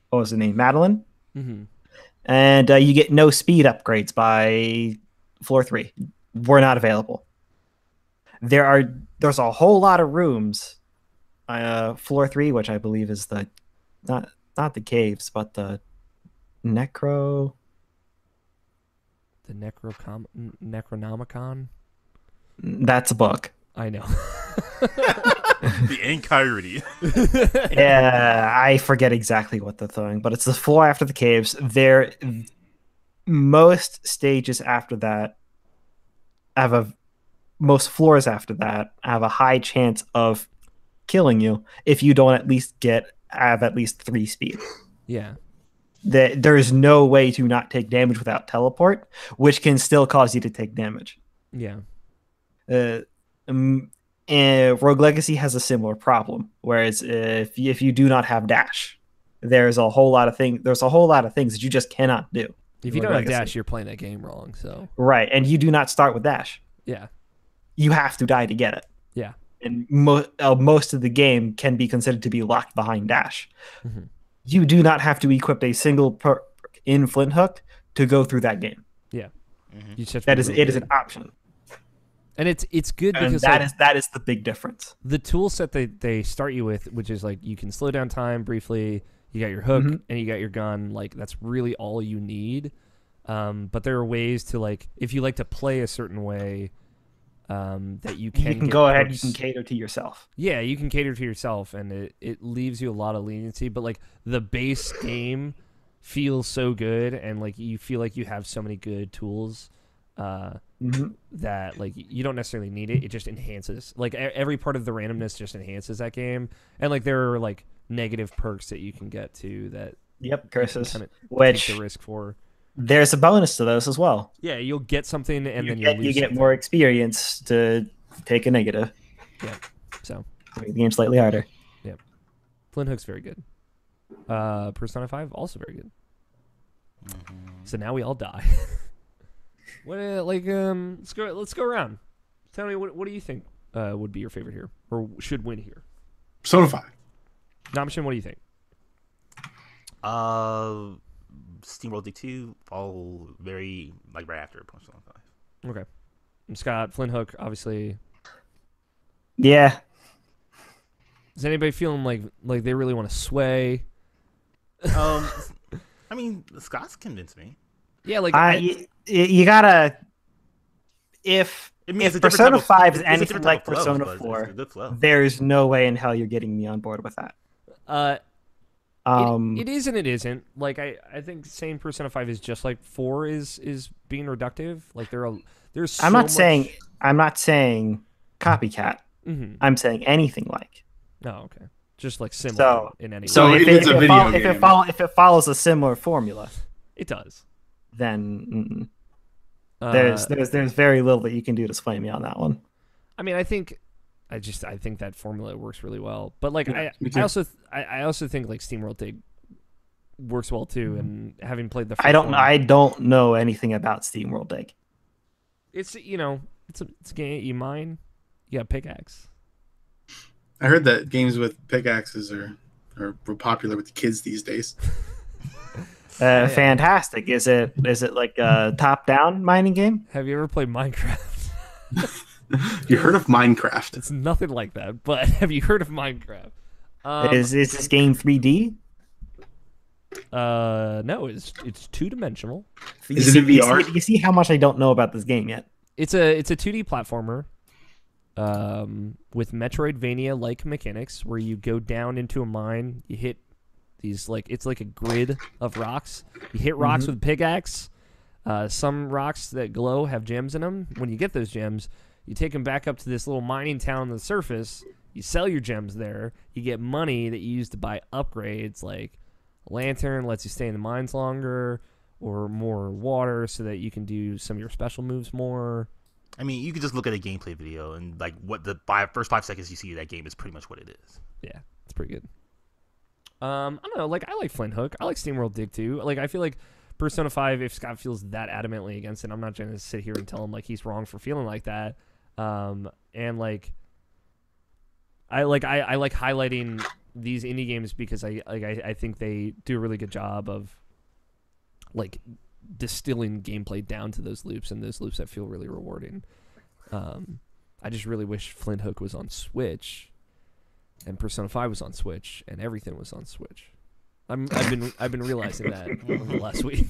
what was the name, Madeline? Mm-hmm. And you get no speed upgrades by floor 3. Were not available. There's a whole lot of rooms. Floor 3, which I believe is the not the caves, but the necro. The Necronomicon. That's a book. I know. The entirety. Yeah, I forget exactly what they're throwing, but it's the floor after the caves. Most stages after that most floors after that have a high chance of killing you if you don't have at least 3 speed. Yeah. There is no way to not take damage without teleport, which can still cause you to take damage. Yeah. And Rogue Legacy has a similar problem, whereas if you do not have dash, there's a whole lot of things that you just cannot do. If you don't have dash, you're playing that game wrong. So right, and you do not start with dash. Yeah. You have to die to get it. Yeah. And most of the game can be considered to be locked behind dash. Mm-hmm. You do not have to equip a single perk in Flint Hook to go through that game. Yeah. Mm-hmm. It is an option. And it's good because that is the big difference. The tool set they start you with, which is like you can slow down time briefly, you got your hook and you got your gun, like that's really all you need. But there are ways to, like, if you like to play a certain way, that you can go ahead, you can cater to yourself. Yeah, you can cater to yourself, and it leaves you a lot of leniency, but like the base game feels so good, and like you feel like you have so many good tools that like you don't necessarily need it. It just enhances, like every part of the randomness just enhances that game. And like there are like negative perks that you can get to that curses, which take the risk for. There's a bonus to those as well. Yeah, you'll get something and then you get more experience to take a negative. Yeah, so make the game slightly harder. Yeah, Flint Hook's very good. Persona 5 also very good. So now we all die. What let's go around. Tell me what do you think would be your favorite here or should win here? Persona 5. Nabeshin, what do you think? SteamWorld Dig 2, all very like right after Persona 5. Okay. And Scott, Flint Hook, obviously. Yeah. Is anybody feeling like they really want to sway? I mean, Scott's convinced me. Yeah, like you gotta. If Persona 5 is anything like Persona 4, there's no way in hell you're getting me on board with that. It is and it isn't. Like I think saying Persona 5 is just like 4 is being reductive. Like there's so I'm not much... saying copycat. Mm-hmm. I'm saying anything like. Oh, okay. Just like similar in any way. So if it follows a similar formula, it does. Then there's very little that you can do to sway me on that one. I mean, I think that formula works really well. But like Yeah, I also think like SteamWorld Dig works well too. And having played the first I don't know anything about SteamWorld Dig. It's it's a game you mine. You got pickaxe. I heard that games with pickaxes are popular with the kids these days. Fantastic. Is it like a top-down mining game? Have you ever played Minecraft? You heard of Minecraft? It's nothing like that, but have you heard of Minecraft? Is this game 3D? No, it's 2-dimensional. Is it in VR? You see how much I don't know about this game yet. It's a 2D platformer with Metroidvania-like mechanics where you go down into a mine, you hit these it's like a grid of rocks. You hit rocks with a pickaxe. Some rocks that glow have gems in them. When you get those gems, you take them back up to this little mining town on the surface. You sell your gems there. You get money that you use to buy upgrades like a lantern, lets you stay in the mines longer, or more water so that you can do some of your special moves more. I mean, you could just look at a gameplay video and like what the first 5 seconds you see of that game is pretty much what it is. Yeah, it's pretty good. I don't know. Like I like Flint Hook. I like SteamWorld Dig too. Like I feel like Persona 5, if Scott feels that adamantly against it, I'm not going to sit here and tell him like he's wrong for feeling like that. And like I like highlighting these indie games because I think they do a really good job of like distilling gameplay down to those loops and those loops that feel really rewarding. I I just really wish Flint Hook was on Switch, and Persona 5 was on Switch, and everything was on Switch. I've been realizing that over the last week.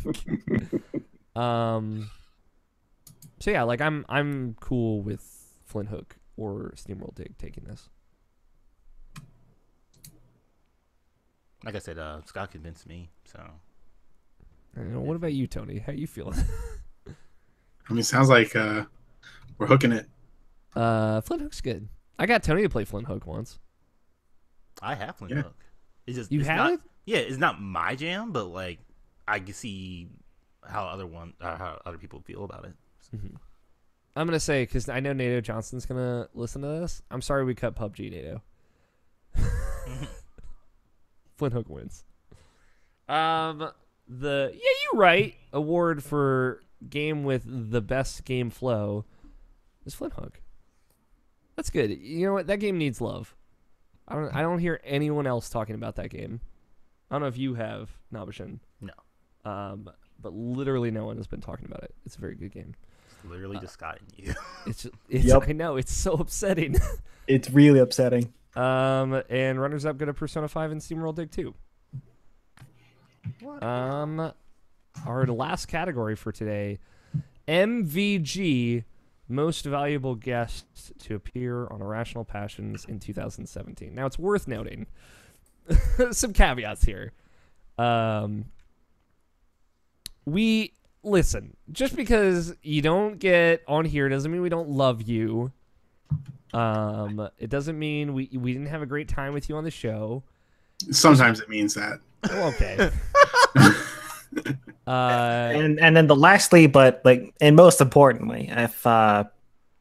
So yeah, like I'm cool with Flint Hook or SteamWorld Dig taking this. Like I said, Scott convinced me. So, What about you, Tony? How you feeling? I mean, it sounds like we're hooking it. Flint Hook's good. I got Tony to play Flint Hook once. I have Flint Yeah. Hook. It's just You it's have not, it? Yeah, it's not my jam, but like I can see how other people feel about it. Mm-hmm. I'm gonna say, because I know Nato Johnson's gonna listen to this. I'm sorry we cut PUBG, Nato. Flint Hook wins. You're right. Award for game with the best game flow is Flint Hook. That's good. You know what? That game needs love. I don't hear anyone else talking about that game. I don't know if you have, Nabeshin. No. But literally no one has been talking about it. It's a very good game. It's literally just Scott and you. It's Yep. I know, it's so upsetting. It's really upsetting. And runners up go to Persona 5 and SteamWorld Dig 2. Our last category for today, MVG, Most Valuable Guest to Appear on Irrational Passions in 2017. Now, it's worth noting some caveats here. Listen, just because you don't get on here doesn't mean we don't love you. It doesn't mean we didn't have a great time with you on the show. Sometimes it means that. Well, okay. And then the lastly, but like, and most importantly,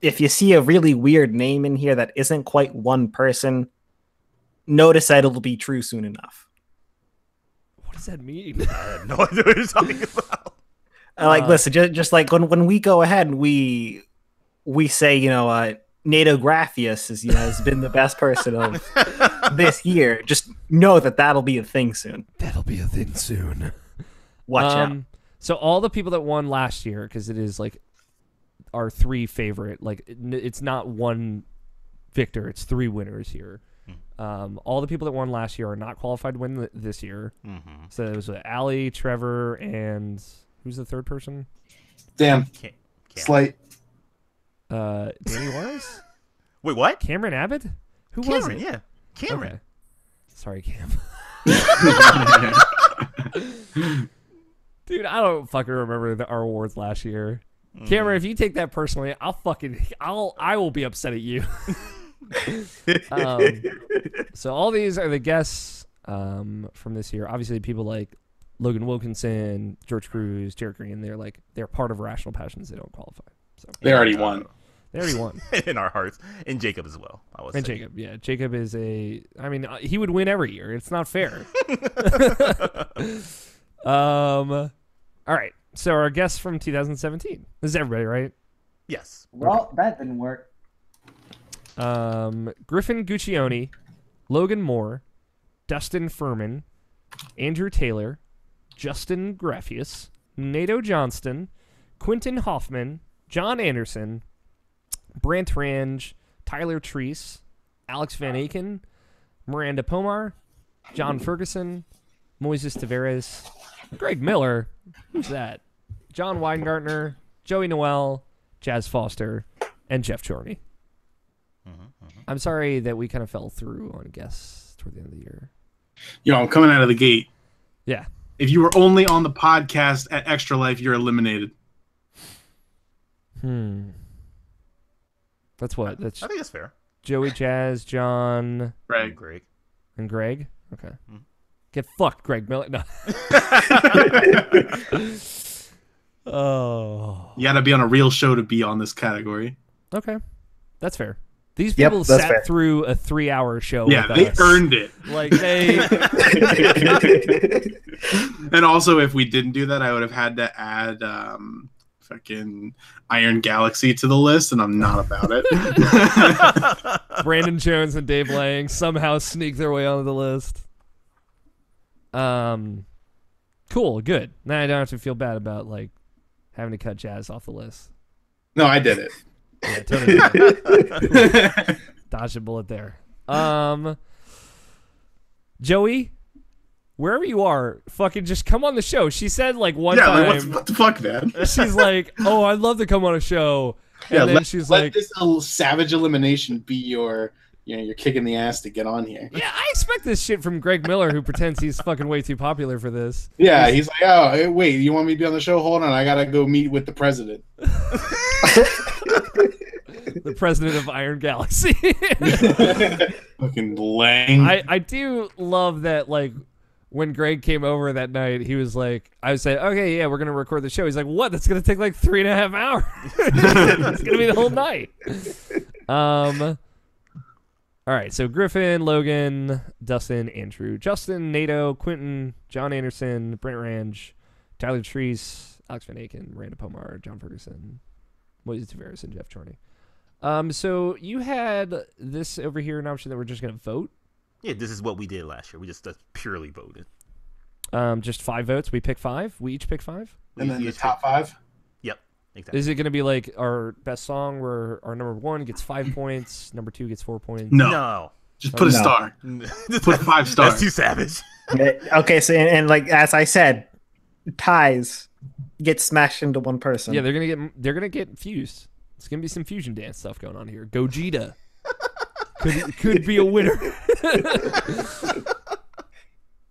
if you see a really weird name in here that isn't quite one person, notice that it'll be true soon enough. What does that mean? I have no idea what you're talking about. Listen, just like when we go ahead and we say, Nato Graphius has been the best person of this year. Just know that'll be a thing soon. That'll be a thing soon. Watch out. So all the people that won last year, because it is like our three favorite, like it's not one victor, it's three winners here. All the people that won last year are not qualified to win this year. Mm-hmm. So it was Allie, Trevor, and who's the third person? Damn. Slight. Danny Juarez? Wait, what? Cameron Abbott? Who was Cameron, it? yeah. Cameron. Okay. Sorry, Cam. Dude, I don't fucking remember our awards last year. Cameron, if you take that personally, I will be upset at you. So all these are the guests from this year. Obviously, people like Logan Wilkinson, George Cruz, Jared Green, they're part of Irrational Passions. They don't qualify. So They already won. They already won. In our hearts. And Jacob as well, I would say. Jacob, yeah. Jacob is he would win every year. It's not fair. All right. So our guests from 2017. This is everybody, right? Yes. Well, that didn't work. Griffin Guccione, Logan Moore, Dustin Furman, Andrew Taylor, Justin Graffius, Nato Johnston, Quentin Hoffman, John Anderson, Brant Range, Tyler Treese, Alex Van Aken, Miranda Pomar, John Ferguson, Moises Tavares, Greg Miller, who's that? John Weingartner, Joey Noel, Jazz Foster, and Jeff Chorney. I'm sorry that we kind of fell through on guests toward the end of the year. I'm coming out of the gate. Yeah. If you were only on the podcast at Extra Life, you're eliminated. That's what? That's I think that's fair. Joey, Jazz, John, Greg. and Greg? Okay. Get fucked, Greg Miller. No. Oh. You got to be on a real show to be on this category. Okay. That's fair. These people sat through a 3-hour show. Yeah, with they us. earned it. Like they. And also, if we didn't do that, I would have had to add fucking Iron Galaxy to the list, and I'm not about it. Brandon Jones and Dave Lang somehow sneak their way onto the list. Cool, good. Now I don't have to feel bad about having to cut Jazz off the list. No, I did it. Yeah, Tony. Dodged a bullet there. Joey, wherever you are, fucking just come on the show. She said like one time. Like, what the fuck, man? She's like, "Oh, I'd love to come on a show." And then she's let like, this little savage elimination be your, your kick in the ass to get on here. "Yeah, I expect this shit from Greg Miller, who pretends he's fucking way too popular for this." Yeah, he's like, oh, hey, wait, you want me to be on the show? Hold on, I gotta go meet with the president. The president of Iron Galaxy. Fucking Lang. I do love that, like, when Greg came over that night, he was like, I was saying, okay, yeah, we're going to record the show. He's like, what? That's going to take like 3.5 hours. It's going to be the whole night. All right, so Griffin, Logan, Dustin, Andrew, Justin, Nato, Quentin, John Anderson, Brent Range, Tyler Treese, Alex Van Aken, Randa Pomar, John Ferguson, Moises Tavares, and Jeff Chorney. So you had this over here, an option that we're just going to vote. Yeah, this is what we did last year. We just purely voted. Just 5 votes. We pick 5. We each pick 5. And then the top 5? Yep, exactly. Is it going to be like our best song where our number 1 gets 5 points, number 2 gets 4 points? No. Just put a star. Put 5 stars. That's too savage. Okay, so and like as I said, ties get smashed into one person. Yeah, they're gonna get fused. It's gonna be some fusion dance stuff going on here. Gogeta could be a winner.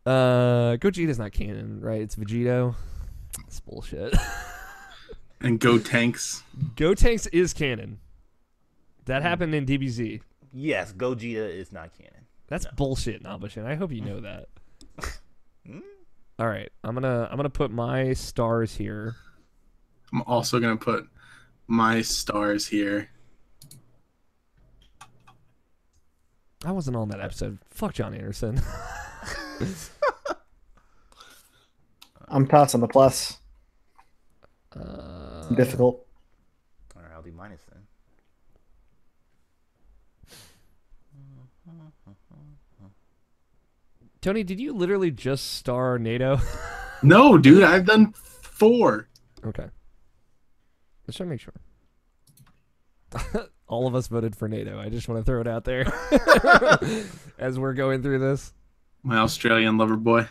Gogeta's not canon, right? It's Vegito. It's bullshit. And Go Tanks. Go Tanks is canon. That happened in DBZ. Yes, Gogeta is not canon. That's bullshit, Nabeshin. I hope you know that. All right, I'm gonna put my stars here. I'm also gonna put my stars here. I wasn't on that episode. Fuck John Anderson. I'm tossing the plus. Difficult. All right, I'll do minus then. Tony, did you literally just star NATO? No, dude, I've done 4. Okay. Let's try to make sure. All of us voted for NATO. I just want to throw it out there as we're going through this. My Australian lover boy.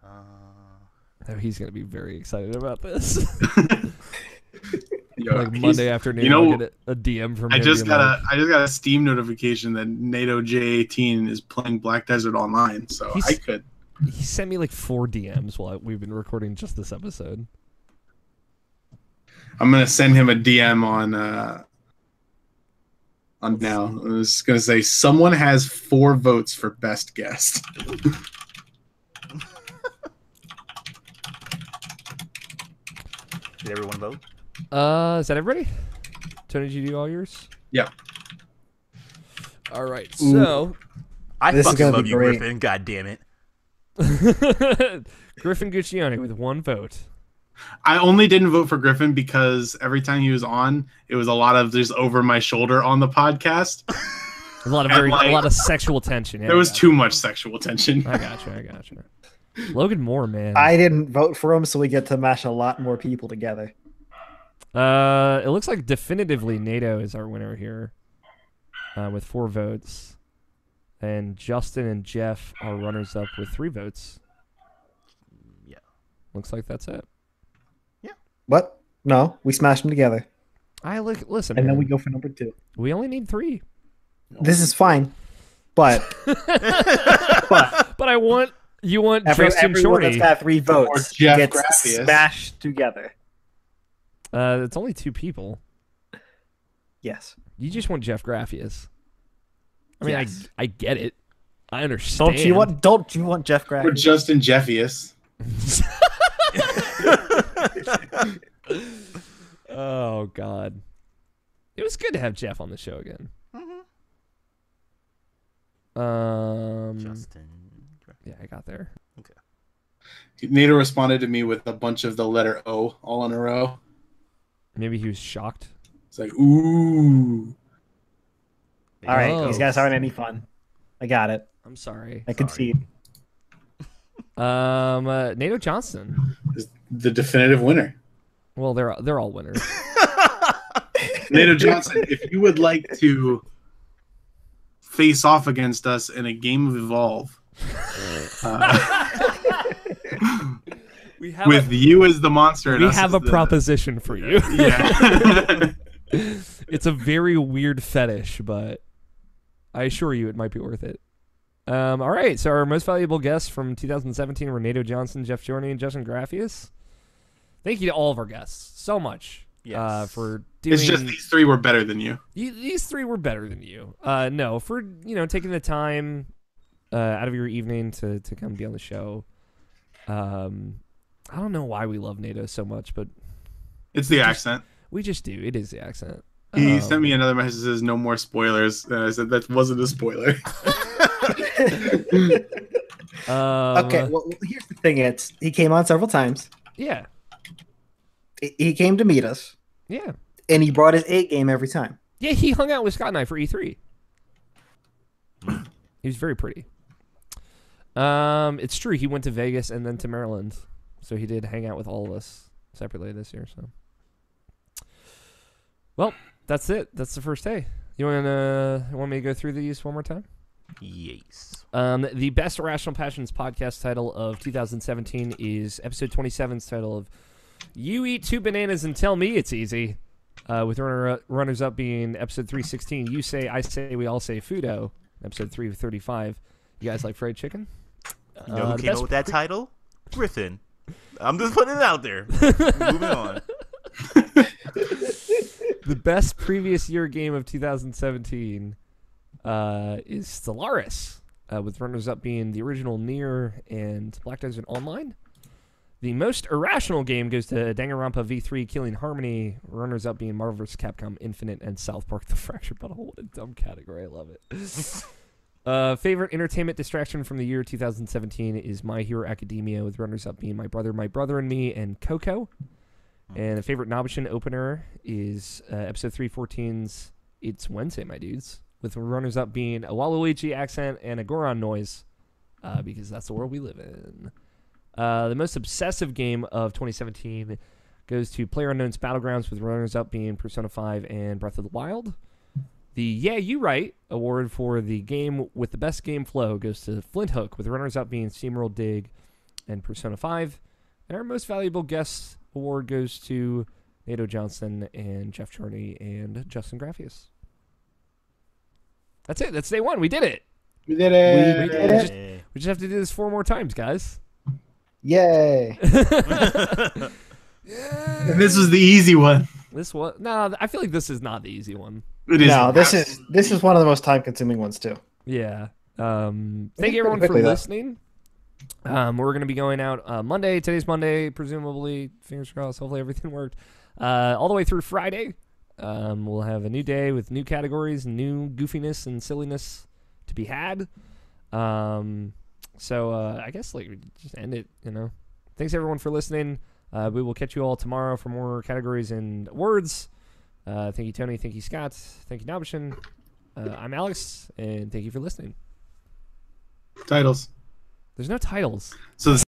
Oh, he's going to be very excited about this. Yo, like Monday afternoon, I'll get a DM from him. I just got a Steam notification that NATO J18 is playing Black Desert Online, so I could. He sent me like 4 DMs while we've been recording just this episode. I'm gonna send him a DM on now. I was gonna say someone has 4 votes for best guest. Did everyone vote? Is that everybody? Tony, did you do all yours? Yeah. All right, so I This is fucking gonna love be you, great. Griffin. God damn it. Griffin Guccione with 1 vote. I only didn't vote for Griffin because every time he was on, it was a lot of just over my shoulder on the podcast. A lot of sexual tension. Yeah, There was too much sexual tension. I gotcha. Logan Moore, man. I didn't vote for him, so we get to mash a lot more people together. It looks like definitively NATO is our winner here, with 4 votes, and Justin and Jeff are runners up with 3 votes. Yeah. Looks like that's it. What? No, we smash them together, Listen, and man, then we go for number 2. we only need 3. This is fine, but But you want Justin everyone Shorty. that's got 3 Or votes Jeff gets Grappius. smashed together. It's only 2 people. Yes. You just want Jeff Grappius. I mean, Yes. I get it. I understand. Don't you want Jeff Or Grappius? Justin Jeffius. Oh God, it was good to have Jeff on the show again. Justin. Yeah, I got there. NATO responded to me with a bunch of the letter O all in a row. Maybe he was shocked. It's like, ooh. All right, Oh. these guys aren't any fun. I got it. I'm sorry. I concede. NATO Johnson. Is the definitive winner. Well, they're all winners. NATO Johnson, if you would like to face off against us in a game of Evolve, We have with you as the monster, and we us have as a the- proposition for you. Yeah. It's a very weird fetish, but I assure you it might be worth it. All right, so our most valuable guests from 2017 were NATO Johnson, Jeff Jorney, and Justin Graffius. Thank you to all of our guests so much for doing. It's just these three were better than you. These three were better than you. No, for taking the time out of your evening to come be on the show. I don't know why we love NATO so much, but It's the accent. we just do. It is the accent. He sent me another message that says no more spoilers. And I said that wasn't a spoiler. Okay, well, here's the thing. He came on several times. Yeah. He came to meet us, Yeah. and he brought his 8 game every time. Yeah, he hung out with Scott and I for E3. He was very pretty. It's true. He went to Vegas and then to Maryland. So he did hang out with all of us separately this year. So, well, that's it. That's the first day. You want me to go through these one more time? Yes. The best Irrational Passions podcast title of 2017 is episode 27's title of "You Eat 2 Bananas and Tell Me It's Easy," with runners-up being episode 316. You say, I say, we all say Fudo. Episode 335. You guys like fried chicken? You know who the came best up with that title? Griffin. I'm just putting it out there. Moving on. The best previous year game of 2017 is Stellaris, with runners-up being the original Nier and Black Desert Online. The most irrational game goes to Danganronpa V3 Killing Harmony, runners-up being Marvel vs. Capcom Infinite and South Park The Fractured Butthole. What a dumb category. I love it. Favorite entertainment distraction from the year 2017 is My Hero Academia, with runners-up being My Brother and Me, and Coco. And a favorite Nabeshin opener is episode 314's It's Wednesday, My Dudes, with runners-up being a Waluigi accent and a Goron noise, because that's the world we live in. The most obsessive game of 2017 goes to PlayerUnknown's Battlegrounds, with runners-up being Persona 5 and Breath of the Wild. The Yeah, You Right award for the game with the best game flow goes to Flint Hook, with runners-up being SteamWorld Dig and Persona 5. And our most valuable guest award goes to NATO Johnson and Jeff Jorney and Justin Graffius. That's it. That's day one. We did it. We did it. We did it. We just have to do this 4 more times, guys. Yay! And this was the easy one. This one, no, I feel like this is not the easy one. It is. No, this is one of the most time-consuming ones too. Yeah. Thank think you everyone pretty for quickly, though. listening. We're going to be going out Monday. Today's Monday, presumably. Fingers crossed. Hopefully everything worked. All the way through Friday. We'll have a new day with new categories, new goofiness and silliness to be had. So I guess we just end it. Thanks everyone for listening. We will catch you all tomorrow for more categories and words. Thank you, Tony. Thank you, Scott. Thank you, Nabeshin. I'm Alex, and thank you for listening. Titles. There's no titles. So the